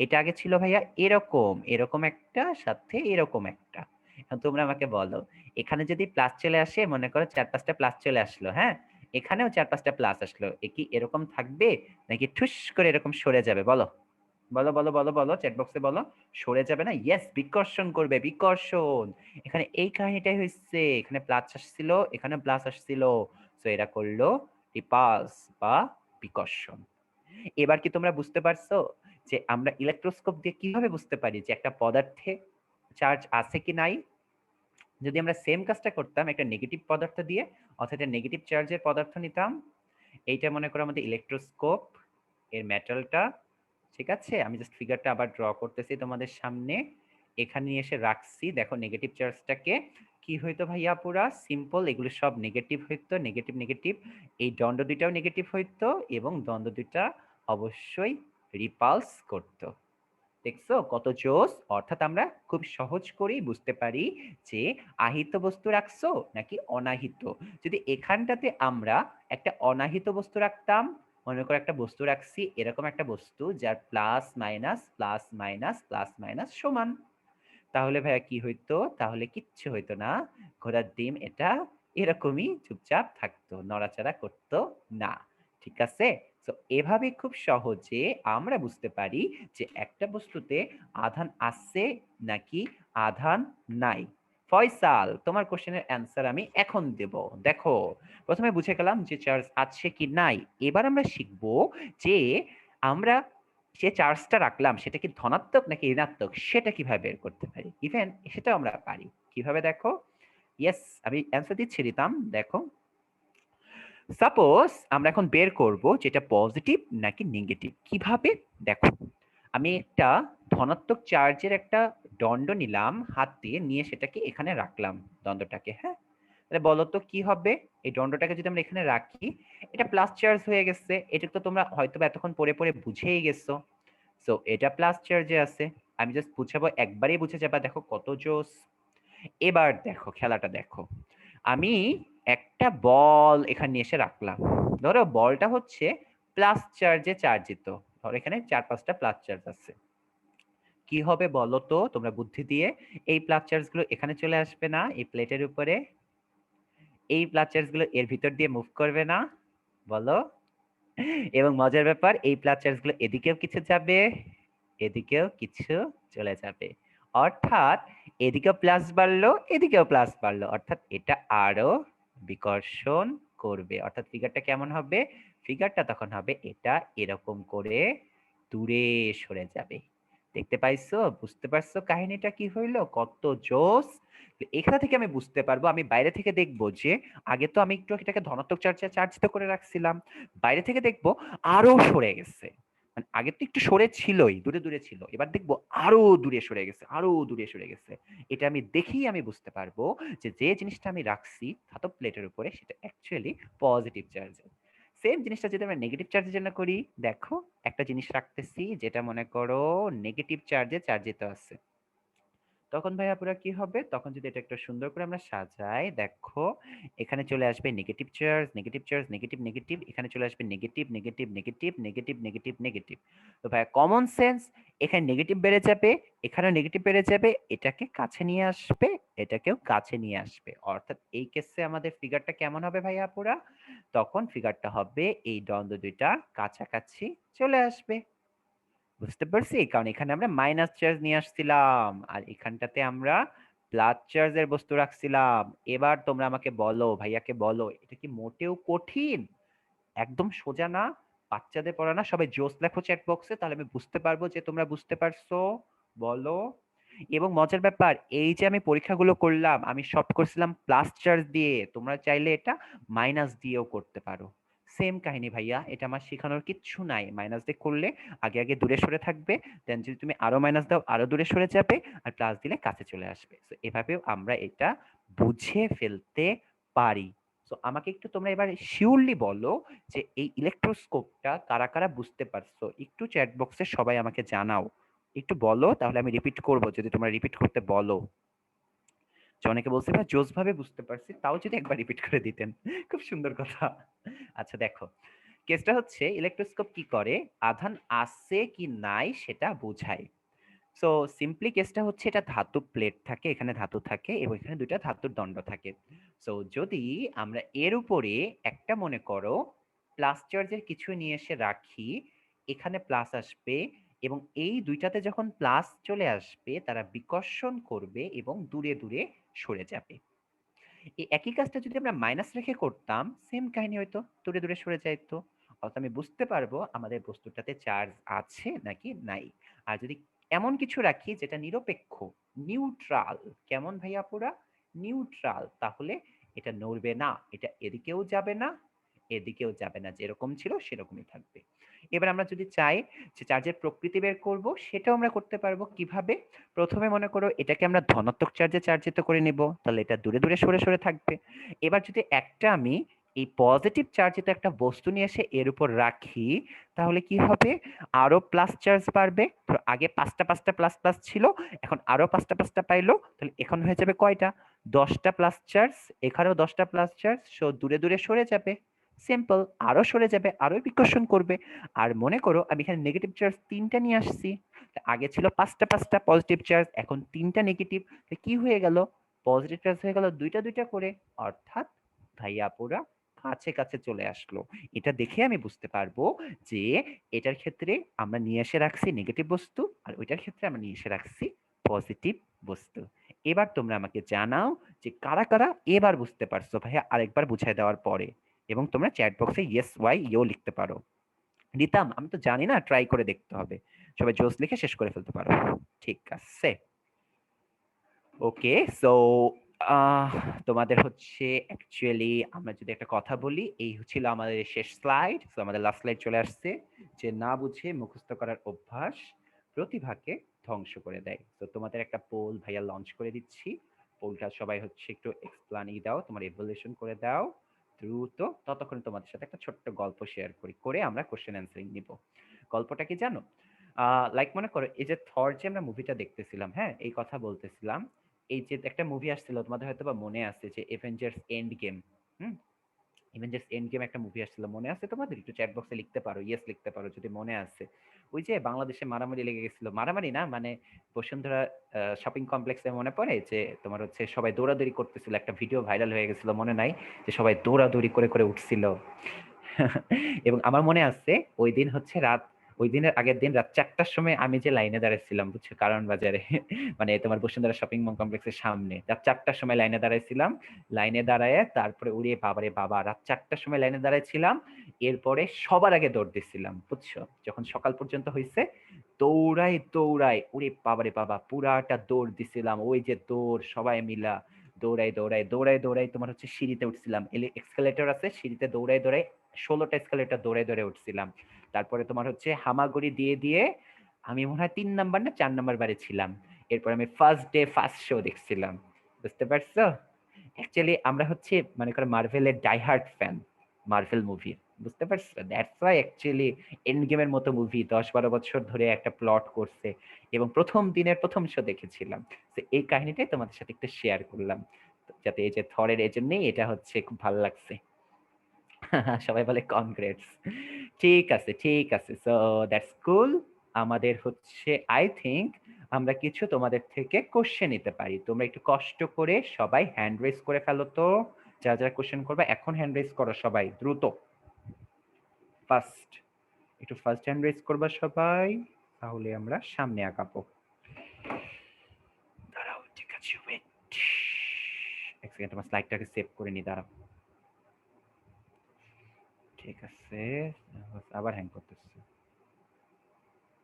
এটা আগে ছিল ভাইয়া এরকম, এরকম একটা, সাথে এরকম একটা। এখন তোমরা আমাকে বলো, এখানে যদি প্লাস চলে আসে, মনে করো 4-5টা প্লাস চলে আসলো, হ্যাঁ, এখানেও 4-5টা প্লাস আসলো, এ কি এরকম থাকবে নাকি ঠুস করে এরকম সরে যাবে? বলো বলো বলো বলো বলো, চ্যাট বক্সে বলো। সরে যাবে না? ইয়েস, বিকর্ষণ করবে, বিকর্ষণ। এখানে এই কাহিনীটাই হচ্ছে, এখানে প্লাস আসছিল, এখানে প্লাস আসছিল, তো এরা করলো রিপালস বা বিকর্ষণ। এবার কি তোমরা বুঝতে পারছো যে আমরা ইলেকট্রোস্কোপ দিয়ে কিভাবে বুঝতে পারি যে একটা পদার্থে চার্জ আছে কি নাই? যদি আমরা সেম কাজটা করতাম একটা নেগেটিভ পদার্থ দিয়ে, অর্থাৎ একটা নেগেটিভ চার্জের পদার্থ নিতাম, এইটা মনে করো আমাদের ইলেকট্রোস্কোপ, এর মেটালটা, ঠিক আছে? আমি জাস্ট ফিগারটা আবার ড্র করতেছি তোমাদের সামনে। এখানে নিয়ে এসে রাখছি, দেখো নেগেটিভ চার্জটাকে কি হইতো ভাইয়া পুরা সিম্পল, এগুলো সব নেগেটিভ হইতো, নেগেটিভ নেগেটিভ। এই দণ্ড দুইটাও নেগেটিভ হইতো এবং দণ্ড দুইটা অবশ্যই রিপালস করতো। দেখছো কত জোস? অর্থাৎ আমরা খুব সহজ করেই বুঝতে পারি যে আহিত বস্তু রাখছো নাকি অনাহিত। যদি এখানটাতে আমরা একটা অনাহিত বস্তু রাখতাম, মনে করো একটা বস্তু রাখছি, এরকম একটা বস্তু যার plus minus plus minus plus minus সমান, তাহলে ভাইয়া কি হইতো? তাহলে কিচ্ছু হইতো না, ঘোড়ার ডিম এটা এরকমই চুপচাপ থাকতো, নড়াচড়া করতো না, ঠিক আছে? তো এভাবে খুব সহজে আমরা বুঝতে পারি যে একটা বস্তুতে আধান আছে নাকি আধান নাই। ফয়সাল, তোমার কোশ্চেনের অ্যান্সার আমি এখন দেব। দেখো, প্রথমে বুঝে গেলাম যে চার্জ আছে কি নাই। এবার আমরা শিখবো যে আমরা যে চার্জটা রাখলাম সেটা কি ধনাত্মক নাকি ঋণাত্মক, সেটা কিভাবে বের করতে পারি। ইভেন সেটাও আমরা পারি কিভাবে, দেখো। ইয়েস, আমি অ্যান্সার দিচ্ছি রিতাম। দেখো, সাপোজ আমরা এখন বের করব যেটা পজিটিভ নাকি নেগেটিভ। কিভাবে? দেখো, আমি একটা ধনাত্মক চার্জের একটা দণ্ড নিলাম হাতে, নিয়ে সেটাকে এখানে রাখলাম দণ্ডটাকে, হ্যাঁ। তাহলে বলো তো কি হবে? এই দণ্ডটাকে যদি আমরা এখানে রাখি, এটা প্লাস চার্জ হয়ে গেছে, এটা তো তোমরা হয়তো এতক্ষণ পড়ে পড়ে বুঝেই গেছো। সো এটা প্লাস চার্জে আছে, আমি জাস্ট বুঝাবো, একবারেই বুঝে যাবা, দেখো কত জোস। এবার দেখো খেলাটা দেখো, আমি একটা বল এখানে এসে রাখলাম, ধরো বলটা হচ্ছে প্লাস চার্জে চার্জিত, ধরো এখানে 4-5টা প্লাস চার্জ আছে। কি হবে বলো তো তোমরা বুদ্ধি দিয়ে? এই প্লাস চার্জ গুলো এখানে চলে আসবে না এই প্লেটের উপরে? এই প্লাস চার্জ গুলো এর ভিতর দিয়ে মুভ করবে না? বলো। এবং মজার ব্যাপার, এই প্লাস চার্জ গুলো এদিকেও কিছু যাবে, এদিকেও কিছু চলে যাবে, অর্থাৎ এদিকেও প্লাস বাড়লো, এদিকেও প্লাস বাড়লো, অর্থাৎ এটা আরো বিকর্ষণ করবে। অর্থাৎ ফিগারটা কেমন হবে? ফিগারটা তখন হবে এটা এরকম করে দূরে সরে যাবে। দেখতে পাইছো? বুঝতে পারছো কাহিনীটা কি হইলো? কত জোস! এখান থেকে আমি বুঝতে পারবো, আমি বাইরে থেকে দেখবো যে আগে তো আমি একটু এটাকে ধনাত্মক চার্জে চার্জিত করে রাখছিলাম, বাইরে থেকে দেখবো আরো সরে গেছে। মানে আগে তো একটু সরে ছিলই, দূরে দূরে ছিল, এবার দেখবো আরো দূরে সরে গেছে, আরো দূরে সরে গেছে। এটা আমি দেখেই আমি বুঝতে পারবো যে যে জিনিসটা আমি রাখছি ধাতব প্লেটের উপরে সেটা অ্যাকচুয়ালি পজিটিভ চার্জ। সেম জিনিসটা যদি আমরা নেগেটিভ চার্জের জন্য করি, দেখো একটা জিনিস রাখতেছি যেটা মনে করো নেগেটিভ চার্জে চার্জিত আছে, তখন ভাই আপুরা কি হবে? তখন যদি এটা একটু সুন্দর করে আমরা সাজাই, দেখো এখানে চলে আসবে negative charge, negative charge, negative negative, এখানে চলে আসবে negative negative negative negative negative negative. তো ভাই কমন সেন্স, এখানে নেগেটিভ বেড়ে যাবে, এখানেও নেগেটিভ বেড়ে যাবে, এটাকে কাছে নিয়ে আসবে, এটাকেও কাছে নিয়ে আসবে, অর্থাৎ এই কেসে আমাদের ফিগারটা কেমন হবে ভাই আপুরা? তখন ফিগারটা হবে এই দ্বন্দ্ব দুইটা কাছাকাছি চলে আসবে। বুঝতে পারছি? কারণ এখানে আমরা মাইনাস চার্জ নিয়ে আসছিলাম আর এখানটাতে আমরা প্লাস চার্জের বস্তু রাখছিলাম। এবার তোমরা আমাকে বলো, ভাইয়াকে বলো, এটা কি মোটেও কঠিন? একদম সোজা না? বাচ্চাদের পড়া না? সবাই জোস লেখো চ্যাট বক্সে, তাহলে আমি বুঝতে পারবো যে তোমরা বুঝতে পারছো। বলো। এবং মজার ব্যাপার, এই যে আমি পরীক্ষাগুলো করলাম আমি সব করছিলাম প্লাস চার্জ দিয়ে, তোমরা চাইলে এটা মাইনাস দিয়েও করতে পারো। সেম কাহিনী ভাইয়া, এটা আমার শেখানোর কিচ্ছু নাই। মাইনাস দিয়ে করলে আগে আগে দূরে সরে থাকবে, দেন যদি তুমি আরো মাইনাস দাও আরো দূরে সরে যাবে, আর প্লাস দিলে কাছে চলে আসবে। তো এভাবেও আমরা এটা বুঝে ফেলতে পারি। তো আমাকে একটু তোমরা এবার শিওরলি বলো যে এই ইলেকট্রোস্কোপটা কারা কারা বুঝতে পারছো, একটু চ্যাট বক্সে সবাই আমাকে জানাও। একটু বলো, তাহলে আমি রিপিট করব যদি তোমরা রিপিট করতে বলো। যে অনেকে বলছে ভাই জোস ভাবে বুঝতে পারছি, তাও যদি একবার রিপিট করে দিতেন খুব সুন্দর কথা। আচ্ছা দেখো, কেসটা হচ্ছে ইলেকট্রোস্কোপ কি করে? আধান আছে কি নাই সেটা বোঝায়। সো সিম্পলি কেসটা হচ্ছে, এটা ধাতু প্লেট থাকে, এখানে ধাতু থাকে এবং এখানে দুইটা ধাতুর দণ্ড থাকে। সো যদি আমরা এর উপরে একটা মনে করো প্লাস চার্জের কিছু নিয়ে এসে রাখি, এখানে প্লাস আসবে এবং এই দুইটাতে যখন প্লাস চলে আসবে তারা বিকর্ষণ করবে এবং দূরে দূরে সরে যাবে। এই একই কাজটা যদি আমরা মাইনাস রেখে করতাম, সেম কাহিনী হয়তো, দূরে দূরে সরে যাইতো। অর্থাৎ আমি বুঝতে পারবো আমাদের বস্তুটাতে চার্জ আছে নাকি নাই। আর যদি এমন কিছু রাখি যেটা নিরপেক্ষ, নিউট্রাল, কেমন ভাইয়া পুরা নিউট্রাল, তাহলে এটা নড়বে না, এটা এদিকেও যাবে না এদিকেও যাবে না, যেরকম ছিল সেরকমই থাকবে। এবার আমরা যদি চাই যে চার্জের প্রকৃতি বের করব, সেটাও আমরা করতে পারবো। কিভাবে? প্রথমে মনে করো এটাকে আমরা ধনাত্মক চার্জে চার্জিত করে নেব, তাহলে এটা দূরে দূরে সরে সরে থাকবে। এবার যদি একটা আমি এই পজিটিভ চার্জিত একটা বস্তু নিয়ে এসে এর উপর রাখি, তাহলে কি হবে? আরো প্লাস চার্জ বাড়বে। ধরো আগে 5টা প্লাস প্লাস ছিল, এখন আরো 5টা পাইলো, তাহলে এখন হয়ে যাবে কয়টা? 10টা প্লাস চার্জ, এখানেও 10টা প্লাস চার্জ, সো দূরে দূরে সরে যাবে। সিম্পল, আরো সরে যাবে, আরো বিকর্ষণ করবে। আর মনে করো আমি এখানে নেগেটিভ চার্জ 3টা নিয়ে আসছি, আগে ছিল 5টা পজিটিভ চার্জ, এখন 3টা নেগেটিভ, কি হয়ে গেল? পজিটিভ চার্জ হয়ে গেল 2টা করে, অর্থাৎ ভাইয়া পুরা কাছে কাছে চলে আসলো। এটা দেখে আমি বুঝতে পারবো যে এটার ক্ষেত্রে আমরা নিয়ে এসে রাখছি নেগেটিভ বস্তু, আর ওইটার ক্ষেত্রে আমরা নিয়ে এসে রাখছি পজিটিভ বস্তু। এবার তোমরা আমাকে জানাও যে কারা কারা এবার বুঝতে পারছো ভাইয়া আরেকবার বুঝাই দেওয়ার পরে, এবং তোমরা চ্যাট বক্সে ইয়েস ওয়াই ইও লিখতে পারো। নিতাম, আমি তো জানি না, ট্রাই করে দেখতে হবে। সবাই জোস লিখে শেষ করে ফেলতে পারো। ঠিক আছে, ওকে। সো তোমাদের হচ্ছে অ্যাকচুয়ালি আমরা যদি একটা কথা বলি, এই ছিল আমাদের শেষ স্লাইড। সো আমাদের লাস্ট স্লাইড চলে আসছে, যে না বুঝে মুখস্থ করার অভ্যাস প্রতিভাকে ধ্বংস করে দেয়। তো তোমাদের একটা পোল ভাইয়া লঞ্চ করে দিচ্ছি। পোলটা সবাই হচ্ছে একটু এক্সপ্লানি দাও, তোমার ইভ্যালুয়েশন করে দাও দ্রুত। ততক্ষণ তোমাদের সাথে একটা ছোট্ট গল্প শেয়ার করি, করে আমরা কোশ্চেন অ্যান্সারিং নিব। গল্পটা কি জানো? লাইক মনে করো এই যে থর যে আমরা মুভিটা দেখতেছিলাম, হ্যাঁ এই কথা বলতেছিলাম, এই যে একটা মুভি আসছিল তোমাদের হয়তো বা মনে আছে যে এভেঞ্জার্স এন্ড গেম। হুম, ইভেঞ্জার্স এন্ড গেম একটা মুভি আসছিল, মনে আছে তোমাদের? একটু চ্যাট বক্সে লিখতে পারো, ইয়েস লিখতে পারো যদি মনে আছে। ওই যে বাংলাদেশে মারামারি লেগে গেছিল, মারামারি না মানে বসুন্ধরা শপিং কমপ্লেক্সে মনে পড়ে যে তোমার হচ্ছে সবাই দৌড়াদৌড়ি করতেছিল, একটা ভিডিও ভাইরাল হয়ে গেছিল মনে নাই, যে সবাই দৌড়াদৌড়ি করে করে উঠছিল। এবং আমার মনে আছে ওই দিন হচ্ছে ওই দিনের আগের দিন রাত 4টার সময় আমি যে লাইনে দাঁড়াইছিলাম বুঝছো, কারণ বাজারে মানে তোমার বসুন্ধরা শপিং মল কমপ্লেক্সের সামনে রাত 4টার সময় লাইনে দাঁড়াইছিলাম। লাইনে দাঁড়ায় তারপরে উড়িয়ে বাবারে বাবা, রাত 4টার সময় লাইনে দাঁড়াইছিলাম। এরপরে সবার আগে দৌড় দিছিলাম বুঝছো, যখন সকাল পর্যন্ত হয়েছে দৌড়াই দৌড়াই উড়ে বাবারে বাবা পুরাটা দৌড় দিছিলাম, ওই যে দৌড় সবাই মিলা দৌড়াই দৌড়াই দৌড়াই দৌড়াই তোমার হচ্ছে সিঁড়িতে উঠছিলাম, এক্সকালেটর আছে সিঁড়িতে, দৌড়াই দৌড়াই 16টা এসকেলেটর দৌড়ে দৌড়ে উঠছিলাম। তারপরে তোমার হচ্ছে হামাগুড়ি দিয়ে দিয়ে আমি মনে হয় 3 নাম্বার না 4 নাম্বার বারে ছিলাম। এরপর আমি ফার্স্ট ডে ফার্স্ট শো দেখছিলাম, বুঝতে পারছো? অ্যাকচুয়ালি আমরা হচ্ছে মানে করে মার্ভেলের ডাইহার্ট ফ্যান, মার্ভেল মুভির, বুঝতে পারছো? দ্যাটস ওয়াই অ্যাকচুয়ালি এন্ড গেমের মতো মুভি 10-12 বছর ধরে একটা প্লট করছে এবং প্রথম দিনের প্রথম শো দেখেছিলাম। তো এই কাহিনীটাই তোমাদের সাথে একটু শেয়ার করলাম, যাতে এই যে থরের এই জন্যই এটা হচ্ছে খুব ভালো লাগছে। সবাই বলে কনগ্রেটস। ঠিক আছে ঠিক আছে, সো দ্যাটস কুল। আমাদের হচ্ছে আই থিংক আমরা কিছু তোমাদের থেকে কোশ্চেন নিতে পারি, তোমরা একটু কষ্ট করে সবাই হ্যান্ড রেজ করে ফেলো তো, যারা যারা কোশ্চেন করবে এখন হ্যান্ড রেজ করো সবাই দ্রুত, ফার্স্ট একটু ফার্স্ট হ্যান্ড রেজ করবা সবাই, তাহলে আমরা সামনে আগাবো। দাঁড়াও ঠিক আছে, ওয়েট এক সেকেন্ড, আমার স্লাইডটাকে সেভ করে নি, দাঁড়াও। ঠিক আছে, আবার হ্যাং করতেছে।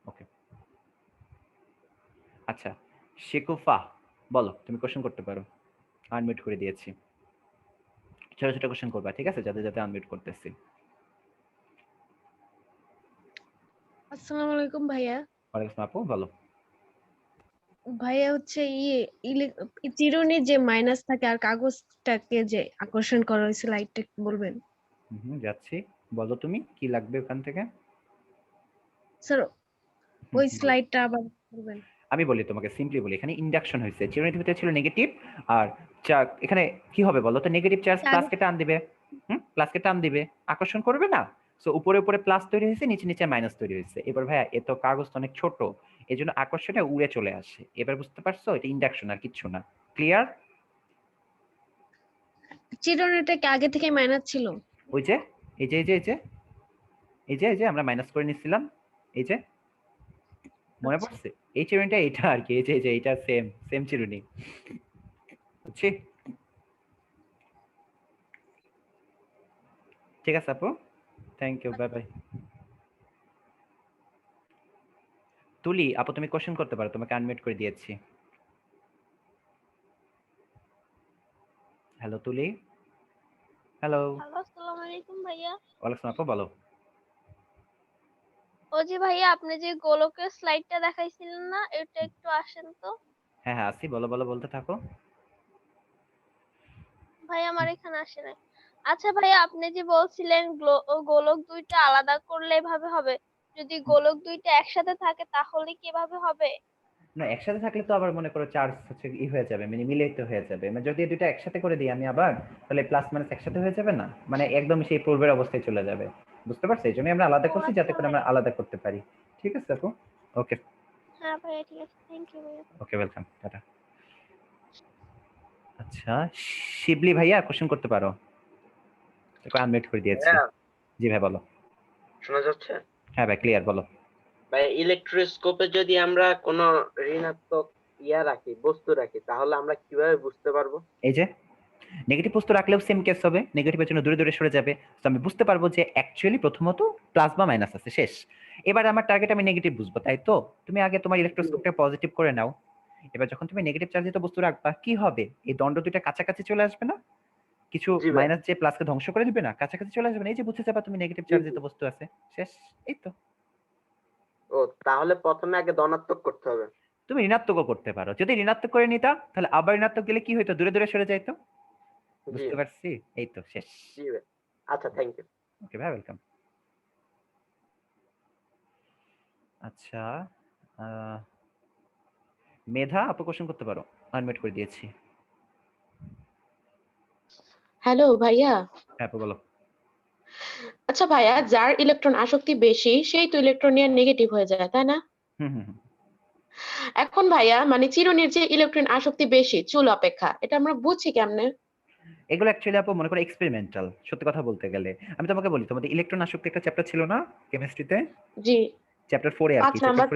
ওকে আচ্ছা, শেকুফা বলো, তুমি কোশ্চেন করতে পারো, আনমিউট করে দিয়েছি। ছোট ছোট কোশ্চেন করবা, ঠিক আছে, যাতে যাতে আনমিউট করতেছি। আসসালামু আলাইকুম ভাইয়া। ওয়ালাইকুম আসসালাম আপু, বলো। ভাইয়া হচ্ছে চিরুনির যে মাইনাস থাকে আর কাগজটাকে যে আকর্ষণ করা হয়েছে লাইটটা একটু বলবেন যাচ্ছি, বলো তুমি কি লাগবে ওখান থেকে। স্যার? হুম, ওই বলো। স্লাইডটা আবার বলবেন। আমি বলি তোমাকে, সিম্পলি বলি, এখানে ইন্ডাকশন হয়েছে, চিরুনির ভিতরে ছিল নেগেটিভ আর এখানে কি হবে বলো তো, নেগেটিভ চার্জ প্লাসকে টান দিবে, প্লাসকে টান দিবে, আকর্ষণ করবে না। সো উপরে উপরে প্লাস তৈরি হয়েছে, নিচে নিচে মাইনাস তৈরি হয়েছে। এবার ভাইয়া এ তো কাগজ তো অনেক ছোট, এই জন্য আকর্ষণে উড়ে চলে আসে। এবার বুঝতে পারছো, এটা ইন্ডাকশন আর কিচ্ছু না। ক্লিয়ার? চিরুনিটা কি আগে থেকে মাইনাস ছিল? ওই যে এই যে এই যে এই যে এই যে এই যে আমরা মাইনাস করে নিছিলাম, এই যে মনে আচ্ছা। পড়ছে? এই চিরুনিটা এটা আর কি, এই যে এই যে এটা সেম সেম চিরুনি, বুঝছি। ঠিক আছে আপু, থ্যাংক ইউ, বাই বাই। তুলি আপু তুমি কোশ্চেন করতে পারো, তোমাকে আনমিউট করে দিয়েছি। হ্যালো তুলি, হ্যালো। হ্যালো, আসসালামু আলাইকুম ভাইয়া। ওয়ালাইকুম আপু, বলো। ও যে ভাইয়া, আপনি যে গোলকের স্লাইডটা দেখাইছিলেন না, এটা একটু আসেন তো। হ্যাঁ হ্যাঁ আসি, বলো বলো, বলতে থাকো। ভাই আমার এখানে আসে নাই। আচ্ছা ভাইয়া, আপনি যে বলছিলেন গোলক দুইটা আলাদা করলে এভাবে হবে, যদি গোলক দুইটা একসাথে থাকে তাহলে কিভাবে হবে? না একসাথে থাকলে তো আবার মনে করো চার্জ হচ্ছে হয়ে যাবে, মানে মিলিত হয়ে যাবে, মানে যদি এই দুইটা একসাথে করে দিই আমি আবার, তাহলে প্লাস মাইনাস একসাথে হয়ে যাবে না, মানে একদম সেই পূর্বের অবস্থায় চলে যাবে। বুঝতে পারছো? এই জন্যই আমরা আলাদা ও করছি, যাতে আচ্ছা করে আমরা ভাইয়া। আলাদা করতে পারি। ঠিক আছে আপু, ওকে। হ্যাঁ ভাইয়া, ঠিক আছে, থ্যাংক ইউ ভাইয়া। ওকে, ওয়েলকাম, টাটা। আচ্ছা, শিবলি ভাইয়া কোশ্চেন করতে পারো, তোকে আনমিউট করে দিয়েছি। হ্যাঁ, জি ভাই বলো। শোনা যাচ্ছে? হ্যাঁ ভাই ক্লিয়ার, বলো। ভাই ইলেকট্রোস্কোপে যদি আমরা কোনো ঋণাত্মক রাখি, বস্তু রাখি, তাহলে আমরা কিভাবে বুঝতে পারবো? এই যে নেগেটিভ বস্তু রাখলেও সেম কেস হবে, নেগেটিভের জন্য দূরে দূরে সরে যাবে, তো আমি বুঝতে পারবো যে অ্যাকচুয়ালি প্রথমত প্লাস বা মাইনাস আছে, শেষ। এবার আমার টার্গেট আমি নেগেটিভ বুঝবো, তাই তো? তুমি আগে তোমার ইলেকট্রোস্কোপটা পজিটিভ করে নাও। এবার যখন তুমি নেগেটিভ চার্জিত বস্তু রাখবা কি হবে, এই দণ্ড দুইটা কাছাকাছি চলে আসবে না, কিছু জি ভাই। মাইনাস যে প্লাসকে ধ্বংস করে দিবে না, কাছাকাছি চলে আসবে না, এই যে বুঝতে যাবা তুমি নেগেটিভ জি, চার্জিত জি। বস্তু আছে, শেষ। এই তো। ও, তাহলে প্রথমে আগে ধনাত্মক করতে হবে। তুমি ঋণাত্মকও করতে পারো, যদি ঋণাত্মক করে নিতা তাহলে আবার ঋণাত্মক গেলে কি হইতো, দূরে দূরে সরে যাইতো। জি, বুঝতে পারছি, এই তো শেষ। জি ভাই। আচ্ছা, থ্যাংক ইউ। ওকে ভাই, ওয়েলকাম। আচ্ছা, আহ, মেধা আপু কোশ্চেন করতে পারো, আনমিউট করে দিয়েছি। হ্যালো ভাইয়া। হ্যাঁ আপু বলো। আচ্ছা ভাইয়া, যার ইলেকট্রন আসক্তি বেশি সেই তো ইলেকট্রন নিয়ে নেগেটিভ হয়ে যায়, তাই না? হুম হুম হুম। এখন ভাইয়া মানে চিরুনির যে ইলেকট্রন আসক্তি বেশি চুল অপেক্ষা, এটা আমরা বুঝছি কেমনে? এগুলো অ্যাকচুয়ালি আপু মনে করো এক্সপেরিমেন্টাল, সত্যি কথা বলতে গেলে। আমি তোমাকে বলি, তোমাদের ইলেকট্রন আসক্তি একটা চ্যাপ্টার ছিল না কেমিস্ট্রিতে, জি। চ্যাপ্টার 4 এ আর 5 কি, চ্যাপ্টার নাম্বার।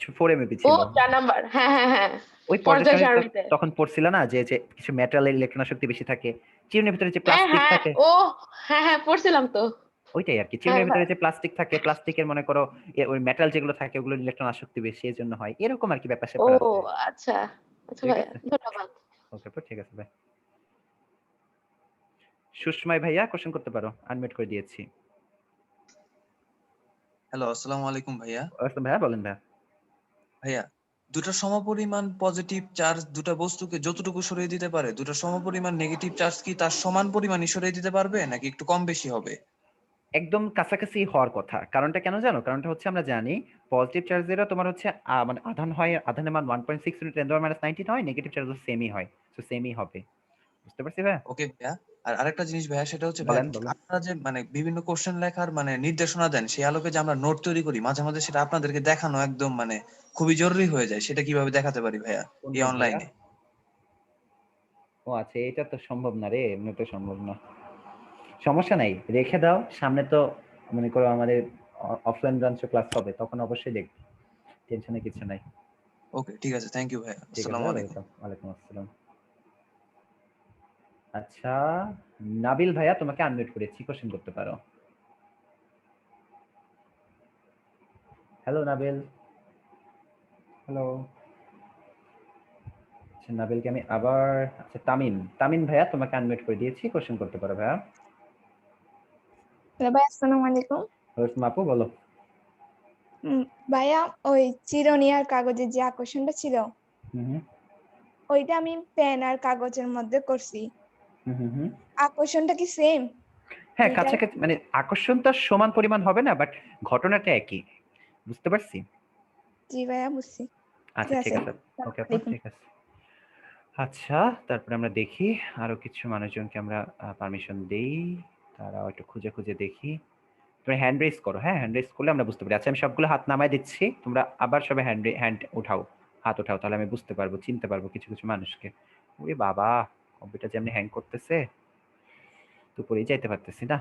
4 এ মেবি ও ছিল। 4 নাম্বার, হ্যাঁ হ্যাঁ হ্যাঁ। ওই পর্যায় পর্যায়ে সারণীতে। তখন পড়ছিল না যে যে কিছু মেটালের ইলেকট্রন আসক্তি বেশি থাকে, চিরুনির ভিতরে যে হ্যাঁ প্লাস্টিক হ্যাঁ থাকে, ও, হ্যাঁ হ্যাঁ পড়ছিলাম তো। ওইটাই আর কি। হ্যাঁ চিরুনির ভিতরে ভাই। যে প্লাস্টিক থাকে, প্লাস্টিকের মনে করো ওই মেটাল যেগুলো থাকে ওগুলো ইলেকট্রন আসক্তি বেশি, এর জন্য হয় এরকম আর কি, ব্যাপার ও স্যাপার আছে। আচ্ছা। আচ্ছা ঠিক ভাইয়া, আছে, ধন্যবাদ। ওকে আপু, ঠিক আছে ভাই। সুষমাই ভাইয়া কোশ্চেন করতে পারো, আনমিউট করে দিয়েছি। হ্যালো, আসসালামু আলাইকুম ভাইয়া। আসলে ভাইয়া বলেন ভাইয়া। ভাইয়া, দুটা সমপরিমাণ পজিটিভ চার্জ দুটা বস্তুকে যতটুকু সরিয়ে দিতে পারে, দুটা সমপরিমাণ নেগেটিভ চার্জ কি তার সমান পরিমাণই সরিয়ে দিতে পারবে নাকি একটু কম বেশি হবে? একদম কাছাকাছি হওয়ার কথা। কারণটা কেন জানো? কারণটা হচ্ছে আমরা জানি পজিটিভ চার্জেরও তোমার হচ্ছে মানে আধান হয়, আধানের মান 1.6 × 10⁻19 হয়, নেগেটিভ চার্জও সেমই হয়। সো সেমই হবে। বুঝতে পারছি ভাইয়া? ওকে ভাইয়া। আর আরেকটা জিনিস ভাইয়া, সেটা হচ্ছে ভাইয়া, বলেন বলেন। আপনারা যে মানে বিভিন্ন কোশ্চেন লেখার মানে নির্দেশনা দেন, সেই আলোকে যে আমরা নোট তৈরি করি, মাঝে মাঝে সেটা আপনাদেরকে দেখানো একদম মানে খুবই জরুরি হয়ে যায়। সেটা কিভাবে দেখাতে পারি ভাইয়া কোন এই নোট ভাইয়া? অনলাইনে? ও আচ্ছা, এটা তো সম্ভব না রে, এমনি তো সম্ভব না। সমস্যা নাই, রেখে দাও। সামনে তো মনে করো আমাদের অফলাইন ব্রাঞ্চে ক্লাস হবে, তখন অবশ্যই দেখবো। টেনশনে কিছু নাই। ওকে, ঠিক আছে, থ্যাংক ইউ ভাইয়া, ঠিক আছে, আসসালামু আলাইকুম। ওয়েলকাম। ওয়ালাইকুম আসসালাম। আচ্ছা, নাবিল ভাইয়া তোমাকে আনমিউট করেছি, কোশ্চেন করতে পারো। হ্যালো নাবিল। হ্যালো। আচ্ছা, নাবিলকে আমি আবার, আচ্ছা তামিম, তামিম ভাইয়া তোমাকে আনমিউট করে দিয়েছি, কোশ্চেন করতে পারো ভাইয়া। হ্যালো ভাই, আসসালামু আলাইকুম। রোশমা আপু বলো। উম, ভাইয়া, ওই চিরুনি আর কাগজের যে আকর্ষণটা ছিল, হুম হুম ওইটা আমি পেন আর কাগজের মধ্যে করছি। হুম হুম হুম। আকর্ষণটা কি সেম হ্যাঁ, দুইটার? কাছাকাছি, মানে আকর্ষণটা সমান পরিমাণ হবে না, বাট ঘটনাটা একই। বুঝতে পারছি। জি ভাইয়া, বুঝছি। আচ্ছা ঠিক ঠিক আছে, আছে। আসসালামু ওকে আপু, আলাইকুম। ঠিক আছে। আচ্ছা, তারপরে আমরা দেখি আরো কিছু মানুষজনকে আমরা পারমিশন দেই, তারাও একটু খুঁজে খুঁজে দেখি। তুমি হ্যান্ড রেজ করো, হ্যাঁ হ্যান্ড রেজ করলে আমরা বুঝতে পারি। আচ্ছা, আমি সবগুলো হাত নামায় দিচ্ছি, তোমরা আবার সবাই হ্যান্ড উঠাও, হাত উঠাও, তাহলে আমি বুঝতে পারবো, চিনতে পারবো কিছু কিছু মানুষকে। ওরে বাবা, কম্পিউটার যে এমনি হ্যাং করতেছে, তো পরেই যাইতে পারতেছি না।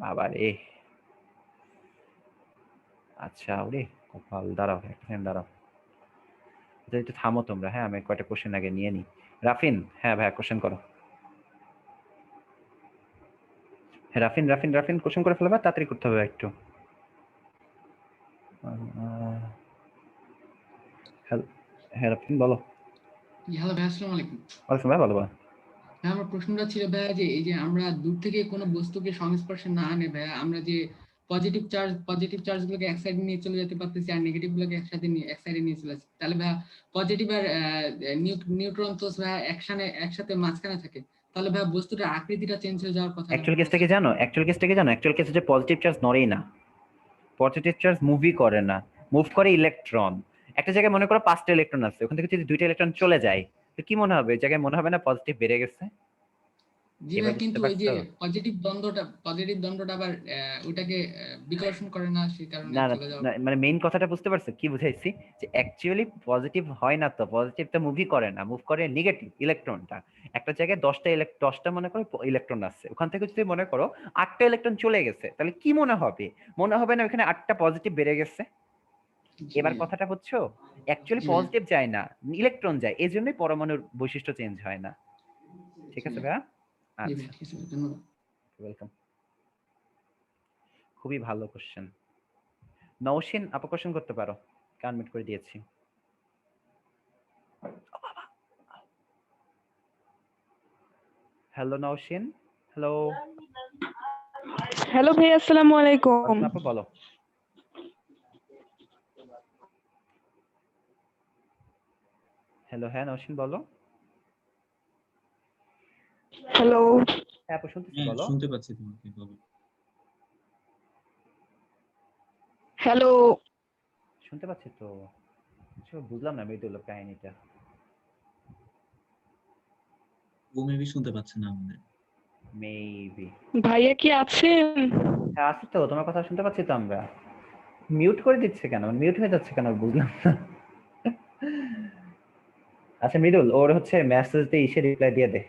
বাবা রে। আচ্ছা, ওরে কপাল, দাঁড়াও এক সেকেন্ড দাঁড়াও। আচ্ছা, একটু থামো তোমরা, হ্যাঁ আমি কয়টা কোশ্চেন আগে নিয়ে নিই। রাফিন, হ্যাঁ ভাইয়া কোশ্চেন করো। হ্যাঁ রাফিন, রাফিন রাফিন কোশ্চেন করে ফেলবে, তাড়াতাড়ি করতে হবে একটু। হ্যালো, হ্যাঁ রাফিন বলো। হ্যালো ভাই, আসসালামু আলাইকুম। ওয়ালাইকুম ভাই, বলো বলো। হ্যাঁ, আমার প্রশ্নটা ছিল ভাইয়া যে এই যে আমরা দূর থেকে কোনো বস্তুকে সংস্পর্শে না আনে ভাইয়া, আমরা যে পজিটিভ চার্জ গুলোকে এক সাইডে নিয়ে চলে যেতে পারতেছি আর নেগেটিভ গুলোকে একসাথে নিয়ে এক সাইডে নিয়ে চলে আসছি, তাহলে ভাইয়া পজিটিভ আর নিউট্রন তো ভাইয়া একসাথে মাঝখানে থাকে, তাহলে ভাইয়া বস্তুটার আকৃতিটা চেঞ্জ হয়ে যাওয়ার কথা না অ্যাকচুয়াল ভাইয়া? কেসটা কি জানো? অ্যাকচুয়াল কেসটা কি জানো? অ্যাকচুয়াল কেস হচ্ছে পজিটিভ চার্জ নড়েই না, পজিটিভ চার্জ মুভই করে না, মুভ করে ইলেকট্রন। একটা জায়গায় মনে করো 5টা ইলেকট্রন আছে, ওখান থেকে যদি 2টা ইলেকট্রন চলে যায়, তো কি মনে হবে? এই জায়গায় মনে হবে না পজিটিভ বেড়ে গেছে? জি এবার ভাই, বুঝতে কিন্তু ওই যে পারছো? পজিটিভ দ্বন্দ্বটা আবার ওটাকে বিকর্ষণ করে না, সেই কারণে না না চলে যাওয়ার। না, মানে মেইন কথাটা বুঝতে পারছো কি বুঝাইছি? যে অ্যাকচুয়ালি পজিটিভ হয় না, তো পজিটিভ তো মুভই করে না, মুভ করে নেগেটিভ ইলেকট্রনটা। একটা জায়গায় 10টা মনে করো ইলেকট্রন আছে, ওখান থেকে যদি মনে করো 8টা ইলেকট্রন চলে গেছে, তাহলে কি মনে হবে? মনে হবে না ওখানে 8টা পজিটিভ বেড়ে গেছে? জি এবার ভাইয়া। কথাটা বুঝছো? অ্যাকচুয়ালি জি ভাইয়া। পজিটিভ যায় না, ইলেকট্রন যায়, এই জন্যই পরমাণুর বৈশিষ্ট্য চেঞ্জ হয় না। ঠিক জি আছে ভাইয়া। ভাইয়া? জি আচ্ছা, ভাইয়া, ঠিক আছে ভাইয়া, ধন্যবাদ। ওয়েলকাম। খুবই ভালো কোশ্চেন। নওশিন আপু কোশ্চেন করতে পারো, আনমিউট করে দিয়েছি। Hello Nowshin, hello. হ্যালো ভাই, আসসালামু আলাইকুম। ওয়ালাইকুম আপু বলো। হ্যালো, হ্যাঁ নওশিন বলো। হ্যালো। হ্যাঁ আপু শুনতেছি, হ্যাঁ, বলো। শুনতে পাচ্ছি তোমাকে, বলো। হ্যালো। শুনতে পাচ্ছি তো, কিছু বুঝলাম না মৃদুল কাহিনীটা। ও মেবি শুনতে পাচ্ছে না আমাদের। মেবি। ভাইয়া কি আছেন? হ্যাঁ আছি তো, তোমার কথা শুনতে পাচ্ছি তো আমরা। মিউট করে দিচ্ছে কেন, মিউট হয়ে যাচ্ছে কেন বুঝলাম না। আচ্ছা মৃদুল, ওর হচ্ছে মেসেজ দিয়ে এসে রিপ্লাই দিয়ে দে,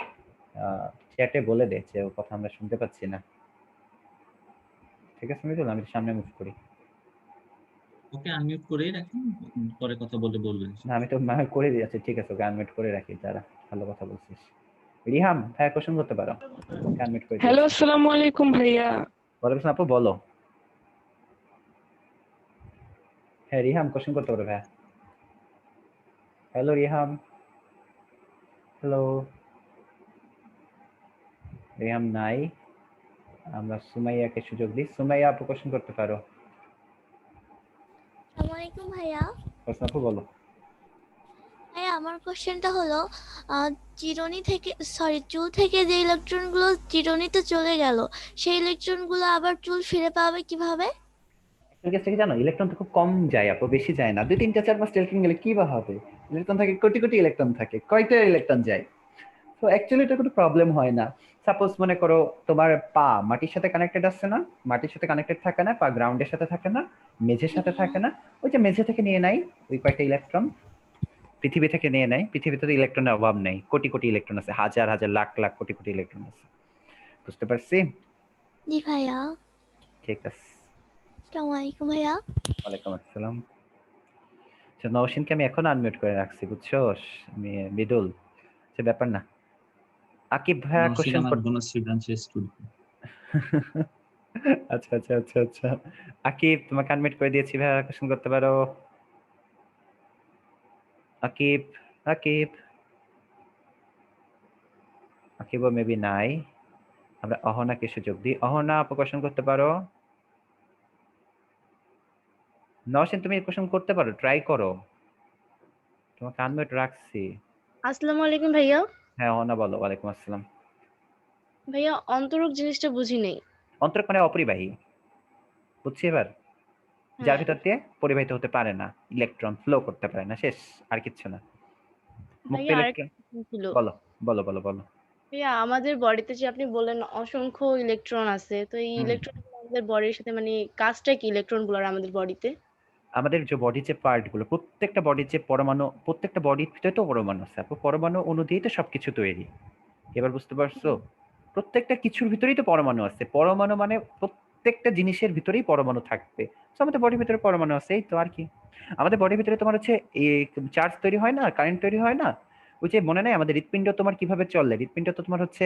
চ্যাটে বলে দে যে ওর কথা আমরা শুনতে পাচ্ছি না। ঠিক আছে মৃদুল, আমি সামনে মুভ করি। ওকে আনমিউট করেই রাখুন, পরে কথা বলে বলবেন। না আমি তো করে দিয়েছি, ঠিক আছে ওকে আনমিউট করে রাখি। যারা ভালো কথা বলছিস। রিহাম হ্যাঁ কোশ্চেন করতে পারো, আনমিউট করে হ্যালো, দিয়েছি। আসসালামু আলাইকুম ভাইয়া। ওয়ালাইকুম আসসালাম আপু, বলো। হ্যাঁ রিহাম কোশ্চেন করতে পারো ভাইয়া। Hello Riham, hello. রিহাম নাই, আমরা সুমাইয়াকে সুযোগ দিই। সুমাইয়া আপু কোশ্চেন করতে পারো। আসসালামু আলাইকুম ভাইয়া। কোশ্চেন আপু বলো। ভাইয়া আমার কোশ্চেনটা হলো চিরুনি থেকে চুল থেকে যে ইলেকট্রনগুলো চিরুনিতে চলে গেল, সেই ইলেকট্রনগুলো আবার চুল ফিরে পাবে কিভাবে? কাছে জানো ইলেকট্রন তো খুব কম যায় আপু, বেশি যায় না। 2 3 4 5 ইলেকট্রন গেলে কি বা হবে? ইলেকট্রন থাকে কোটি কোটি ইলেকট্রন থাকে, কয়টা ইলেকট্রন যায়। তো অ্যাকচুয়ালি এটা কোনো প্রবলেম হয় না। সাপোজ মনে করো তোমার পা মাটির সাথে কানেক্টেড আছে না, মাটির সাথে কানেক্টেড থাকে না, পা গ্রাউন্ডের সাথে থাকে না, মেঝের সাথে থাকে না, ওই যে মেঝে থেকে নিয়ে নাই ওই কয়েকটা ইলেকট্রন, পৃথিবী থেকে নিয়ে নেয়। পৃথিবীতে তো ইলেকট্রনের অভাব নেই, কোটি কোটি ইলেকট্রন আছে, হাজার হাজার লাখ লাখ কোটি কোটি ইলেকট্রন আছে। বুঝতে পারছি? জি ভাইয়া। ঠিক আছে। আসসালামু আলাইকুম ভাইয়া। ওয়ালাইকুম আসসালাম। আচ্ছা নওশিনকে আমি এখন আনমিউট করে রাখছি, বুঝছো মৃদুল, সে ব্যাপার না। আকিব ভাইয়া নওশীন কোশ্চেন আমার বনশ্রী ব্রাঞ্চের স্টুডেন্ট। আচ্ছা আচ্ছা আচ্ছা আচ্ছা, আকিব তোমাকে আনমিউট করে দিয়েছি ভাইয়া, কোশ্চেন করতে পারো। আকিব, আকিব, আকিবও মেবি নাই। আমরা অহনাকে সুযোগ দিই। অহনা আপু কোশ্চেন করতে পারো। নওশিন তুমি কোশ্চেন করতে পারো, ট্রাই করো, তোমাকে আনমিউট রাখছি। আসসালামু আলাইকুম ভাইয়া। হ্যাঁ অহনা বলো। ওয়ালাইকুম আসসালাম। ভাইয়া অন্তরক জিনিসটা বুঝি নেই। অন্তরক মানে অপরিবাহী, বুঝছি এবার? যার ভিতর দিয়ে পরিবাহিত হতে পারে না, ইলেকট্রন ফ্লো করতে পারে না, শেষ, আর কিচ্ছু না। মুক্ত ভাইয়া ইলেকট্রন। আরেকটা প্রশ্ন ছিল। বলো বলো বলো বলো। ভাইয়া আমাদের বডিতে যে আপনি বললেন অসংখ্য ইলেকট্রন আছে, তো এই ইলেকট্রন আমাদের বডির সাথে মানে কাজটা কি ইলেকট্রন গুলোর আমাদের বডিতে? আমাদের যে বডির যে পার্ট গুলো, প্রত্যেকটা বডির যে পরমাণু, প্রত্যেকটা বডির ভিতরে তো পরমাণু আছে আপু, পরমাণু অণু দিয়েই তো সবকিছু তৈরি। এবার বুঝতে পারছো? প্রত্যেকটা কিছুর ভিতরেই তো পরমাণু আছে। পরমাণু মানে প্রত্যেকটা জিনিসের ভিতরেই পরমাণু থাকবে। তো আমাদের বডির ভিতরে পরমাণু আছে, এই তো আর কি। আমাদের বডির ভিতরে তোমার হচ্ছে চার্জ তৈরি হয় না, কারেন্ট তৈরি হয় না। ওই যে মনে নাই আমাদের হৃৎপিণ্ড তোমার কিভাবে চলে? হৃৎপিণ্ড তো তোমার হচ্ছে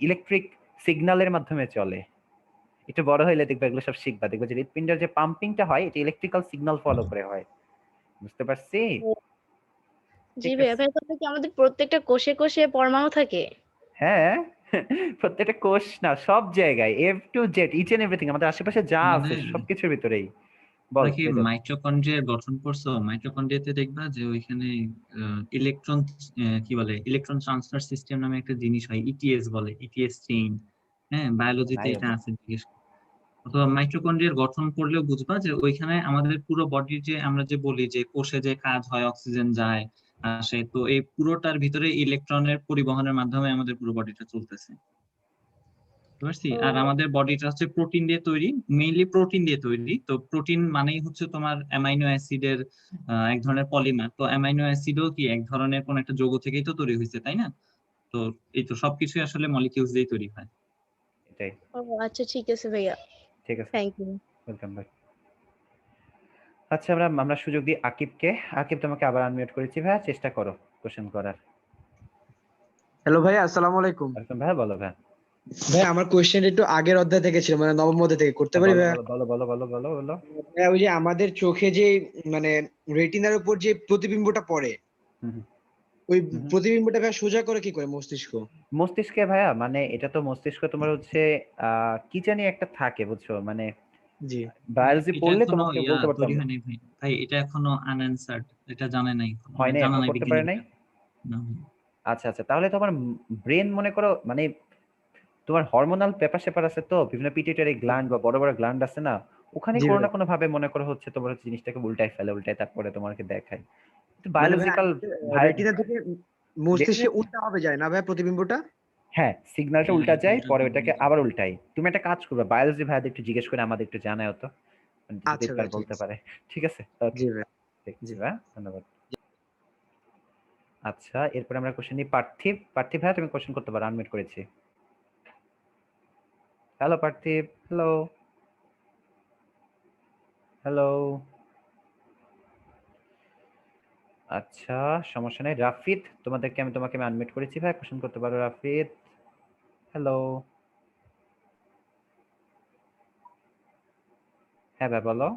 ইলেকট্রিক সিগন্যালের মাধ্যমে চলে। একটু বড় হইলে দেখবে এগুলো সব শিখবা, দেখবে যে হৃৎপিণ্ডের যে পাম্পিংটা হয় এটা ইলেকট্রিক্যাল সিগন্যাল ফলো করে হয়। বুঝতে পারছি? জি ঠিক ভাইয়া। আছে। ভাইয়া তাহলে কি আমাদের প্রত্যেকটা কোষে কোষে পরমাণু থাকে? হ্যাঁ, প্রত্যেকটা কোষ না, সব জায়গায় A to Z each and everything আমাদের আশেপাশে যা আছে আমাদের সবকিছুর ভিতরেই। বল তোমরা কি মৃদুল। মাইটোকন্ড্রিয়ার গঠন করছো? মাইটোকন্ড্রিয়াতে দেখবা যে ওইখানে ইলেকট্রন, কি বলে, ইলেকট্রন ট্রান্সফার সিস্টেম নামে একটা জিনিস হয়, ইটিএস বলে, ইটিএস চেইন। হ্যাঁ, বায়োলজিতে নাই এটা আপু। আছে, জিজ্ঞেস করো। অথবা মাইটোকন্ড্রিয়ার গঠন পড়লেও বুঝবা যে ওইখানে আমাদের পুরো বডির যে আমরা যে বলি যে কোষে যে কাজ হয়, অক্সিজেন যায় আসে, তো এই পুরোটার ভিতরে ইলেকট্রনের পরিবহনের মাধ্যমে আমাদের পুরো বডিটা চলতেছে। বুঝতে পারছি? আর আমাদের বডিটা হচ্ছে প্রোটিন দিয়ে তৈরি, মেইনলি প্রোটিন দিয়ে তৈরি। তো প্রোটিন মানেই হচ্ছে তোমার অ্যামাইনো অ্যাসিডের এক ধরনের পলিমার। তো অ্যামাইনো অ্যাসিডও কি এক ধরনের কোন একটা যৌগ থেকেই তো তৈরি হয়েছে, তাই না? তো এই তো সবকিছুই আসলে মলিকিউলস দিয়ে তৈরি হয়। এটাই। ও আচ্ছা ঠিক আছে ভাইয়া। ঠিক আছে, থ্যাংক ইউ। Welcome back. আচ্ছা আমরা আমরা সুযোগ দিই আকিবকে। আকিব তোমাকে আবার আনমিউট করেছি ভাইয়া, চেষ্টা করো কোশ্চেন করার। হ্যালো ভাই, আসসালামু আলাইকুম। ওয়েলকাম ভাইয়া, বলো ভাইয়া। ভাই আমার কোশ্চেন একটু আগের অধ্যায় থেকে ছিল, মানে নবম অধ্যায় থেকে করতে পারি বলো ভাই? বলো বলো বলো বলো বলো বলো। ভাইয়া, ওই যে আমাদের চোখে যে মানে রেটিনার উপর যে প্রতিবিম্বটা পড়ে, ওই প্রতিবিম্বটা ভাই সোজা করে কি করে মস্তিষ্ক? মস্তিষ্কে ভাইয়া মানে এটা তো মস্তিষ্ক তোমার হচ্ছে কি জানি একটা থাকে, বুঝছো? মানে জি বায়োলজি এটা পড়লে এখনো তোমাকে বলতে পারতাম তৈরি না। হয়নি ভাই। ভাই এটা এখনো আনঅ্যানসার্ড, এটা জানা নাই, হয় না, জানা এখনো নাই করতে পারে বিজ্ঞানীরা। নাই। না। আচ্ছা আচ্ছা, তাহলে তোমার ব্রেন মনে করো মানে তোমার হরমোনাল পেপার সেপার আছে তো, বিভিন্ন পিটিউটারি গ্ল্যান্ড বা বড় বড় গ্ল্যান্ড আছে না, ওখানে জি কোনো ভাই। না কোনো ভাবে মনে করো হচ্ছে তোমার হচ্ছে জিনিসটাকে উল্টায় ফেলে, উল্টায় তারপরে তোমাকে দেখায়। মানে ভাই বায়োলজিক্যাল রেটিনা থেকে মস্তিষ্কে উল্টা ভাবে যায় না ভাই প্রতিবিম্বটা? হ্যাঁ, সিগন্যালটা হ্যাঁ, উল্টা এটা যায়, উল্টা পরে ভাবে ওটাকে যায়। আবার উল্টায়। তুমি একটা কাজ করবে, বায়োলজি ভাইয়াদের একটু জিজ্ঞেস করে আমাদের একটু জানাও তো, যদি আচ্ছা তার ভাই ঠিক বলতে আছে। পারে। ঠিক আছে, ওকে, জি ভাই। দেখছি জি। ভাই, ধন্যবাদ। আচ্ছা, এরপরে আমরা কোশ্চেন নিই পার্থিব। পার্থিব ভাইয়া তুমি কোশ্চেন করতে পারো, আনমিউট করেছি। হ্যালো পার্থিব, হ্যালো হ্যালো। আচ্ছা, সমস্যা নেই। রাফিদ, তোমাকে আমি আনমিউট করেছি ভাই, কোশ্চেন করতে পারো রাফিদ। হ্যালো। হ্যাঁ ভাই বলো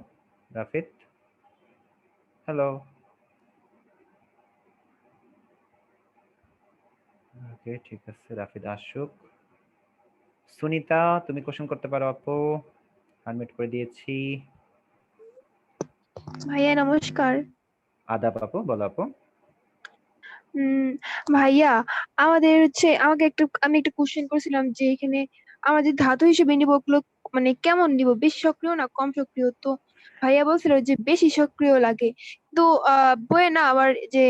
রাফিদ। হ্যালো। ওকে, ঠিক আছে, রাফিদ আসুক। সুনিতা, তুমি কোশ্চেন করতে পারো আপু, আনমিউট করে দিয়েছি। ভাইয়া নমস্কার। আদাব আপু, বলো আপু। ভাইয়া আমাদের হচ্ছে আমি একটা কোশ্চেন করেছিলাম যে এখানে আমাদের ধাতু হিসেবে নিব ওগুলো মানে কেমন নিব, বেশি সক্রিয় না কম সক্রিয়? তো ভাইয়া বলছিল যে বেশি সক্রিয় লাগে, কিন্তু বইয়ে না আবার যে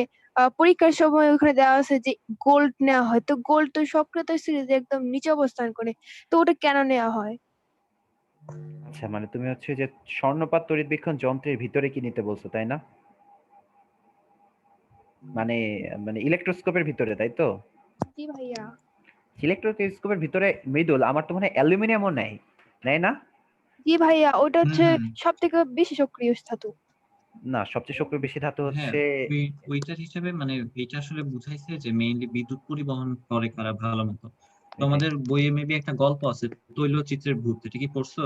পরীক্ষার সময় ওখানে দেওয়া আছে যে গোল্ড নেওয়া হয়, তো গোল্ড তো সক্রিয়তা সিরিজে একদম নিচে অবস্থান করে, তো ওটা কেন নেওয়া হয়? আচ্ছা, মানে তুমি হচ্ছে যে স্বর্ণপাত তড়িৎবীক্ষণ যন্ত্রের ভিতরে কি নিতে বলছো, তাই না? মানে মানে ইলেকট্রোস্কোপের ভিতরে, তাই তো? জি ভাইয়া। ইলেকট্রোস্কোপের ভিতরে মৃদুল, আমার তো মনে হয় অ্যালুমিনিয়ামও নেয়, নেয় না? জি ভাইয়া, ওটা হুম হচ্ছে হুম সব থেকে বেশি সক্রিয় ধাতু। না, সবচেয়ে সক্রিয় বেশি ধাতু হ্যাঁ, হচ্ছে ওইটার হিসাবে মানে এটা আসলে বুঝাইছে যে মেইনলি বিদ্যুৎ পরিবহন করে কারা ভালো মতো। তো এটাই। আমাদের বইয়ে মেবি একটা গল্প আছে তৈলচিত্রের ভূত, এটা কি পড়ছো?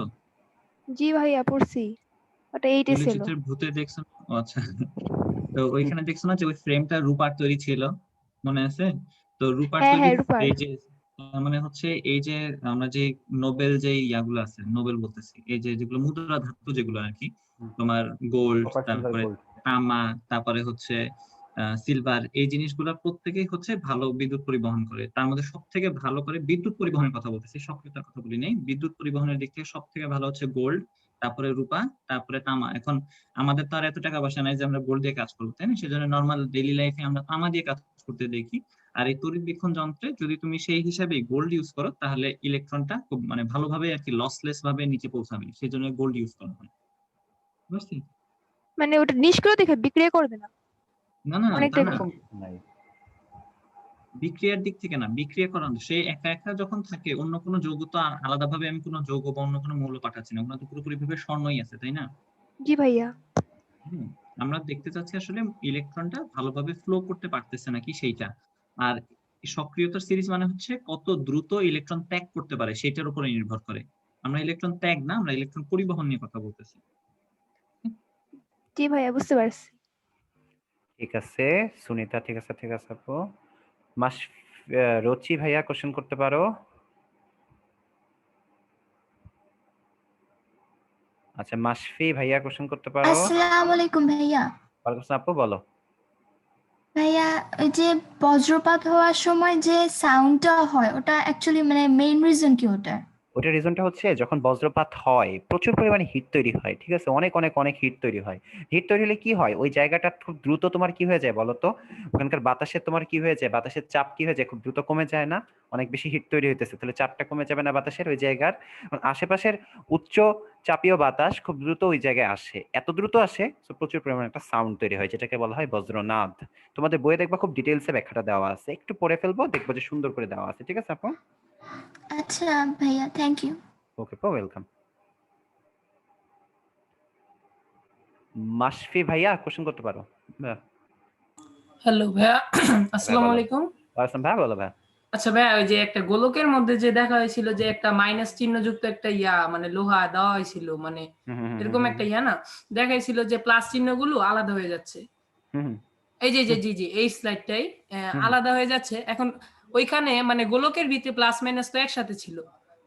জি ভাইয়া পড়ছি, ওটা 8 ছিল। তৈলচিত্রের ভূতে দেখছো? ও আচ্ছা। তো ওইখানে দেখছো না যে ওই ফ্রেমটা রূপার তৈরি ছিল, মনে আছে? তো রূপার হ্যাঁ তৈরি হ্যাঁ, রূপার। এই যে মানে হচ্ছে এই যে আমরা যে নোবেল যে ইয়াগুলো আছে, নোবেল বলতেছি, এই যে যেগুলো মুদ্রা ধাতু যেগুলো আর কি, তোমার গোল্ড, কপার, সিলভার, তারপরে গোল্ড। তামা, তারপরে হচ্ছে সিলভার, এই জিনিসগুলো প্রত্যেকেই হচ্ছে ভালো বিদ্যুৎ পরিবহন করে। তার মধ্যে সব থেকে ভালো করে বিদ্যুৎ পরিবহনের কথা বলতেছি, সক্রিয়তার কথা বলি নাই, বিদ্যুৎ পরিবহনের দিক থেকে সব থেকে ভালো হচ্ছে গোল্ড, তারপরে রূপা, তারপরে তামা। এখন আমাদের তো আর এত টাকা পয়সা নাই যে আমরা গোল্ড দিয়ে কাজ করবো, তাই না? সেজন্য নর্মাল ডেইলি লাইফে আমরা তামা দিয়ে কাজ করতে দেখি। আর এই তড়িৎবীক্ষণ যন্ত্রে যদি তুমি সেই হিসাবে গোল্ড ইউজ করো, তাহলে ইলেকট্রনটা খুব মানে ভালোভাবে আর কি লসলেস ভাবে নিচে পৌঁছাবে, সেই জন্য গোল্ড ইউজ করা হয়। বুঝছি? মানে ওটা নিষ্ক্রিয় দেখে বিক্রিয়া করবে না, না না, তা অনেকটা না, এরকম নাই। বিক্রিয়ার দিক থেকে না, বিক্রিয়া করানো সে একা একা যখন থাকে, অন্য কোনো যৌগ তো আলাদাভাবে আমি কোনো যৌগ বা অন্য কোনো মৌল পাঠাচ্ছি না, ওগুলো তো পুরোপুরি ভাবে স্বর্ণই আছে, তাই না? জি ভাইয়া। হুম, আমরা দেখতে চাচ্ছি আসলে ইলেকট্রনটা ভালোভাবে ফ্লো করতে পারতেছে নাকি সেইটা। আর সক্রিয়তার সিরিজ মানে হচ্ছে কত দ্রুত ইলেকট্রন ত্যাগ করতে পারে সেটার উপরে নির্ভর করে। আমরা ইলেকট্রন ত্যাগ না, আমরা ইলেকট্রন পরিবহন নিয়ে কথা বলতেছি। জি ভাইয়া, বুঝতে পারছি। ঠিক আছে সুনিতা, ঠিক আছে, ঠিক আছে আপু। মাস রচি ভাইয়া কোশ্চেন করতে পারো। আচ্ছা, মাসফি ভাইয়া কোশ্চেন করতে পারো। আসসালামু আলাইকুম ভাইয়া। ওয়ালাইকুম আসসালাম আপু, বলো। ভাইয়া, ওই যে বজ্রপাত হওয়ার সময় যে সাউন্ডটা হয় ওটা অ্যাকচুয়ালি মানে মেইন রিজন কি ওটার? ওটার রিজনটা হচ্ছে যখন বজ্রপাত হয় প্রচুর পরিমাণে হিট তৈরি হয়, ঠিক আছে, অনেক অনেক অনেক হিট তৈরি হয়। হিট তৈরি হলে কি হয়, ওই জায়গাটা খুব দ্রুত তোমার কি হয়ে যায় বলো তো, ওখানকার বাতাসের তোমার কি হয়ে যায়, বাতাসের চাপ কি হয়ে যায়, খুব দ্রুত কমে যায় না? অনেক বেশি হিট তৈরি হইতেছে, তাহলে চাপটা কমে যাবে না বাতাসের ওই জায়গার? আশেপাশের উচ্চ চাপীয় বাতাস খুব দ্রুত ওই জায়গায় আসে, এত দ্রুত আসে তো প্রচুর পরিমাণে একটা সাউন্ড তৈরি হয়, যেটাকে বলা হয় বজ্রনাদ। তোমাদের বইয়ে দেখবা খুব ডিটেইলসে ব্যাখ্যাটা দেওয়া আছে, একটু পড়ে ফেলবো, দেখবো যে সুন্দর করে দেওয়া আছে। ঠিক আছে আপু? আচ্ছা ভাইয়া, থ্যাংক ইউ। ওকে আপু, ওয়েলকাম। মাশফি ভাইয়া কোশ্চেন করতে পারো। হ্যালো ভাইয়া, ভাইয়া আসসালামু বলো। আলাইকুম। ওয়ালাইকুম ভাইয়া, বলো ভাইয়া। আচ্ছা ভাইয়া, ওই যে একটা গোলকের মধ্যে যে দেখা হয়েছিল যে একটা মাইনাস চিহ্ন যুক্ত একটা ইয়া মানে লোহা দেওয়া হয়েছিল, মানে এরকম একটা ইয়া না, দেখাইছিল যে প্লাস চিহ্নগুলো আলাদা হয়ে যাচ্ছে। এই যে জি জি এই স্লাইডটাই আলাদা হয়ে যাচ্ছে। এখন ওইখানে মানে গোলকের ভিতরে প্লাস মাইনাস তো একসাথে ছিল,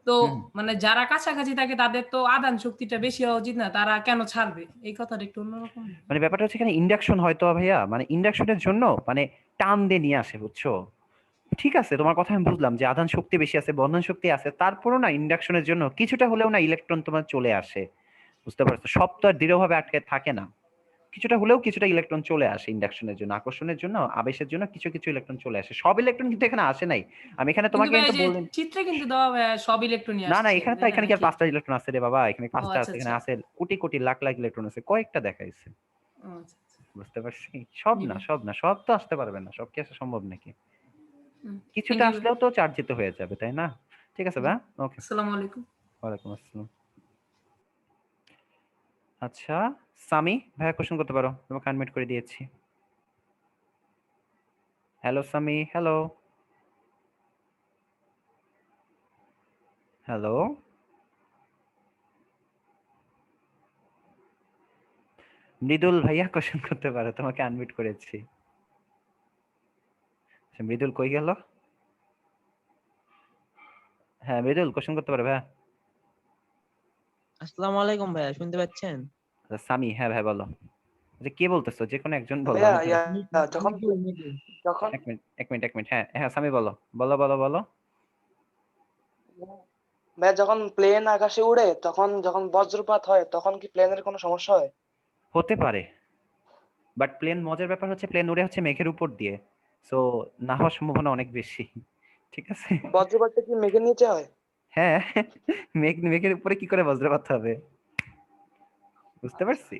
তো মানে যারা কাছাকাছি থাকে তাদের তো আদান শক্তিটা বেশি হওয়া উচিত না, তারা কেন ছাড়বে? এই কথাটা একটু অন্যরকম। মানে ব্যাপারটা হচ্ছে এখানে ইন্ডাকশন হয়তো ভাইয়া, মানে ইন্ডাকশনের জন্য মানে টান দিয়ে নিয়ে আসে, বুঝছো? ঠিক আছে, তোমার কথা আমি বুঝলাম যে আধান শক্তি বেশি আছে, বন্ধন শক্তি আছে, তারপরও না ইন্ডাকশনের জন্য কিছুটা হলেও না ইলেকট্রন তোমার চলে আসে। বুঝতে পারছো? সব তো আর দৃঢ়ভাবে আটকে থাকে না, কিছুটা হলেও কিছুটা ইলেকট্রন চলে আসে ইন্ডাকশনের জন্য, আকর্ষণের জন্য, আবেশের জন্য কিছু কিছু ইলেকট্রন চলে আসে। সব ইলেকট্রন কিন্তু এখানে আসে নাই, আমি এখানে কিন্তু তোমাকে ভাই কিন্তু যে বললাম চিত্রে কিন্তু দেওয়া ভাইয়া সব ইলেকট্রনই না না, আসছে, এখানে তো তাই না এখানে কি আর নাকি? 5টা ইলেকট্রন আছে রে বাবা, এখানে ও 5টা আচ্ছা আছে, এখানে আচ্ছা। আছে কোটি কোটি লাখ লাখ ইলেকট্রন আছে, কয়েকটা দেখাইছে। ও আচ্ছা আচ্ছা। বুঝতে পারছি? সব জি না, ভাই। সব না, সব তো আসতে পারবে না, সব কি আসা সম্ভব নাকি? থ্যাংক কিছুটা ইউ ভাই। আসলেও তো চার্জিত হয়ে যাবে, তাই না? ঠিক আছে জি। ভাই, ওকে। আসসালামু আলাইকুম। ওয়ালাইকুম আসসালাম। আচ্ছা, সামি ভাইয়া কোশ্চেন করতে পারো, তোমাকে আনমিউট করে দিয়েছি। Hello Sami, hello hello. Mridul ভাইয়া কোশ্চেন করতে পারো, তোমাকে আনমিউট করেছি। আচ্ছা, মৃদুল কই গেল? হ্যাঁ মৃদুল কোশ্চেন করতে পারো ভাইয়া। আসসালামু আলাইকুম ভাইয়া, শুনতে পাচ্ছেন? আচ্ছা, সামি, হ্যাঁ ভাই বলো। আচ্ছা কে বলতেছো, যে কোনো একজন বলো, ভাইয়া আমি তো যখন যখন এক মিনিট, হ্যাঁ হ্যাঁ সামি বলো, বলো বলো বলো। ভাইয়া যখন প্লেন আকাশে উড়ে তখন যখন বজ্রপাত হয় তখন কি প্লেনের কোনো সমস্যা হয়? হতে পারে, বাট প্লেন, মজার ব্যাপার হচ্ছে প্লেন উড়ে হচ্ছে মেঘের উপর দিয়ে, সো না হওয়ার সম্ভাবনা অনেক বেশি। ঠিক আছে? বজ্রপাতটা কি মেঘের নিচে হয়? হ্যাঁ, মেঘের উপরে কি করে বজ্রপাত হবে? বুঝতে পারছি,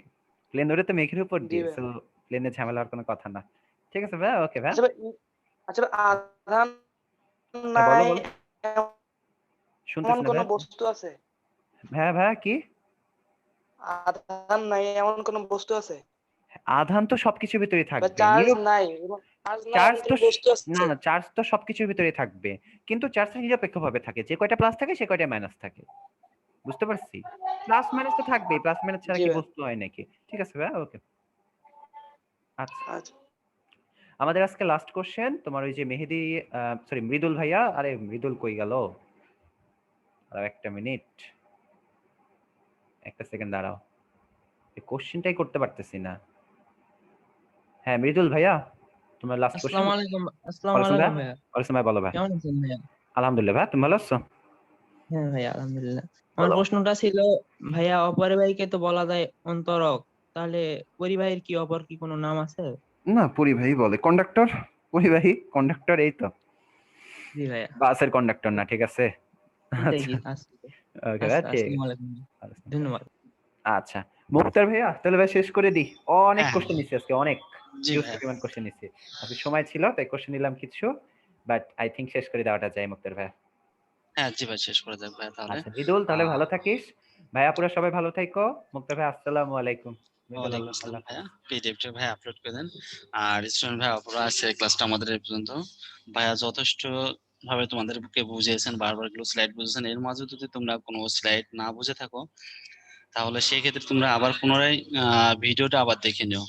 প্লেন উড়ে তো মেঘের উপর জি দিয়ে, ভাইয়া। সো প্লেনে ঝামেলা হওয়ার কোনো কথা না। ঠিক আছে ভাই, ওকে ভাই। আচ্ছা ভাই আচ্ছা ভাই, আধান হ্যাঁ বলো নাই বলো, এমন শুনতেছি না কোনো ভাই। বস্তু আছে? হ্যাঁ ভাই কি? আধান নাই এমন কোনো বস্তু আছে? আধান তো সবকিছুর ভিতরেই বা থাকবে, চার্জ নাই চার্জ নাই চার্জ এমন তো কোনো বস্তু আছে? না না, চার্জ তো সবকিছুর ভিতরেই থাকবে, কিন্তু চার্জটা নিরপেক্ষভাবে থাকে, যে কয়টা প্লাস থাকে সে কয়টা মাইনাস থাকে। বুঝতে পারছি? প্লাস মাইনাস তো থাকবেই, প্লাস মাইনাস ছাড়া জি কি ভাই। বস্তু হয় নাকি? ঠিক আছে ভাই, ওকে। আচ্ছা, আচ্ছা আমাদের আজকে লাস্ট কোশ্চেন, তোমার ওই যে মেহেদি, সরি মৃদুল ভাইয়া, আরে মৃদুল কই গেল? আর একটা মিনিট, একটা সেকেন্ড দাঁড়াও, এই কোশ্চেনটাই করতে পারতেছি না। হ্যাঁ মৃদুল ভাইয়া, তোমার লাস্ট কোশ্চেন। আসসালামু আলাইকুম। আসসালামু ওয়ালাইকুম ভাইয়া। আলাইকুম ভাইয়া। ওয়ালাইকুম ভাই, বলো ভাই। কেমন আছেন ভাইয়া? আলহামদুলিল্লাহ ভাই, তুমি ভালো আছো? হ্যাঁ ভাইয়া, আলহামদুলিল্লাহ। আমার বলো। প্রশ্নটা ছিল ভাইয়া, অপরিবাহীকে তো বলা যায় অন্তরক, তাহলে পরিবাহীর কি অপর কি কোনো নাম আছে? না, পরিবাহী বলে, কন্ডাক্টর, পরিবাহী কন্ডাক্টর, এই তো। জি ভাইয়া। বাসের কন্ডাক্টর না, ঠিক আছে? এটাই আচ্ছা, কি আছে? ওকে ভাই, আচ্ছা, ঠিক আসসালামু আছে। আলাইকুম। ধন্যবাদ। আচ্ছা, মুক্তার ভাইয়া তাহলে ভাই শেষ করে দিই, অনেক হ্যাঁ কোশ্চেন নিচ্ছি আজকে, অনেক জি হিউজ ভাইয়া। পরিমাণ কোশ্চেন নিচ্ছি, আজকে সময় ছিল তাই কোশ্চেন নিলাম কিছু, বাট আই থিংক শেষ করে দেওয়াটা যায় মুক্তার ভাইয়া। হ্যাঁ জি ভাই, শেষ করে দেব ভাই তাহলে। আচ্ছা মৃদুল, তাহলে ভালো থাকিস ভাইয়া, পুরো সবাই ভালো থাকো। মুক্তার ভাই আসসালামু আলাইকুম। মৃদুল, ওয়ালাইকুম আল্লাহ আসসালাম আল্লাহ ভাইয়া, হাফেজ। পিডিএফটা ভাই আপলোড করে দেন। আর স্টুডেন্ট ভাই অপরা আছে, ক্লাসটা আমাদের এই পর্যন্ত। ভাইয়া যথেষ্ট ভাবে তোমাদেরকে বুঝিয়েছেন, বারবার গুলো স্লাইড বুঝেছেন, এর মাঝে যদি তোমরা কোনো স্লাইড না বুঝে থাকো তাহলে সেই ক্ষেত্রে তোমরা আবার পুনরায় ভিডিওটা আবার দেখে নিও।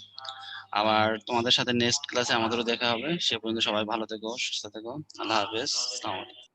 আবার তোমাদের সাথে নেক্সট ক্লাসে আমাদেরও দেখা হবে, সে পর্যন্ত সবাই ভালো থেকো, সুস্থ থেকো, আল্লাহ হাফেজ, আসসালামু আলাইকুম।